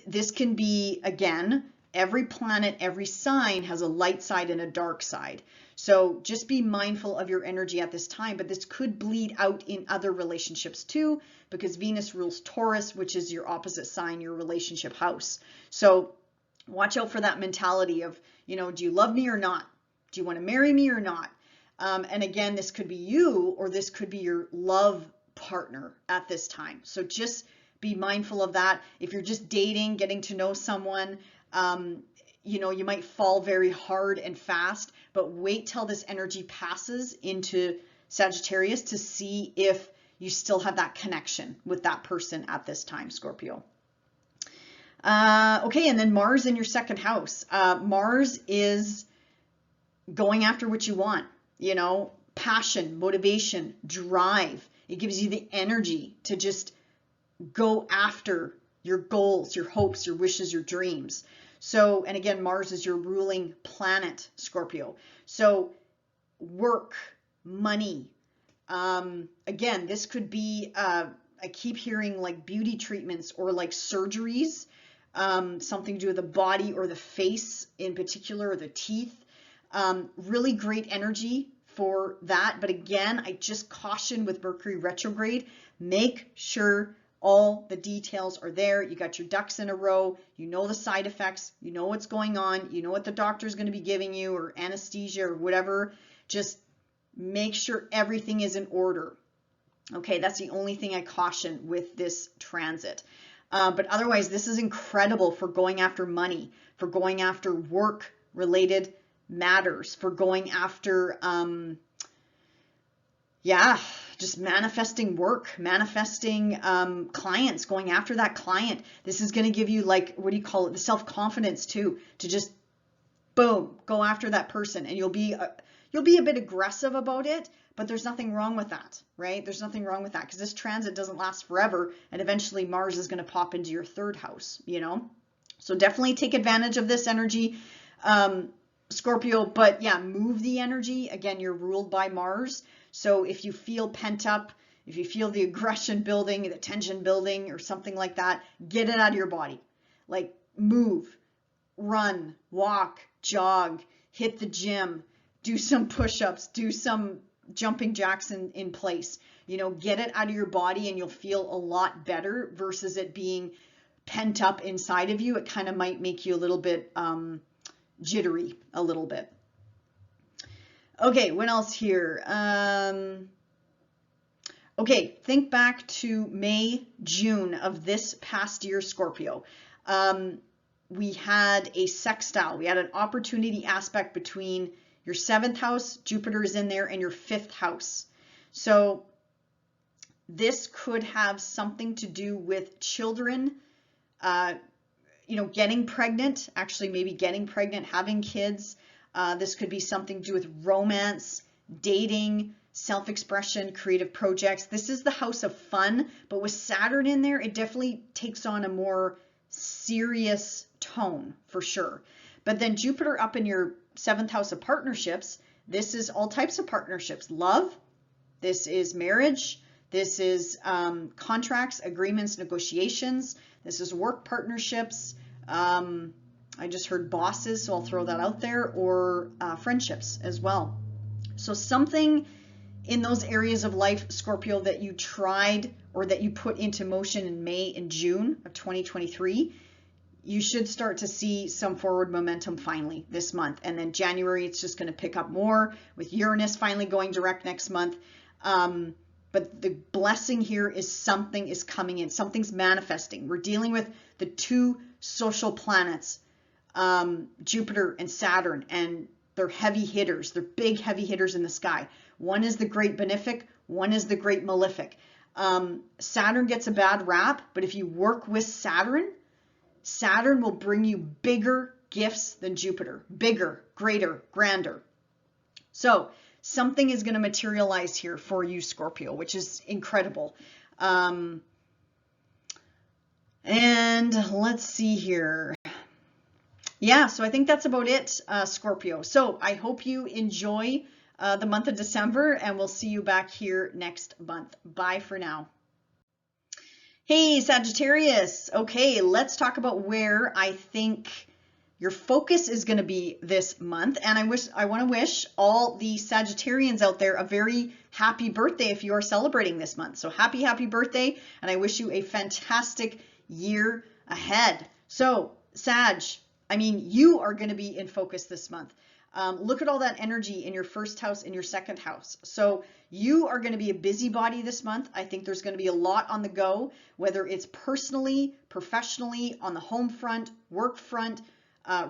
this can be, again, every planet, every sign has a light side and a dark side. So just be mindful of your energy at this time, but this could bleed out in other relationships too, because Venus rules Taurus, which is your opposite sign, your relationship house. So watch out for that mentality of, you know, do you love me or not? Do you want to marry me or not? And again, this could be you, or this could be your love partner at this time. So just be mindful of that. If you're just dating, getting to know someone, you know, you might fall very hard and fast, but wait till this energy passes into Sagittarius to see if you still have that connection with that person at this time, Scorpio. Okay, and then Mars in your second house. Mars is going after what you want, you know, passion, motivation, drive. It gives you the energy to just go after your goals, your hopes, your wishes, your dreams. So, and again, Mars is your ruling planet, Scorpio. So work, money. Again, this could be, I keep hearing like beauty treatments or like surgeries, something to do with the body or the face in particular, or the teeth. Really great energy for that. But again, I just caution with Mercury retrograde, make sure all the details are there. You got your ducks in a row. You know the side effects. You know what's going on. You know what the doctor is going to be giving you, or anesthesia or whatever. Just make sure everything is in order. Okay, that's the only thing I caution with this transit. But otherwise, this is incredible for going after money, for going after work-related matters, for going after, just manifesting work, manifesting clients, going after that client. This is going to give you, like, what do you call it, the self-confidence too, to just boom, go after that person. And you'll be a bit aggressive about it, but there's nothing wrong with that, right? There's nothing wrong with that, because this transit doesn't last forever, and eventually Mars is going to pop into your third house, you know? So definitely take advantage of this energy, Scorpio, but yeah, move the energy. Again, you're ruled by Mars. So if you feel pent up, if you feel the aggression building, the tension building, or something like that, get it out of your body. Like move, run, walk, jog, hit the gym, do some push-ups, do some jumping jacks in place. You know, get it out of your body and you'll feel a lot better versus it being pent up inside of you. It kind of might make you a little bit jittery a little bit. Okay, what else here? Okay, think back to May, June of this past year, Scorpio. We had a sextile. We had an opportunity aspect between your 7th house, Jupiter is in there, and your 5th house. So this could have something to do with children, you know, getting pregnant, actually maybe getting pregnant, having kids. This could be something to do with romance, dating, self-expression, creative projects. This is the house of fun, but with Saturn in there, it definitely takes on a more serious tone for sure. But then Jupiter up in your 7th house of partnerships, this is all types of partnerships. Love, this is marriage, this is contracts, agreements, negotiations, this is work partnerships. I just heard bosses, so I'll throw that out there, or friendships as well. So something in those areas of life, Scorpio, that you tried or that you put into motion in May and June of 2023, you should start to see some forward momentum finally this month. And then January, it's just going to pick up more with Uranus finally going direct next month. But the blessing here is something is coming in, something's manifesting. We're dealing with the two social planets, Jupiter and Saturn, and they're heavy hitters. They're big heavy hitters in the sky. One is the great benefic, one is the great malefic. Saturn gets a bad rap, but if you work with Saturn, Saturn will bring you bigger gifts than Jupiter. Bigger, greater, grander. So something is going to materialize here for you, Scorpio, which is incredible. And let's see here. Yeah, so I think that's about it, Scorpio. So I hope you enjoy the month of December, and we'll see you back here next month. Bye for now. Hey, Sagittarius. Okay, let's talk about where I think your focus is going to be this month. And I want to wish all the Sagittarians out there a very happy birthday if you are celebrating this month. So happy, happy birthday. And I wish you a fantastic year ahead. So Sag, I mean, you are going to be in focus this month. Look at all that energy in your 1st house and your 2nd house. So you are going to be a busybody this month. I think there's going to be a lot on the go, whether it's personally, professionally, on the home front, work front,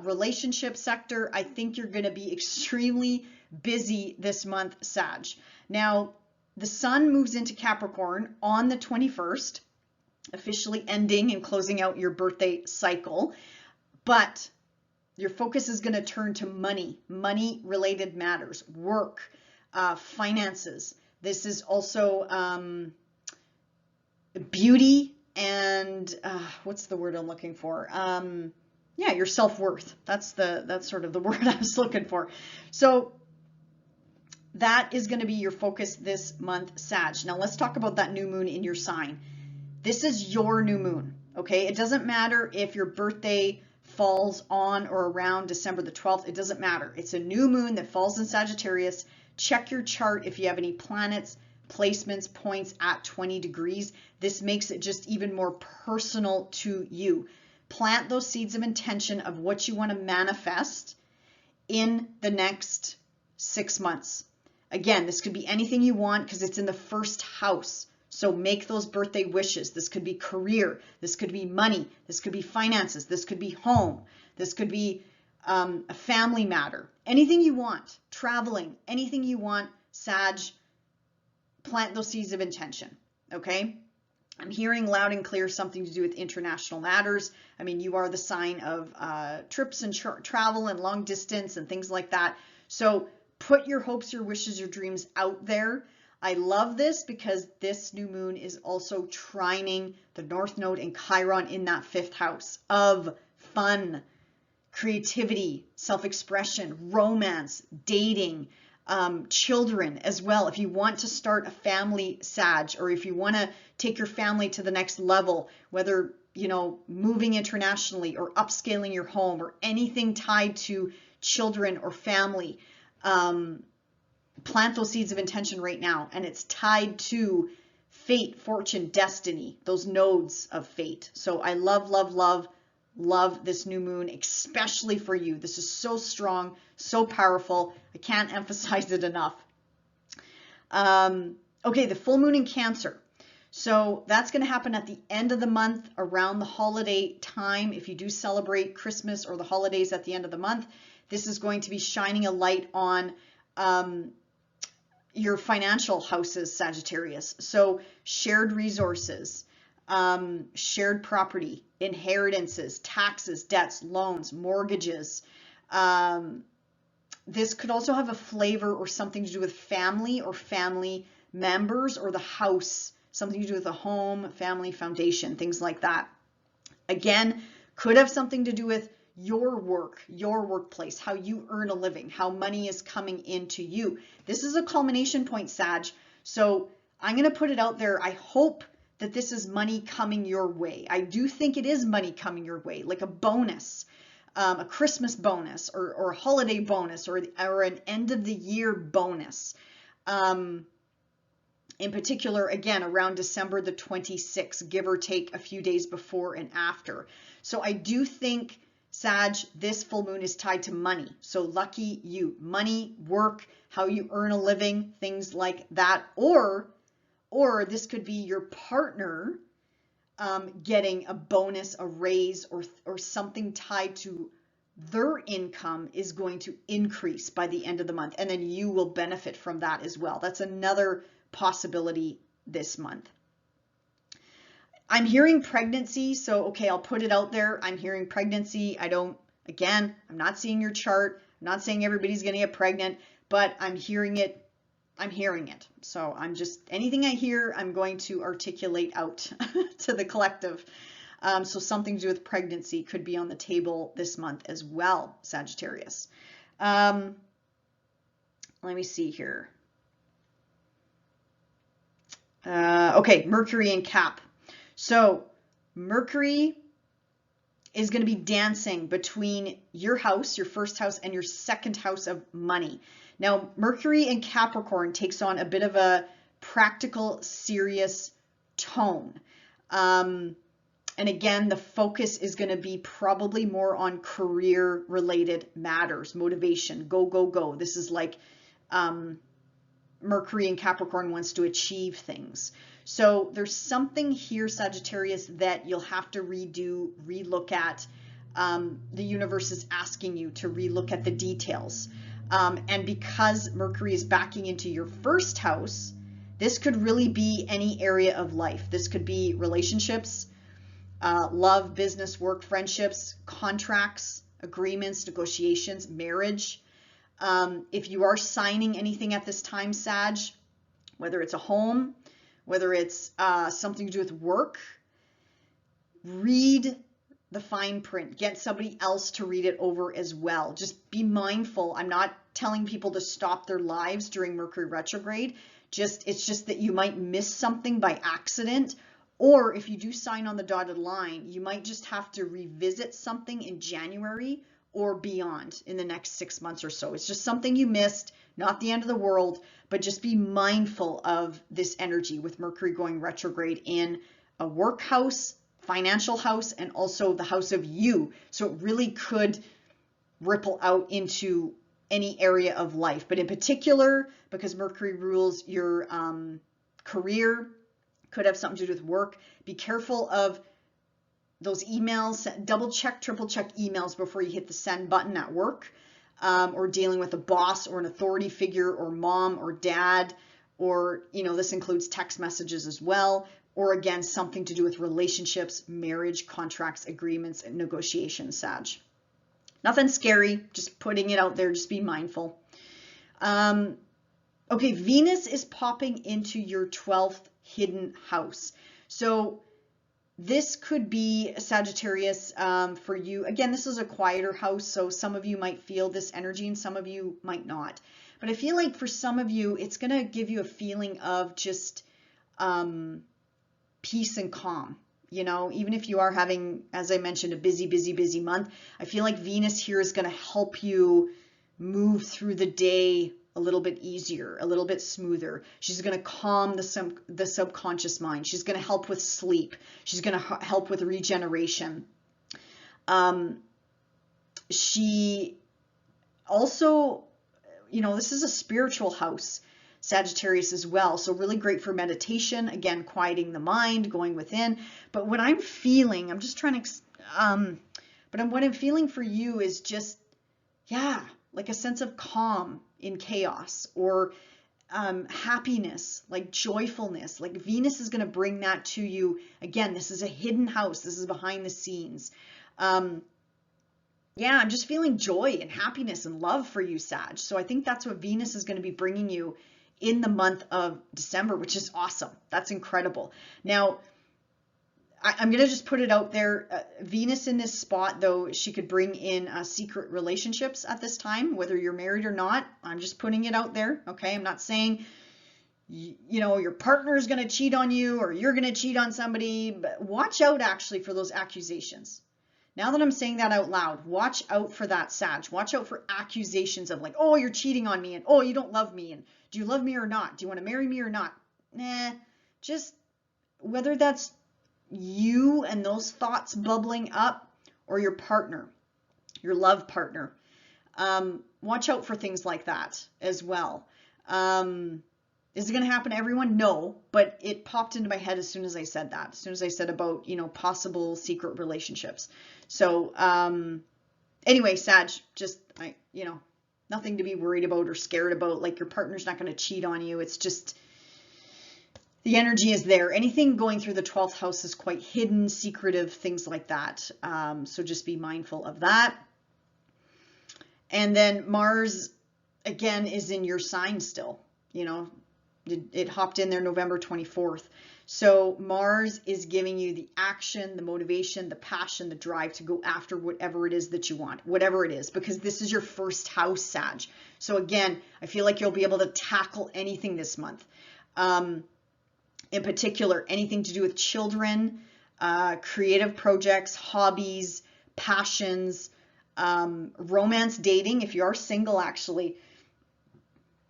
relationship sector. I think you're going to be extremely busy this month, Sag. Now, the sun moves into Capricorn on the 21st, officially ending and closing out your birthday cycle. But your focus is going to turn to money related matters, work, finances. This is also beauty and what's the word I'm looking for? Yeah, your self-worth. That's sort of the word I was looking for. So that is going to be your focus this month, Sag. Now let's talk about that new moon in your sign. This is your new moon, okay? It doesn't matter if your birthday falls on or around December the 12th. It doesn't matter. It's a new moon that falls in Sagittarius. Check your chart if you have any planets, placements, points at 20 degrees. This makes it just even more personal to you. Plant those seeds of intention of what you want to manifest in the next 6 months. Again, this could be anything you want because it's in the 1st house. So make those birthday wishes. This could be career. This could be money. This could be finances. This could be home. This could be a family matter. Anything you want. Traveling. Anything you want. Sag, plant those seeds of intention. Okay? I'm hearing loud and clear something to do with international matters. I mean, you are the sign of trips and travel and long distance and things like that. So put your hopes, your wishes, your dreams out there. I love this because this new moon is also trining the North Node and Chiron in that 5th house of fun, creativity, self-expression, romance, dating, children as well. If you want to start a family, Sag, or if you want to take your family to the next level, whether moving internationally or upscaling your home or anything tied to children or family, plant those seeds of intention right now. And it's tied to fate, fortune, destiny, those nodes of fate. So I love, love, love, love this new moon, especially for you. This is so strong, so powerful. I can't emphasize it enough. Okay, the full moon in Cancer. So that's going to happen at the end of the month, around the holiday time. If you do celebrate Christmas or the holidays at the end of the month, this is going to be shining a light on your financial houses, Sagittarius. So shared resources, shared property, inheritances, taxes, debts, loans, mortgages. This could also have a flavor or something to do with family or family members, or the house, something to do with a home, family, foundation, things like that. Again, could have something to do with your work, your workplace, how you earn a living, how money is coming into you. This is a culmination point, Sag. So I'm going to put it out there. I hope that this is money coming your way. I do think it is money coming your way, like a bonus, a Christmas bonus, or a holiday bonus, or an end of the year bonus. In particular, again, around December the 26th, give or take a few days before and after. So I do think, Sag, this full moon is tied to money. So lucky you. Money, work, how you earn a living, things like that. Or this could be your partner getting a bonus, a raise, or something tied to their income is going to increase by the end of the month. And then you will benefit from that as well. That's another possibility this month. I'm hearing pregnancy. So, okay, I'll put it out there. I'm hearing pregnancy. I'm not seeing your chart. I'm not saying everybody's going to get pregnant, but I'm hearing it. So anything I hear, I'm going to articulate out to the collective. So something to do with pregnancy could be on the table this month as well, Sagittarius. Let me see here. Okay, Mercury in Cap. So Mercury is going to be dancing between your house, your first house, and your second house of money. Now, Mercury in Capricorn takes on a bit of a practical, serious tone. And again, the focus is going to be probably more on career-related matters, motivation, go, go, go. This is like Mercury in Capricorn wants to achieve things. So there's something here, Sagittarius, that you'll have to relook at. The universe is asking you to relook at the details. And because Mercury is backing into your first house, this could really be any area of life. This could be relationships, love, business, work, friendships, contracts, agreements, negotiations, marriage. If you are signing anything at this time, Sag, whether it's a home, whether it's something to do with work, read the fine print. Get somebody else to read it over as well. Just be mindful. I'm not telling people to stop their lives during Mercury retrograde. It's just that you might miss something by accident. Or if you do sign on the dotted line, you might just have to revisit something in January or beyond in the next 6 months or so. It's just something you missed, not the end of the world, but just be mindful of this energy with Mercury going retrograde in a work house, financial house, and also the house of you. So it really could ripple out into any area of life. But in particular, because Mercury rules your career, could have something to do with work. Be careful of those emails. Double check, triple check emails before you hit the send button at work, or dealing with a boss or an authority figure or mom or dad, or, this includes text messages as well. Or again, something to do with relationships, marriage, contracts, agreements, and negotiations, Sag. Nothing scary, just putting it out there, just be mindful. Okay, Venus is popping into your 12th hidden house. So this could be Sagittarius for you. Again, this is a quieter house, so some of you might feel this energy and some of you might not. But I feel like for some of you, it's going to give you a feeling of just peace and calm. You know, even if you are having, as I mentioned, a busy month, I feel like Venus here is going to help you move through the day a little bit easier, a little bit smoother. She's going to calm the subconscious mind. She's going to help with sleep. She's going to help with regeneration. She also, you know, this is a spiritual house, Sagittarius as well. So really great for meditation, again, quieting the mind, going within. But what I'm feeling, I'm just trying to, what I'm feeling for you is just, yeah, like a sense of calm in chaos, or happiness, like joyfulness. Like Venus is going to bring that to you. Again, this is a hidden house. This is behind the scenes. Yeah, I'm just feeling joy and happiness and love for you, Sag. So I think that's what Venus is going to be bringing you in the month of December, which is awesome. That's incredible. Now, I'm going to just put it out there. Venus in this spot, though, she could bring in secret relationships at this time, whether you're married or not. I'm just putting it out there. Okay. I'm not saying, you know, your partner is going to cheat on you or you're going to cheat on somebody, but watch out actually for those accusations. Now that I'm saying that out loud, watch out for that, Sag. Watch out for accusations of like, oh, you're cheating on me, and oh, you don't love me, and do you love me or not? Do you want to marry me or not? Nah, just whether that's you and those thoughts bubbling up, or your partner, your love partner. Watch out for things like that as well. Is it going to happen to everyone? No, but it popped into my head as soon as I said that, as soon as I said about, you know, possible secret relationships. So anyway, Sag, just, you know, nothing to be worried about or scared about. Like, your partner's not going to cheat on you. It's just, the energy is there. Anything going through the 12th house is quite hidden, secretive, things like that. So just be mindful of that. And then Mars, again, is in your sign still. You know, it hopped in there November 24th. So Mars is giving you the action, the motivation, the passion, the drive to go after whatever it is that you want, whatever it is, because this is your first house, Sag. So again, I feel like you'll be able to tackle anything this month. In particular, anything to do with children, creative projects, hobbies, passions, romance, dating. If you are single, actually,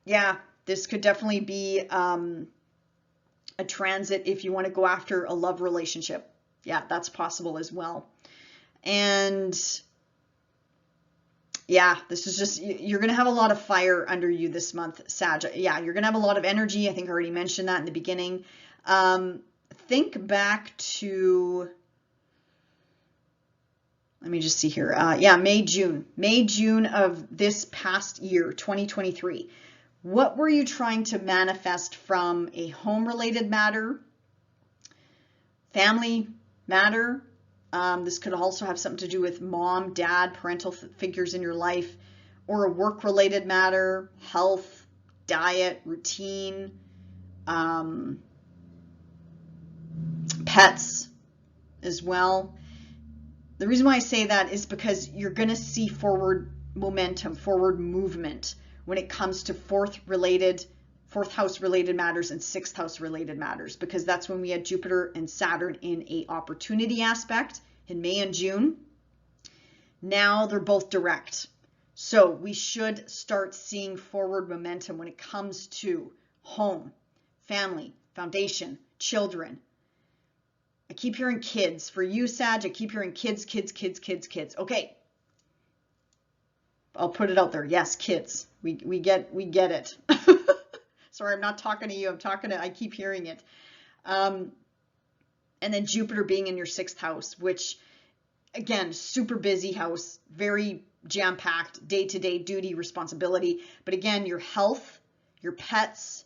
yeah, this could definitely be a transit if you want to go after a love relationship. Yeah, that's possible as well. And yeah, this is just, you're going to have a lot of fire under you this month, Sag. Yeah, you're going to have a lot of energy. I think I already mentioned that in the beginning. Think back to, let me just see here. Yeah, May, June of this past year, 2023. What were you trying to manifest from a home-related matter, family matter? This could also have something to do with mom, dad, parental figures in your life, or a work-related matter, health, diet, routine, pets as well. The reason why I say that is because you're going to see forward momentum, forward movement when it comes to fourth house related matters and sixth house related matters, because that's when we had Jupiter and Saturn in a opportunity aspect in May and June. Now they're both direct. So we should start seeing forward momentum when it comes to home, family, foundation, children. I keep hearing kids. For you, Sag, I keep hearing kids. Okay. I'll put it out there. Yes, kids. We get it. Sorry, I'm not talking to you. I keep hearing it. And then Jupiter being in your sixth house, which, again, super busy house, very jam-packed, day-to-day duty, responsibility. But again, your health, your pets,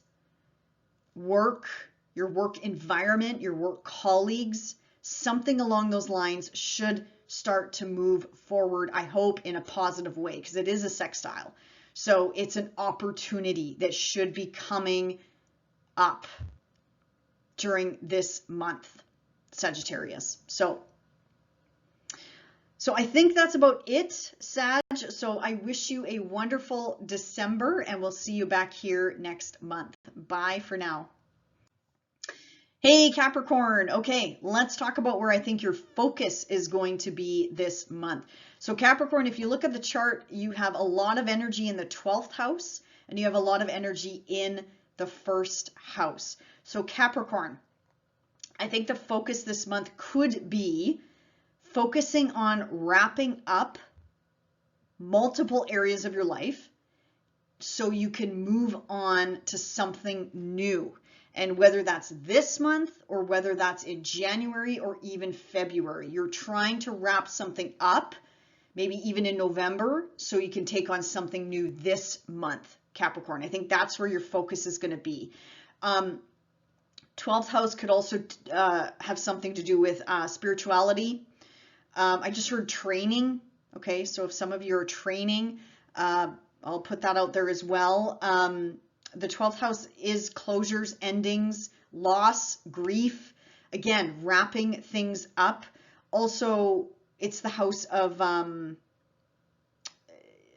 work, your work environment, your work colleagues, something along those lines should start to move forward, I hope, in a positive way, because it is a sextile. So it's an opportunity that should be coming up during this month, Sagittarius. So I think that's about it, Sag. So I wish you a wonderful December, and we'll see you back here next month. Bye for now. Hey Capricorn, okay, let's talk about where I think your focus is going to be this month. So Capricorn, if you look at the chart, you have a lot of energy in the 12th house and you have a lot of energy in the first house. So Capricorn, I think the focus this month could be focusing on wrapping up multiple areas of your life so you can move on to something new. And whether that's this month or whether that's in January or even February, you're trying to wrap something up, maybe even in November, so you can take on something new this month, Capricorn. I think that's where your focus is going to be. 12th house could also have something to do with spirituality. I just heard training. Okay, so if some of you are training, I'll put that out there as well. The 12th house is closures, endings, loss, grief. Again, wrapping things up. Also, it's the house of not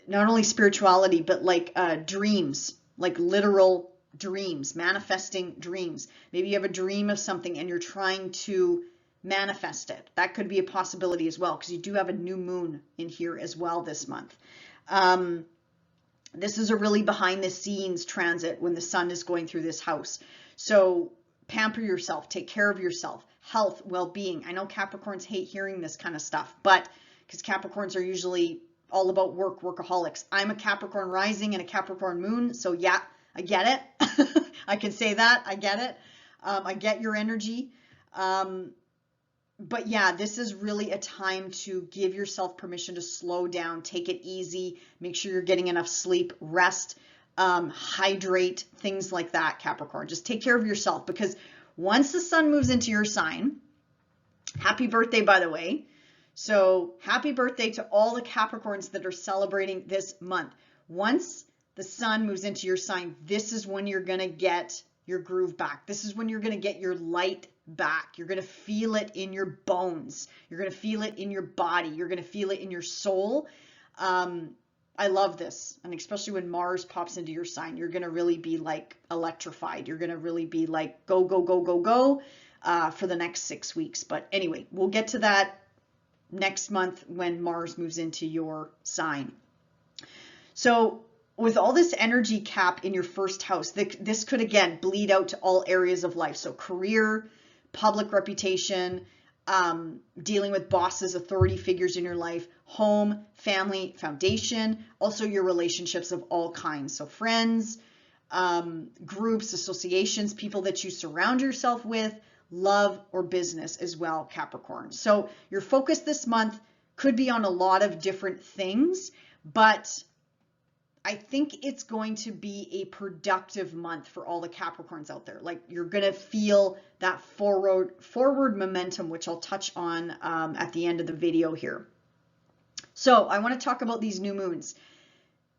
only spirituality, but like dreams, like literal dreams, manifesting dreams. Maybe you have a dream of something and you're trying to manifest it. That could be a possibility as well, because you do have a new moon in here as well this month. This is a really behind the scenes transit when the sun is going through this house. So pamper yourself, take care of yourself, health, well-being. I know Capricorns hate hearing this kind of stuff, but because Capricorns are usually all about work, workaholics. I'm a Capricorn rising and a Capricorn moon. So yeah, I get it. I can say that. I get it. I get your energy. But yeah, this is really a time to give yourself permission to slow down, take it easy, make sure you're getting enough sleep, rest, hydrate, things like that, Capricorn. Just take care of yourself, because once the sun moves into your sign, happy birthday, by the way. So happy birthday to all the Capricorns that are celebrating this month. Once the sun moves into your sign, this is when you're going to get your groove back. This is when you're going to get your light back. You're going to feel it in your bones. You're going to feel it in your body. You're going to feel it in your soul. I love this. And especially when Mars pops into your sign, you're going to really be like electrified. You're going to really be like go, go, go, go, go for the next 6 weeks. But anyway, we'll get to that next month when Mars moves into your sign. So with all this energy, Cap, in your first house, this could again bleed out to all areas of life. So career, public reputation, dealing with bosses, authority figures in your life, home, family, foundation, also your relationships of all kinds. So friends, groups, associations, people that you surround yourself with, love or business as well, Capricorn. So your focus this month could be on a lot of different things, but I think it's going to be a productive month for all the Capricorns out there. Like, you're going to feel that forward momentum, which I'll touch on at the end of the video here. So I want to talk about these new moons,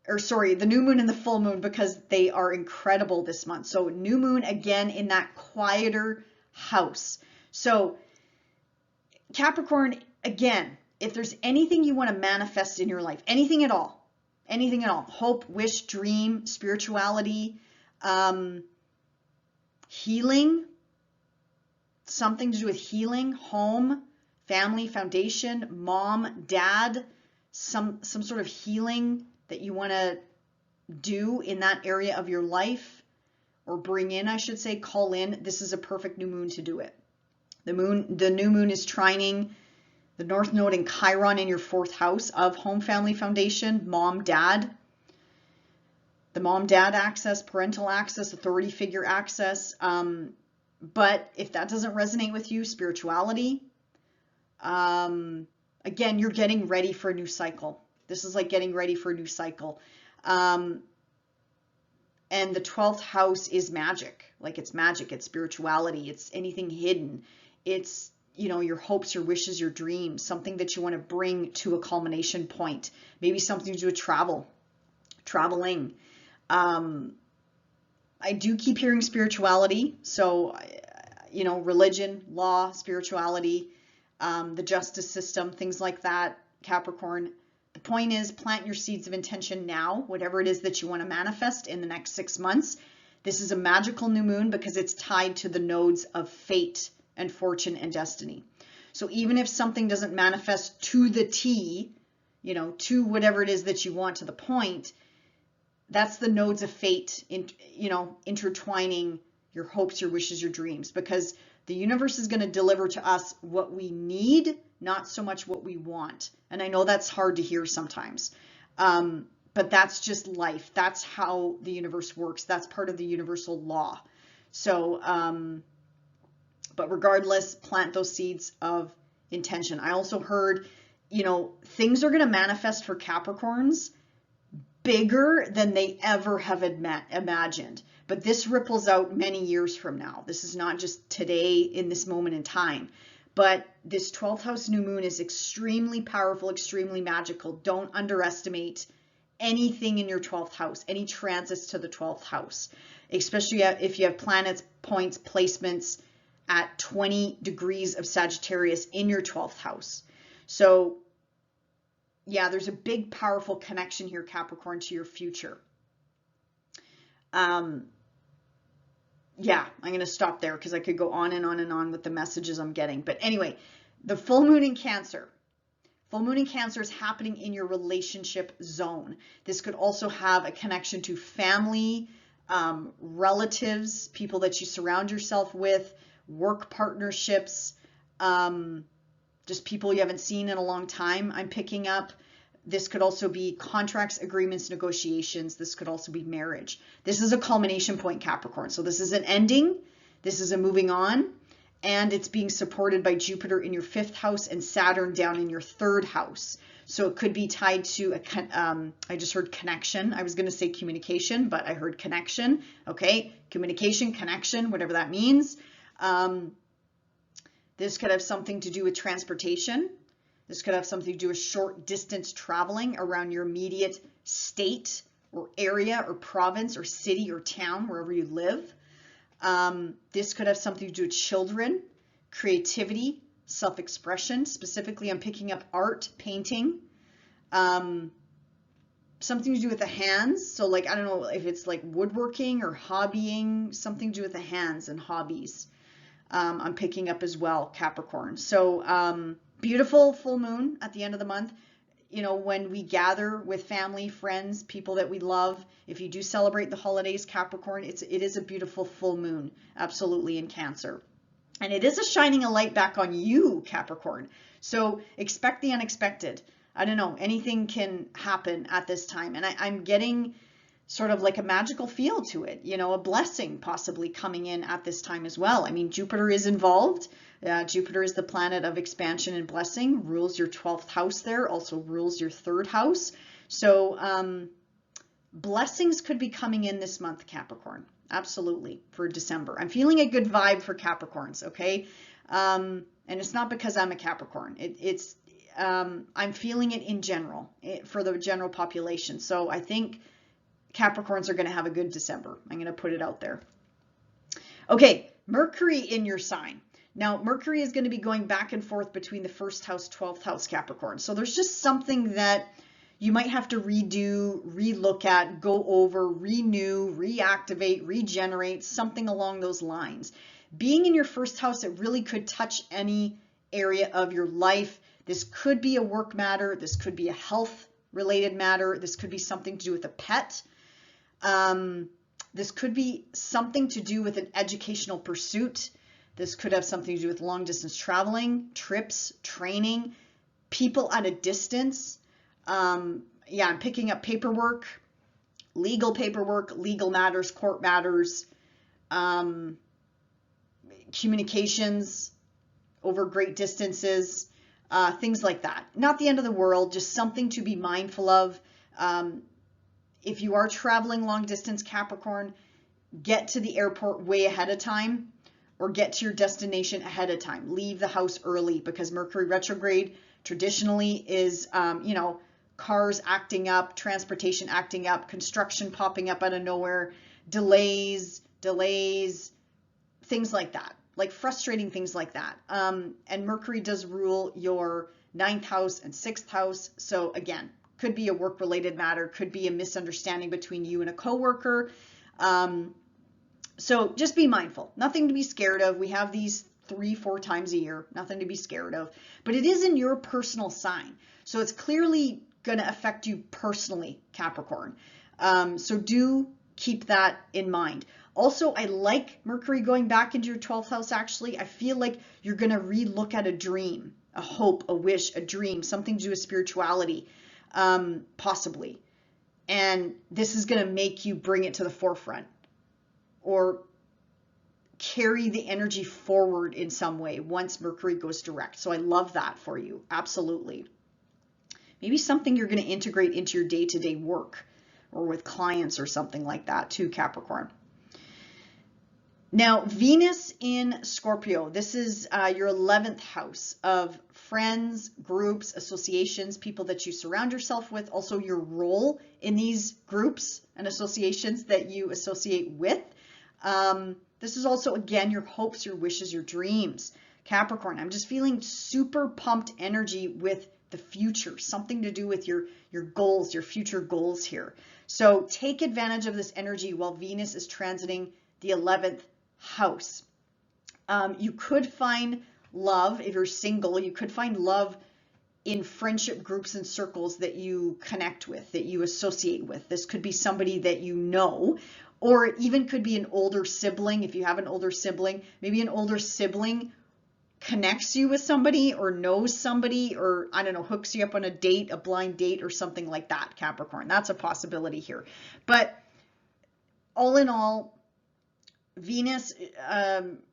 or sorry, the new moon and the full moon, because they are incredible this month. So new moon again in that quieter house. So Capricorn, again, if there's anything you want to manifest in your life, anything at all, hope, wish, dream, spirituality, healing, something to do with healing, home, family, foundation, mom, dad, some sort of healing that you want to do in that area of your life, or bring in, I should say, call in. This is a perfect new moon to do it. The new moon is trining the North Node in Chiron in your 4th house of home, family, foundation, mom, dad. The mom-dad access, parental access, authority figure access. But if that doesn't resonate with you, spirituality, again, you're getting ready for a new cycle. This is like getting ready for a new cycle. And the 12th house is magic. Like, it's magic, it's spirituality, it's anything hidden. It's, you know, your hopes, your wishes, your dreams, something that you want to bring to a culmination point. Maybe something to do with traveling. I do keep hearing spirituality. So, you know, religion, law, spirituality, the justice system, things like that, Capricorn. The point is, plant your seeds of intention now, whatever it is that you want to manifest in the next 6 months. This is a magical new moon because it's tied to the nodes of fate and fortune and destiny. So even if something doesn't manifest to the T, you know, to whatever it is that you want, to the point, that's the nodes of fate, you know, intertwining your hopes, your wishes, your dreams, because the universe is going to deliver to us what we need, not so much what we want. And I know that's hard to hear sometimes, but that's just life. That's how the universe works. That's part of the universal law. So, but regardless, plant those seeds of intention. I also heard, you know, things are going to manifest for Capricorns bigger than they ever have imagined. But this ripples out many years from now. This is not just today in this moment in time. But this 12th house new moon is extremely powerful, extremely magical. Don't underestimate anything in your 12th house, any transits to the 12th house, especially if you have planets, points, placements at 20 degrees of Sagittarius in your 12th house. So yeah, there's a big, powerful connection here, Capricorn, to your future. Yeah, I'm going to stop there because I could go on and on and on with the messages I'm getting. But anyway, the full moon in Cancer. Full moon in Cancer is happening in your relationship zone. This could also have a connection to family, relatives, people that you surround yourself with, work partnerships, just people you haven't seen in a long time, I'm picking up. This could also be contracts, agreements, negotiations. This could also be marriage. This is a culmination point, Capricorn. So this is an ending. This is a moving on. And it's being supported by Jupiter in your 5th house and Saturn down in your 3rd house. So it could be tied to I just heard connection. I was going to say communication, but I heard connection. Okay, communication, connection, whatever that means. This could have something to do with transportation. This could have something to do with short distance traveling around your immediate state or area or province or city or town, wherever you live. This could have something to do with children, creativity, self-expression. Specifically, I'm picking up art, painting, something to do with the hands. So like, I don't know if it's like woodworking or hobbying, something to do with the hands and hobbies. I'm picking up as well, Capricorn. So beautiful full moon at the end of the month. You know, when we gather with family, friends, people that we love, if you do celebrate the holidays, Capricorn, it is a beautiful full moon, absolutely, in Cancer. And it is a shining a light back on you, Capricorn. So expect the unexpected. I don't know, anything can happen at this time. And I'm getting sort of like a magical feel to it, you know, a blessing possibly coming in at this time as well. I mean, Jupiter is involved. Jupiter is the planet of expansion and blessing, rules your 12th house there, also rules your 3rd house. So blessings could be coming in this month, Capricorn. Absolutely, for December. I'm feeling a good vibe for Capricorns, okay? And it's not because I'm a Capricorn. I'm feeling it in general, for the general population. So I think Capricorns are going to have a good December. I'm going to put it out there. Okay, Mercury in your sign. Now, Mercury is going to be going back and forth between the 1st house, 12th house, Capricorn. So there's just something that you might have to redo, relook at, go over, renew, reactivate, regenerate, something along those lines. Being in your 1st house, it really could touch any area of your life. This could be a work matter. This could be a health related matter. This could be something to do with a pet. This could be something to do with an educational pursuit. This could have something to do with long distance traveling, trips, training, people at a distance. Yeah, I'm picking up paperwork, legal matters, court matters, communications over great distances, things like that. Not the end of the world, just something to be mindful of. If you are traveling long distance, Capricorn, get to the airport way ahead of time, or get to your destination ahead of time. Leave the house early, because Mercury retrograde traditionally is, you know, cars acting up, transportation acting up, construction popping up out of nowhere, delays, things like that, like frustrating things like that. And Mercury does rule your 9th house and 6th house. So again, could be a work-related matter, could be a misunderstanding between you and a coworker. So just be mindful, nothing to be scared of. We have these 3-4 times a year, nothing to be scared of, but it is in your personal sign. So it's clearly going to affect you personally, Capricorn. So do keep that in mind. Also, I like Mercury going back into your 12th house. Actually, I feel like you're going to re-look at a dream, a hope, a wish, a dream, something to do with spirituality, possibly. And this is going to make you bring it to the forefront or carry the energy forward in some way once Mercury goes direct. So I love that for you. Absolutely. Maybe something you're going to integrate into your day-to-day work or with clients or something like that too, Capricorn. Now, Venus in Scorpio, this is your 11th house of friends, groups, associations, people that you surround yourself with, also your role in these groups and associations that you associate with. This is also, again, your hopes, your wishes, your dreams. Capricorn, I'm just feeling super pumped energy with the future, something to do with your goals, your future goals here. So take advantage of this energy while Venus is transiting the 11th house. You could find love, if you're single, you could find love in friendship groups and circles that you connect with, that you associate with. This could be somebody that you know, or it even could be an older sibling. If you have an older sibling, maybe an older sibling connects you with somebody or knows somebody, or I don't know, hooks you up on a date, a blind date or something like that, Capricorn. That's a possibility here. But all in all, Venus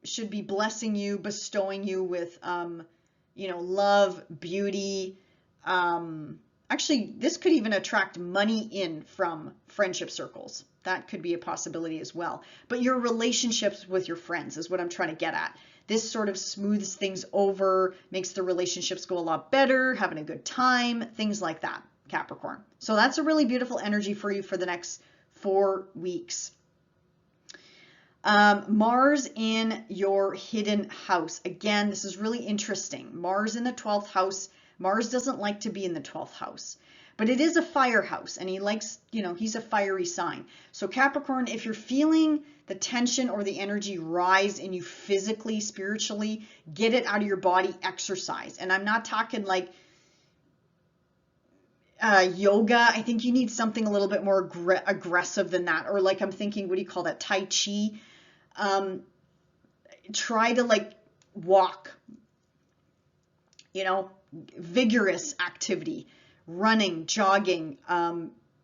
should be blessing you, bestowing you with, love, beauty. Actually, this could even attract money in from friendship circles. That could be a possibility as well. But your relationships with your friends is what I'm trying to get at. This sort of smooths things over, makes the relationships go a lot better, having a good time, things like that, Capricorn. So that's a really beautiful energy for you for the next 4 weeks. Mars in your hidden house. Again, this is really interesting. Mars in the 12th house. Mars doesn't like to be in the 12th house, but it is a fire house and he likes, he's a fiery sign. So Capricorn, if you're feeling the tension or the energy rise in you physically, spiritually, get it out of your body, exercise. And I'm not talking like yoga. I think you need something a little bit more aggressive than that. Or like I'm thinking, what do you call that? Tai Chi. Try to walk, vigorous activity, running, jogging,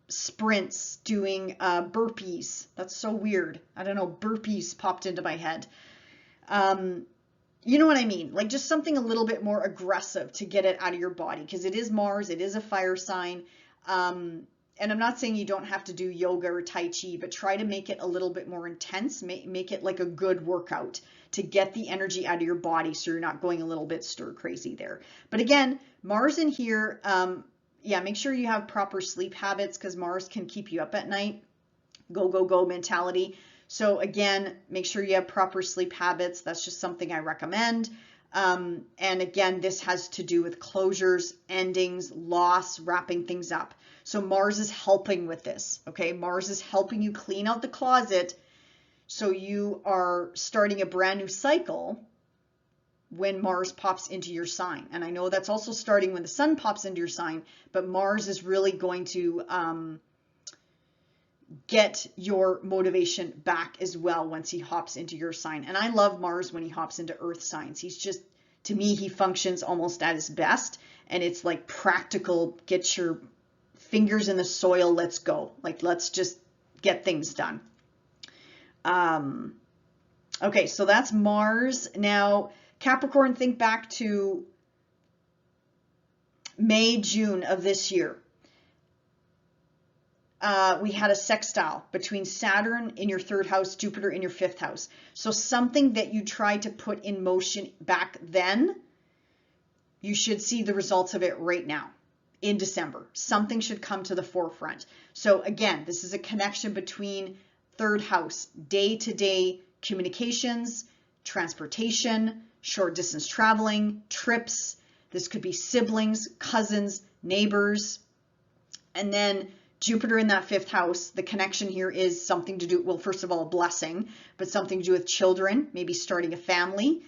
sprints, doing burpees. That's so weird. I don't know, burpees popped into my head. You know what I mean? Like just something a little bit more aggressive to get it out of your body, because it is Mars, it is a fire sign. And I'm not saying you don't have to do yoga or Tai Chi, but try to make it a little bit more intense. Make it like a good workout to get the energy out of your body so you're not going a little bit stir crazy there. But again, Mars in here, make sure you have proper sleep habits because Mars can keep you up at night. Go, go, go mentality. So again, make sure you have proper sleep habits. That's just something I recommend. And again, this has to do with closures, endings, loss, wrapping things up. So Mars is helping with this, okay? Mars is helping you clean out the closet so you are starting a brand new cycle when Mars pops into your sign. And I know that's also starting when the sun pops into your sign, but Mars is really going to get your motivation back as well once he hops into your sign. And I love Mars when he hops into earth signs. He's just, to me, he functions almost at his best. And it's like practical, get your fingers in the soil, let's go. Like, let's just get things done. Okay, so that's Mars. Now, Capricorn, think back to May, June of this year. We had a sextile between Saturn in your 3rd house, Jupiter in your 5th house. So something that you tried to put in motion back then, you should see the results of it right now in December. Something should come to the forefront. So again, this is a connection between 3rd house, day-to-day communications, transportation, short distance traveling, trips. This could be siblings, cousins, neighbors. And then Jupiter in that 5th house, the connection here is something to do, well, first of all, a blessing, but something to do with children, maybe starting a family,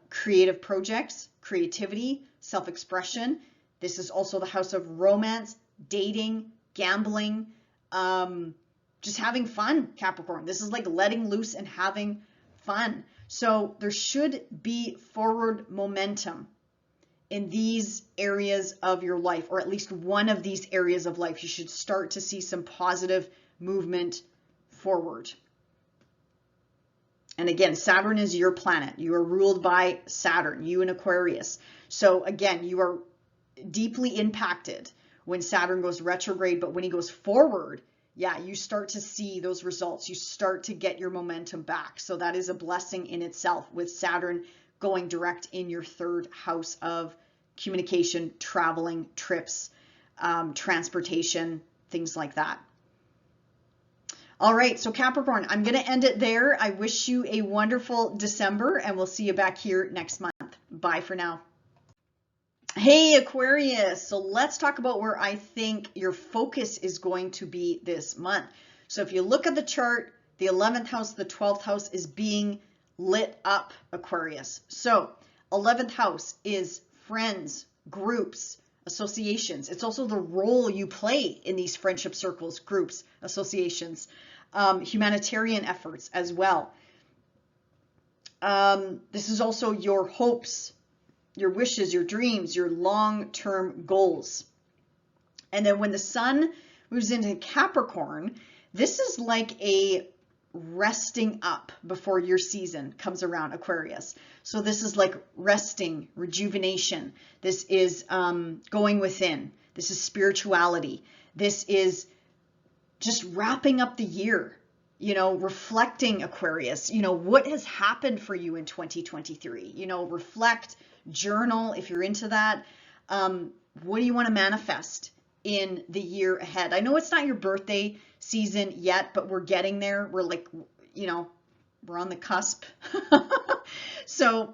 creative projects, creativity, self-expression. This is also the house of romance, dating, gambling, just having fun, Capricorn. This is like letting loose and having fun. So there should be forward momentum in these areas of your life, or at least one of these areas of life. You should start to see some positive movement forward. And again, Saturn is your planet. You are ruled by Saturn, you in Aquarius. So again, you are deeply impacted when Saturn goes retrograde, but when he goes forward, yeah, you start to see those results. You start to get your momentum back. So that is a blessing in itself, with Saturn going direct in your 3rd house of communication, traveling, trips, transportation, things like that. All right, so Capricorn, I'm going to end it there. I wish you a wonderful December, and we'll see you back here next month. Bye for now. Hey Aquarius, so let's talk about where I think your focus is going to be this month. So if you look at the chart, the 11th house, the 12th house is being lit up, Aquarius. So 11th house is friends, groups, associations. It's also the role you play in these friendship circles, groups, associations, humanitarian efforts as well. This is also your hopes, your wishes, your dreams, your long-term goals. And then when the sun moves into Capricorn, this is like a resting up before your season comes around, Aquarius. So this is like resting, rejuvenation. This is going within. This is spirituality. This is just wrapping up the year, you know, reflecting, Aquarius, you know, what has happened for you in 2023, you know, reflect, journal if you're into that. What do you want to manifest in the year ahead? I know it's not your birthday season yet, but we're getting there. We're like, you know, we're on the cusp. So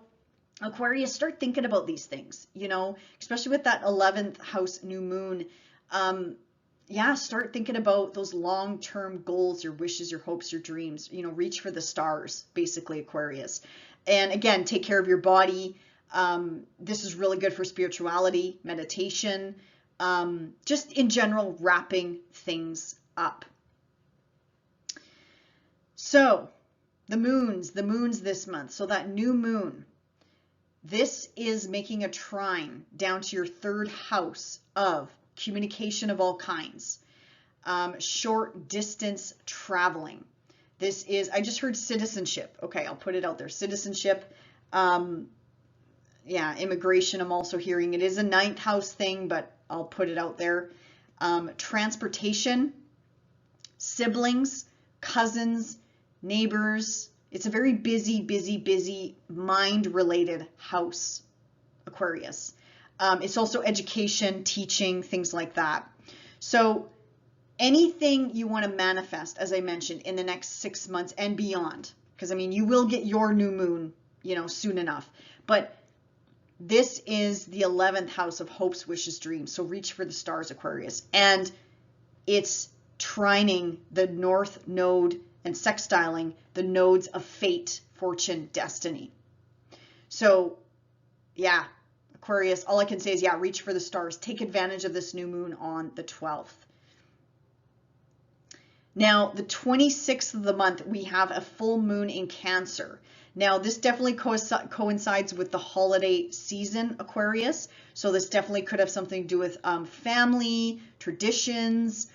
Aquarius, start thinking about these things, you know, especially with that 11th house new moon. Yeah, start thinking about those long-term goals, your wishes, your hopes, your dreams, you know, reach for the stars, basically, Aquarius. And again, take care of your body. This is really good for spirituality, meditation, just in general, wrapping things up. So the moons this month. So that new moon, this is making a trine down to your 3rd house of communication of all kinds, short distance traveling. This is, I just heard citizenship. Okay, I'll put it out there. Citizenship. Yeah, immigration, I'm also hearing. It is a 9th house thing, but I'll put it out there. Transportation, siblings, cousins, neighbors. It's a very busy mind-related house, Aquarius. It's also education, teaching, things like that. So anything you want to manifest, as I mentioned, in the next 6 months and beyond, because I mean, you will get your new moon, you know, soon enough. But this is the 11th house of hopes, wishes, dreams. So reach for the stars, Aquarius. And it's trining the North Node and sextiling the nodes of fate, fortune, destiny. So yeah, Aquarius, all I can say is, yeah, reach for the stars. Take advantage of this new moon on the 12th. Now, the 26th of the month, we have a full moon in Cancer. Now, this definitely coincides with the holiday season, Aquarius. So this definitely could have something to do with family, traditions,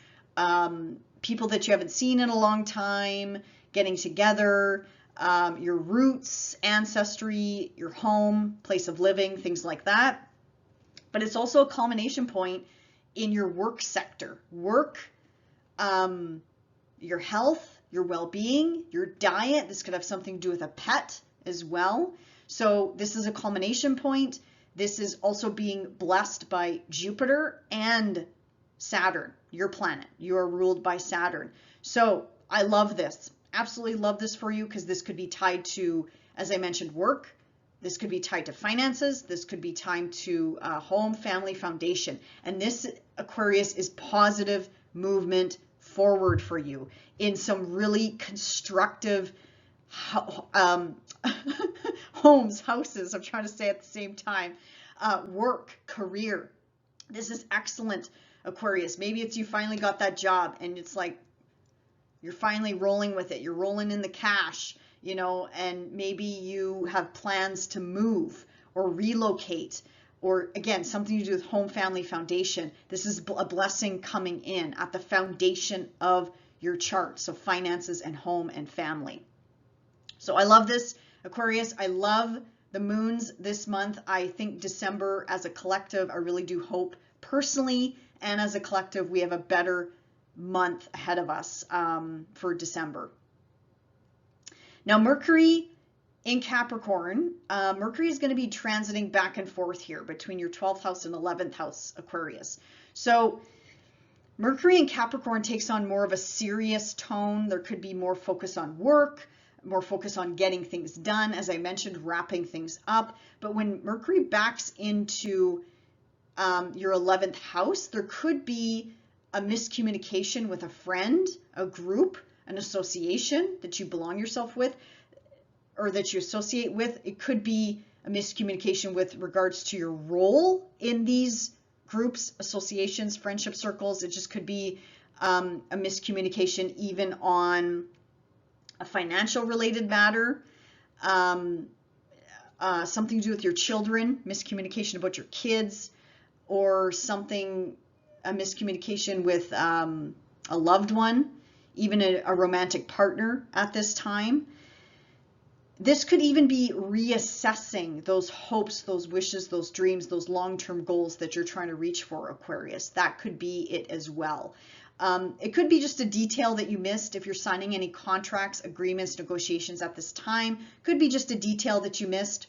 people that you haven't seen in a long time, getting together, your roots, ancestry, your home, place of living, things like that. But it's also a culmination point in your work sector. Work, your health, your well-being, your diet. This could have something to do with a pet as well. So this is a culmination point. This is also being blessed by Jupiter and Saturn, your planet. You are ruled by Saturn. So I love this. Absolutely love this for you, because this could be tied to, as I mentioned, work. This could be tied to finances. This could be tied to home, family, foundation. And this, Aquarius, is positive movement forward for you in some really constructive houses, I'm trying to say at the same time, work, career. This is excellent, Aquarius. Maybe it's you finally got that job and it's like you're finally rolling with it. You're rolling in the cash, you know, and maybe you have plans to move or relocate, or again, something to do with home, family, foundation. This is a blessing coming in at the foundation of your chart. So finances and home and family. So I love this, Aquarius. I love the moons this month. I think December as a collective, I really do hope personally and as a collective, we have a better month ahead of us for December. Now, Mercury in Capricorn, Mercury is going to be transiting back and forth here between your 12th house and 11th house, Aquarius. So Mercury in Capricorn takes on more of a serious tone. There could be more focus on work, more focus on getting things done, as I mentioned, wrapping things up. But when Mercury backs into your 11th house, there could be a miscommunication with a friend, a group, an association that you belong yourself with or that you associate with. It could be a miscommunication with regards to your role in these groups, associations, friendship circles. It just could be a miscommunication even on a financial related matter, something to do with your children, miscommunication about your kids, or something, a miscommunication with a loved one, even a romantic partner at this time. This could even be reassessing those hopes, those wishes, those dreams, those long-term goals that you're trying to reach for, Aquarius. That could be it as well. It could be just a detail that you missed if you're signing any contracts, agreements, negotiations at this time. Could be just a detail that you missed.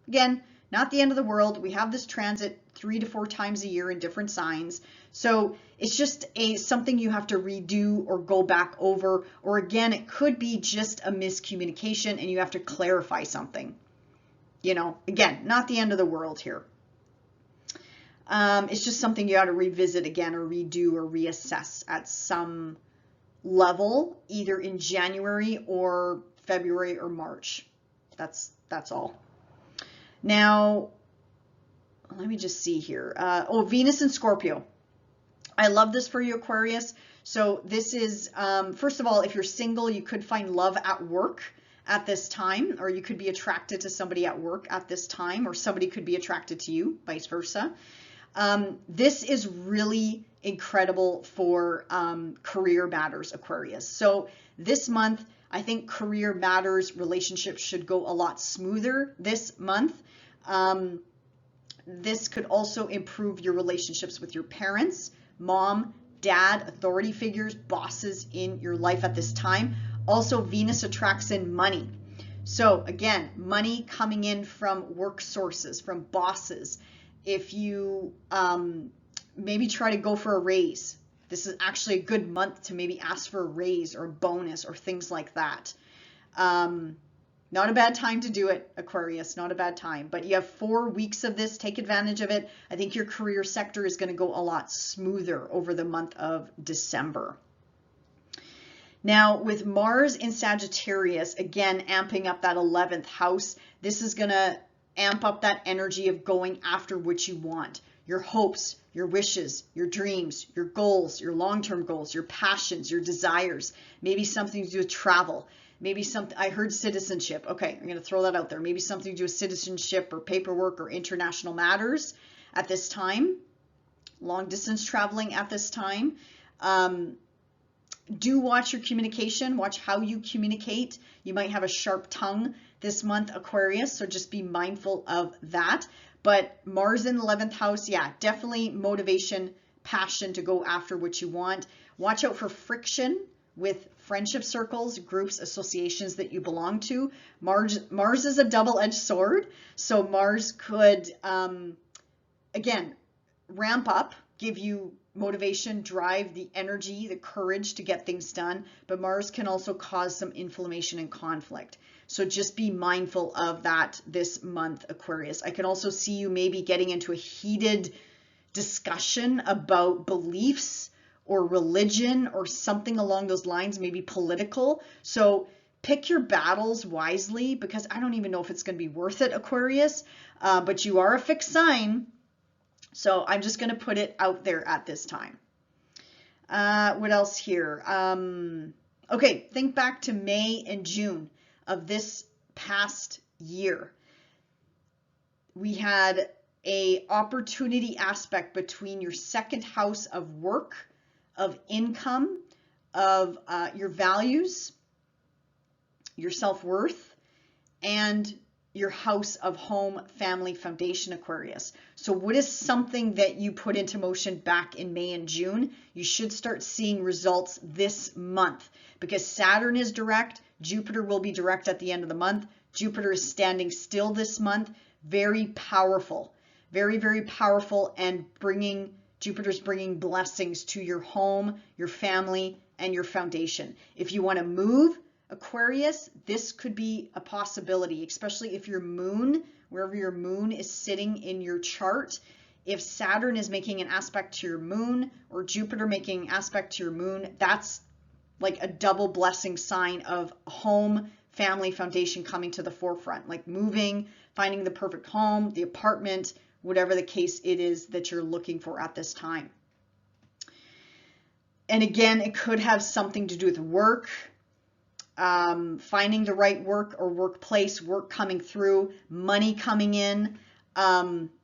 Again, not the end of the world. We have this transit 3 to 4 times a year in different signs. So it's just something you have to redo or go back over. Or again, it could be just a miscommunication and you have to clarify something. You know, again, not the end of the world here. It's just something you got to revisit again or redo or reassess at some level, either in January or February or March. That's all. Now, let me just see here. Venus and Scorpio. I love this for you, Aquarius. So this is, first of all, if you're single, you could find love at work at this time, or you could be attracted to somebody at work at this time, or somebody could be attracted to you, vice versa. This is really incredible for career matters, Aquarius. So this month, I think career matters, relationships should go a lot smoother this month. This could also improve your relationships with your parents, mom, dad, authority figures, bosses in your life at this time. Also, Venus attracts in money. So again, money coming in from work sources, from bosses. If you maybe try to go for a raise, this is actually a good month to maybe ask for a raise or a bonus or things like that. Not a bad time to do it, Aquarius, not a bad time. But you have 4 weeks of this. Take advantage of it. I think your career sector is going to go a lot smoother over the month of December. Now, with Mars in Sagittarius, again, amping up that 11th house, this is going to amp up that energy of going after what you want. Your hopes, your wishes, your dreams, your goals, your long-term goals, your passions, your desires, maybe something to do with travel. Maybe something, I heard citizenship. Okay, I'm going to throw that out there. Maybe something to do with citizenship or paperwork or international matters at this time. Long distance traveling at this time. Do watch your communication. Watch how you communicate. You might have a sharp tongue this month, Aquarius, so just be mindful of that. But Mars in the 11th house, yeah, definitely motivation, passion to go after what you want. Watch out for friction with friendship circles, groups, associations that you belong to. Mars is a double-edged sword, so Mars could, again, ramp up, give you motivation, drive, the energy, the courage to get things done, but Mars can also cause some inflammation and conflict. So just be mindful of that this month, Aquarius. I can also see you maybe getting into a heated discussion about beliefs or religion or something along those lines, maybe political. So pick your battles wisely, because I don't even know if it's going to be worth it, Aquarius, but you are a fixed sign. So I'm just going to put it out there at this time. What else here? Okay, think back to May and June of this past year. We had a opportunity aspect between your second house of work, of income, of your values, your self-worth, and your house of home, family, foundation, Aquarius. So what is something that you put into motion back in May and June? You should start seeing results this month, because Saturn is direct. Jupiter will be direct at the end of the month. Jupiter is standing still this month. Very powerful, very, very powerful, and Jupiter's bringing blessings to your home, your family, and your foundation. If you want to move, Aquarius, this could be a possibility, especially if your moon, wherever your moon is sitting in your chart, if Saturn is making an aspect to your moon or Jupiter making an aspect to your moon, that's like a double blessing sign of home, family, foundation coming to the forefront, like moving, finding the perfect home, the apartment, whatever the case it is that you're looking for at this time. And again, it could have something to do with work, finding the right work or workplace, work coming through, money coming in,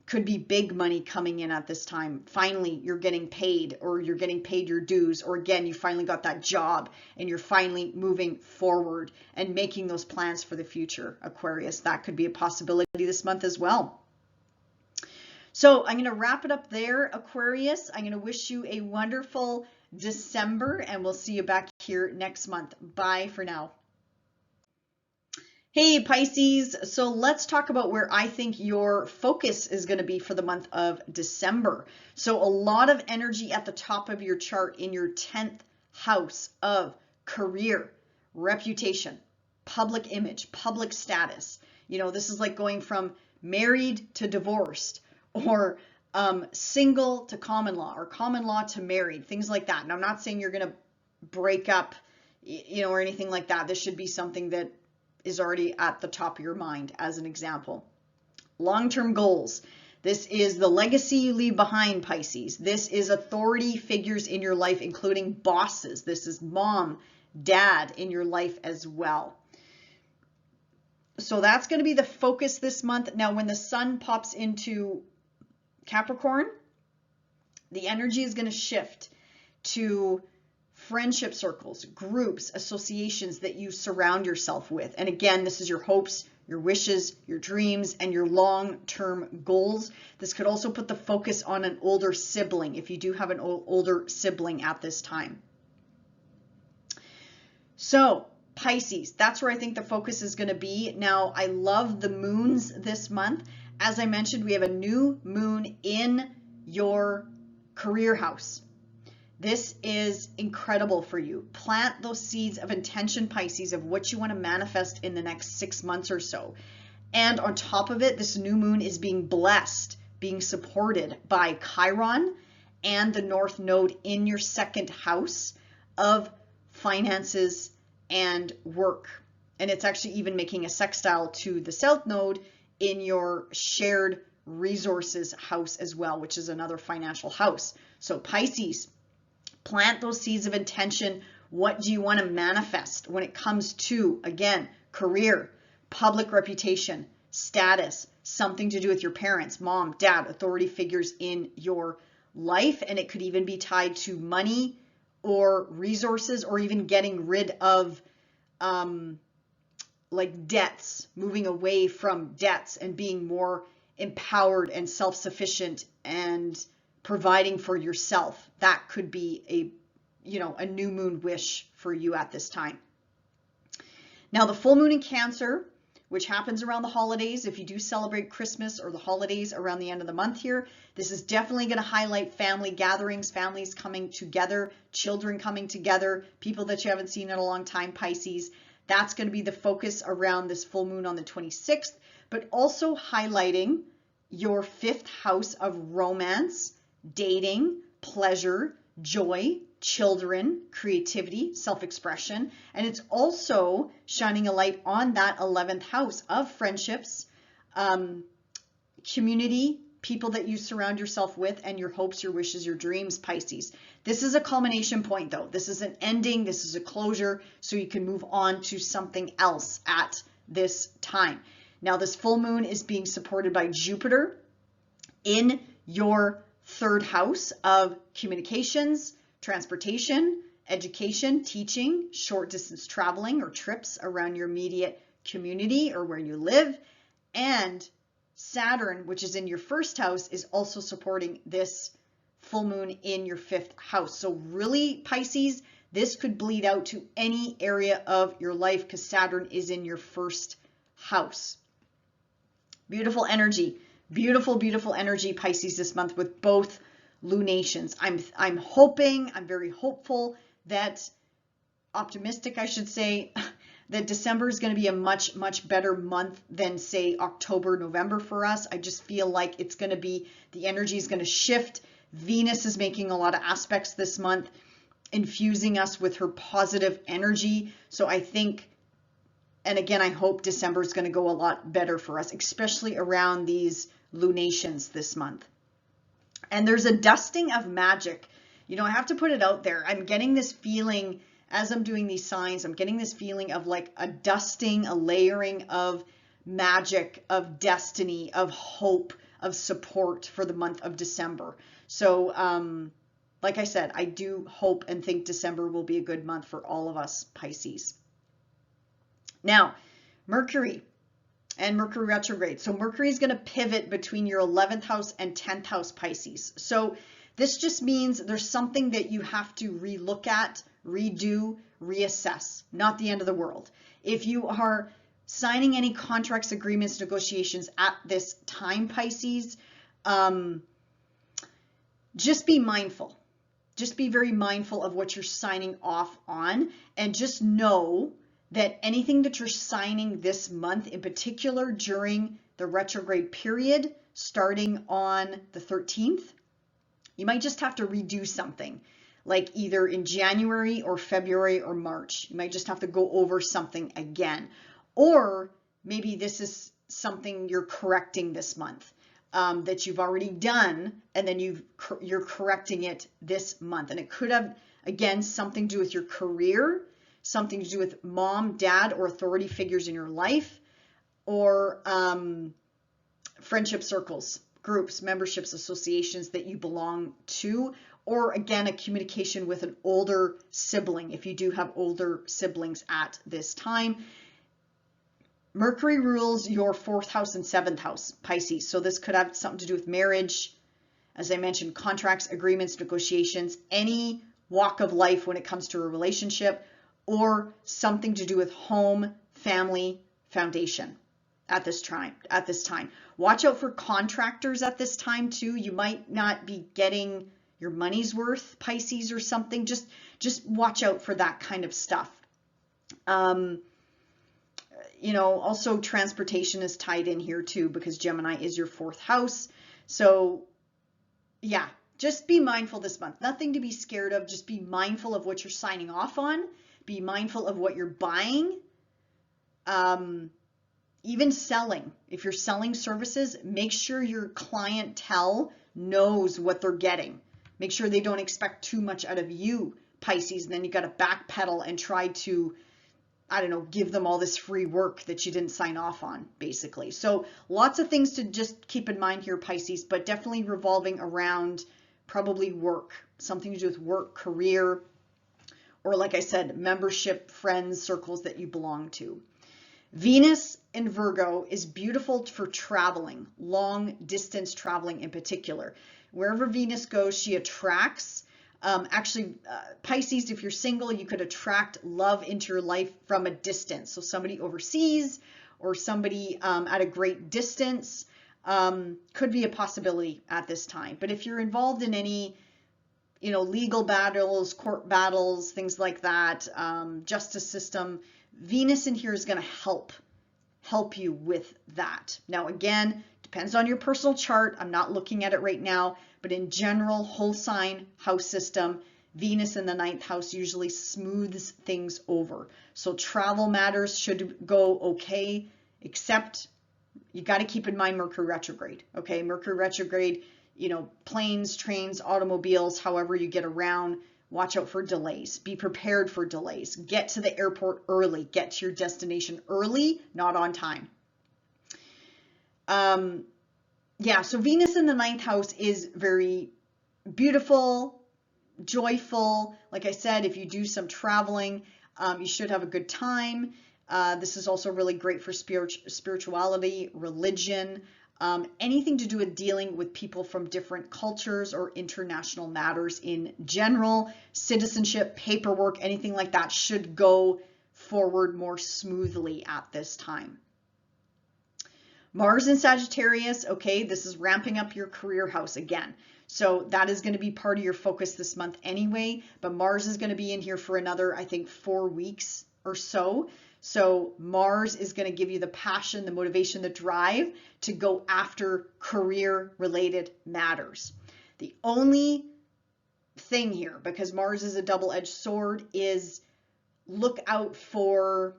could be big money coming in at this time. Finally, you're getting paid, or you're getting paid your dues, or again, you finally got that job and you're finally moving forward and making those plans for the future, Aquarius. That could be a possibility this month as well. So I'm going to wrap it up there, Aquarius. I'm going to wish you a wonderful December, and we'll see you back here next month. Bye for now. Hey Pisces, so let's talk about where I think your focus is going to be for the month of December. So a lot of energy at the top of your chart in your 10th house of career, reputation, public image, public status. You know, this is like going from married to divorced, or single to common law, or common law to married, things like that. And I'm not saying you're going to break up, you know, or anything like that. This should be something that is already at the top of your mind as an example. Long-term goals. This is the legacy you leave behind, Pisces. This is authority figures in your life, including bosses. This is mom, dad in your life as well. So that's going to be the focus this month. Now, when the sun pops into Capricorn, the energy is going to shift to friendship circles, groups, associations that you surround yourself with. And again, this is your hopes, your wishes, your dreams, and your long-term goals. This could also put the focus on an older sibling, if you do have an older sibling at this time. So Pisces, that's where I think the focus is going to be. Now, I love the moons this month. As I mentioned, we have a new moon in your career house. This is incredible for you. Plant those seeds of intention, Pisces, of what you want to manifest in the next 6 months or so. And on top of it, this new moon is being blessed, being supported by Chiron and the North Node in your second house of finances and work. And it's actually even making a sextile to the South Node in your shared resources house as well, which is another financial house. So Pisces, plant those seeds of intention. What do you want to manifest when it comes to, again, career, public reputation, status, something to do with your parents, mom, dad, authority figures in your life? And it could even be tied to money or resources, or even getting rid of like debts, moving away from debts and being more empowered and self-sufficient and providing for yourself. That could be a new moon wish for you at this time. Now, the full moon in Cancer, which happens around the holidays, if you do celebrate Christmas or the holidays around the end of the month here, this is definitely going to highlight family gatherings, families coming together, children coming together, people that you haven't seen in a long time, Pisces. That's going to be the focus around this full moon on the 26th, but also highlighting your 5th house of romance, dating, pleasure, joy, children, creativity, self-expression, and it's also shining a light on that 11th house of friendships, community, people that you surround yourself with, and your hopes, your wishes, your dreams, Pisces. This is a culmination point though. This is an ending, this is a closure, so you can move on to something else at this time. Now this full moon is being supported by Jupiter in your 3rd house of communications, transportation, education, teaching, short distance traveling or trips around your immediate community or where you live. And Saturn, which is in your 1st house, is also supporting this full moon in your 5th house. So really, Pisces, this could bleed out to any area of your life because Saturn is in your 1st house. Beautiful energy. Beautiful, beautiful energy, Pisces, this month with both lunations. I'm hoping, I'm very hopeful that, optimistic, I should say, that December is going to be a much, much better month than, say, October, November for us. I just feel like it's going to be, the energy is going to shift. Venus is making a lot of aspects this month, infusing us with her positive energy. So I think, and again, I hope December is going to go a lot better for us, especially around these lunations this month. And there's a dusting of magic. You know, I have to put it out there. I'm getting this feeling as I'm doing these signs, I'm getting this feeling of like a dusting, a layering of magic, of destiny, of hope, of support for the month of December. So, like I said, I do hope and think December will be a good month for all of us Pisces. Now, Mercury and Mercury retrograde. So Mercury is going to pivot between your 11th house and 10th house Pisces. So this just means there's something that you have to relook at, redo, reassess. Not the end of the world. If you are signing any contracts, agreements, negotiations at this time, Pisces, just be mindful. Just be very mindful of what you're signing off on, and just know that anything that you're signing this month, in particular during the retrograde period, starting on the 13th, you might just have to redo something, like either in January or February or March. You might just have to go over something again. Or maybe this is something you're correcting this month that you've already done, and then you're correcting it this month. And it could have, again, something to do with your career, something to do with mom, dad, or authority figures in your life, or friendship circles, groups, memberships, associations that you belong to, or again, a communication with an older sibling, if you do have older siblings at this time. Mercury rules your 4th house and 7th house, Pisces. So this could have something to do with marriage, as I mentioned, contracts, agreements, negotiations, any walk of life when it comes to a relationship, or something to do with home, family, foundation at this time. Watch out for contractors at this time too. You might not be getting your money's worth, Pisces, or something. Just watch out for that kind of stuff. You know, also transportation is tied in here too, because Gemini is your 4th house. So yeah, just be mindful this month. Nothing to be scared of. Just be mindful of what you're signing off on. Be mindful of what you're buying. Even selling. If you're selling services, make sure your clientele knows what they're getting. Make sure they don't expect too much out of you, Pisces, and then you got to backpedal and try to, I don't know, give them all this free work that you didn't sign off on, basically. So lots of things to just keep in mind here, Pisces, but definitely revolving around probably work, something to do with work, career, or like I said, membership, friends, circles that you belong to. Venus in Virgo is beautiful for traveling, long distance traveling in particular. Wherever Venus goes, she attracts. Pisces, if you're single, you could attract love into your life from a distance. So somebody overseas or somebody at a great distance could be a possibility at this time. But if you're involved in any, you know, legal battles, court battles, things like that, justice system, Venus in here is going to help you with that. Now, again, depends on your personal chart. I'm not looking at it right now, but in general, whole sign, house system, Venus in the ninth house usually smooths things over. So travel matters should go okay, except you got to keep in mind Mercury retrograde. Okay, Mercury retrograde, planes, trains, automobiles, however you get around, watch out for delays. Be prepared for delays. Get to the airport early. Get to your destination early, not on time. Yeah, so Venus in the ninth house is very beautiful, joyful. Like I said, if you do some traveling, you should have a good time. This is also really great for spirituality, religion, anything to do with dealing with people from different cultures or international matters in general. Citizenship, paperwork, anything like that should go forward more smoothly at this time. Mars in Sagittarius, okay, this is ramping up your career house again. So that is going to be part of your focus this month anyway, but Mars is going to be in here for another, I think, 4 weeks or so. So Mars is going to give you the passion, the motivation, the drive to go after career-related matters. The only thing here, because Mars is a double-edged sword, is look out for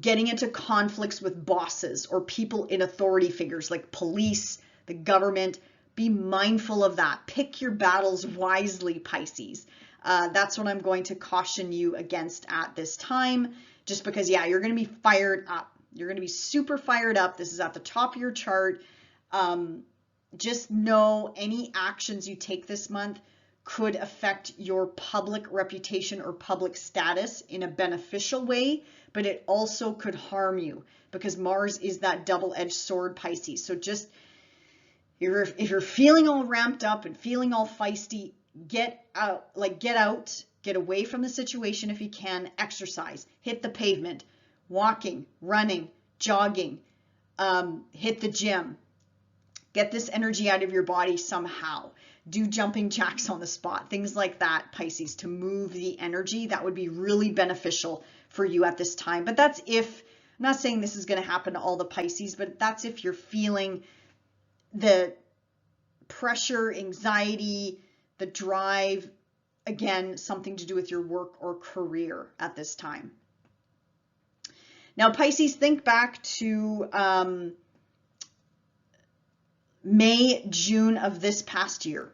getting into conflicts with bosses or people in authority figures like police, the government. Be mindful of that. Pick your battles wisely, Pisces. That's what I'm going to caution you against at this time, just because, yeah, you're going to be fired up. You're going to be super fired up. This is at the top of your chart. Just know any actions you take this month could affect your public reputation or public status in a beneficial way, but it also could harm you because Mars is that double-edged sword, Pisces. So just if you're feeling all ramped up and feeling all feisty, get away from the situation if you can. Exercise, hit the pavement, walking, running, jogging, hit the gym. Get this energy out of your body somehow. Do jumping jacks on the spot, things like that, Pisces, to move the energy. That would be really beneficial for you at this time. But that's if, I'm not saying this is going to happen to all the Pisces, but that's if you're feeling the pressure, anxiety, the drive, again, something to do with your work or career at this time. Now, Pisces, think back to May, June of this past year.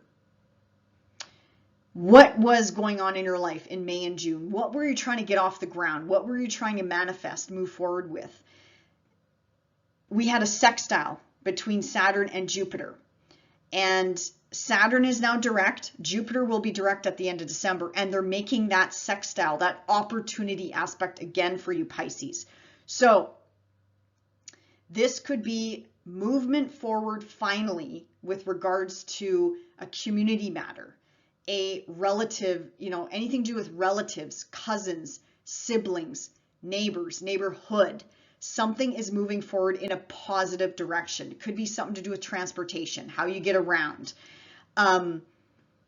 What was going on in your life in May and June? What were you trying to get off the ground? What were you trying to manifest, move forward with? We had a sextile between Saturn and Jupiter. And Saturn is now direct. Jupiter will be direct at the end of December. And they're making that sextile, that opportunity aspect again for you, Pisces. So this could be movement forward finally with regards to a community matter, a relative, anything to do with relatives, cousins, siblings, neighbors, neighborhood. Something is moving forward in a positive direction. It could be something to do with transportation, how you get around.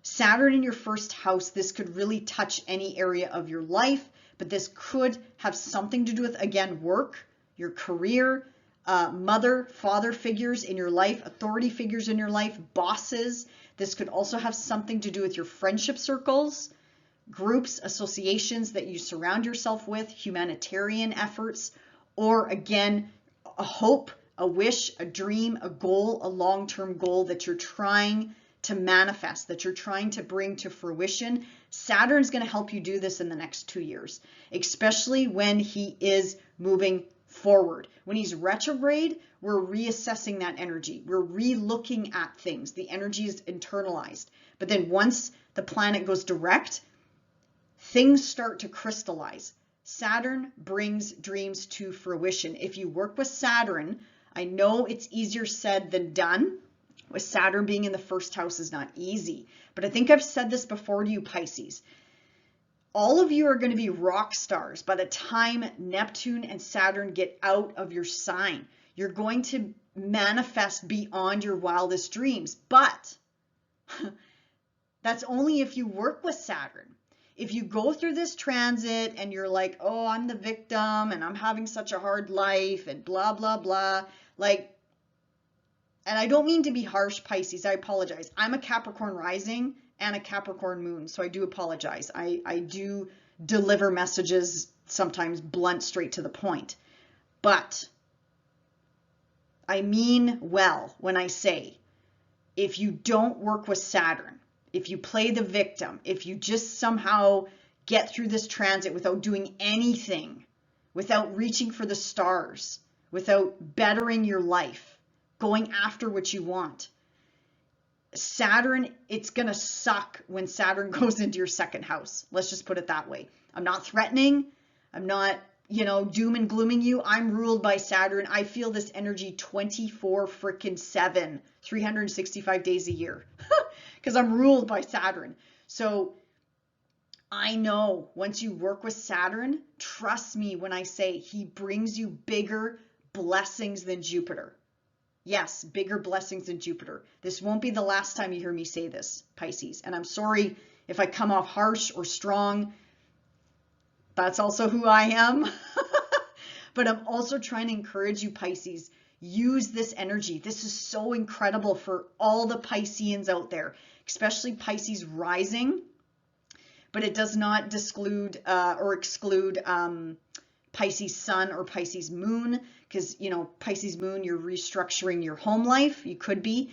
Saturn in your first house, this could really touch any area of your life, but this could have something to do with, again, work, your career, mother, father figures in your life, authority figures in your life, bosses. This could also have something to do with your friendship circles, groups, associations that you surround yourself with, humanitarian efforts, or again, a hope, a wish, a dream, a goal, a long-term goal that you're trying to manifest, that you're trying to bring to fruition. Saturn's going to help you do this in the next 2 years, especially when he is moving forward. When he's retrograde, we're reassessing that energy. We're re-looking at things. The energy is internalized. But then once the planet goes direct, things start to crystallize. Saturn brings dreams to fruition. If you work with Saturn, I know it's easier said than done. With Saturn being in the first house is not easy. But I think I've said this before to you, Pisces. All of you are going to be rock stars by the time Neptune and Saturn get out of your sign. You're going to manifest beyond your wildest dreams. But that's only if you work with Saturn. If you go through this transit and you're like, oh, I'm the victim and I'm having such a hard life and blah, blah, blah, like, and I don't mean to be harsh, Pisces, I apologize. I'm a Capricorn rising and a Capricorn moon, so I do apologize. I do deliver messages sometimes blunt, straight to the point. But I mean well when I say, if you don't work with Saturn, if you play the victim, if you just somehow get through this transit without doing anything, without reaching for the stars, without bettering your life, going after what you want, Saturn, it's going to suck when Saturn goes into your second house. Let's just put it that way. I'm not threatening. I'm not, doom and glooming you. I'm ruled by Saturn. I feel this energy 24/7, 365 days a year because I'm ruled by Saturn. So I know once you work with Saturn, trust me when I say he brings you bigger blessings than Jupiter. Yes, bigger blessings than Jupiter. This won't be the last time you hear me say this, Pisces. And I'm sorry if I come off harsh or strong. That's also who I am. But I'm also trying to encourage you, Pisces. Use this energy. This is so incredible for all the Pisceans out there, especially Pisces rising. But it does not exclude Pisces sun or Pisces moon, because Pisces moon, you're restructuring your home life. You could be.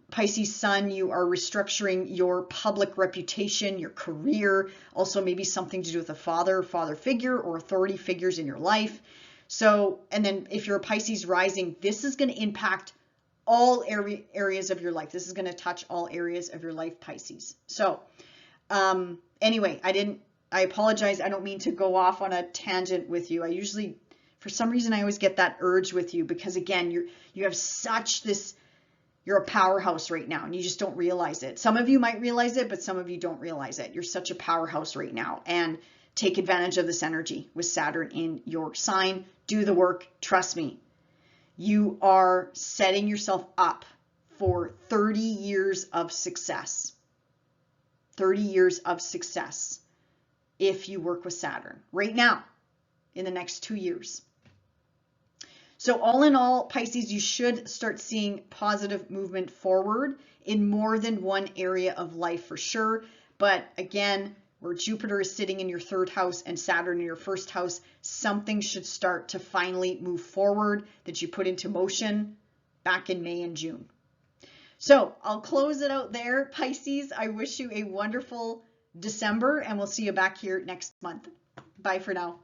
Pisces sun, you are restructuring your public reputation, your career, also maybe something to do with a father figure or authority figures in your life. So, and then if you're a Pisces rising, this is going to impact all areas of your life. This is going to touch all areas of your life, Pisces. So, anyway, I apologize. I don't mean to go off on a tangent with you. For some reason, I always get that urge with you because again, you have such this, you're a powerhouse right now and you just don't realize it. Some of you might realize it, but some of you don't realize it. You're such a powerhouse right now, and take advantage of this energy with Saturn in your sign. Do the work. Trust me. You are setting yourself up for 30 years of success. 30 years of success if you work with Saturn right now in the next 2 years. So all in all, Pisces, you should start seeing positive movement forward in more than one area of life for sure. But again, where Jupiter is sitting in your third house and Saturn in your first house, something should start to finally move forward that you put into motion back in May and June. So I'll close it out there, Pisces. I wish you a wonderful December, and we'll see you back here next month. Bye for now.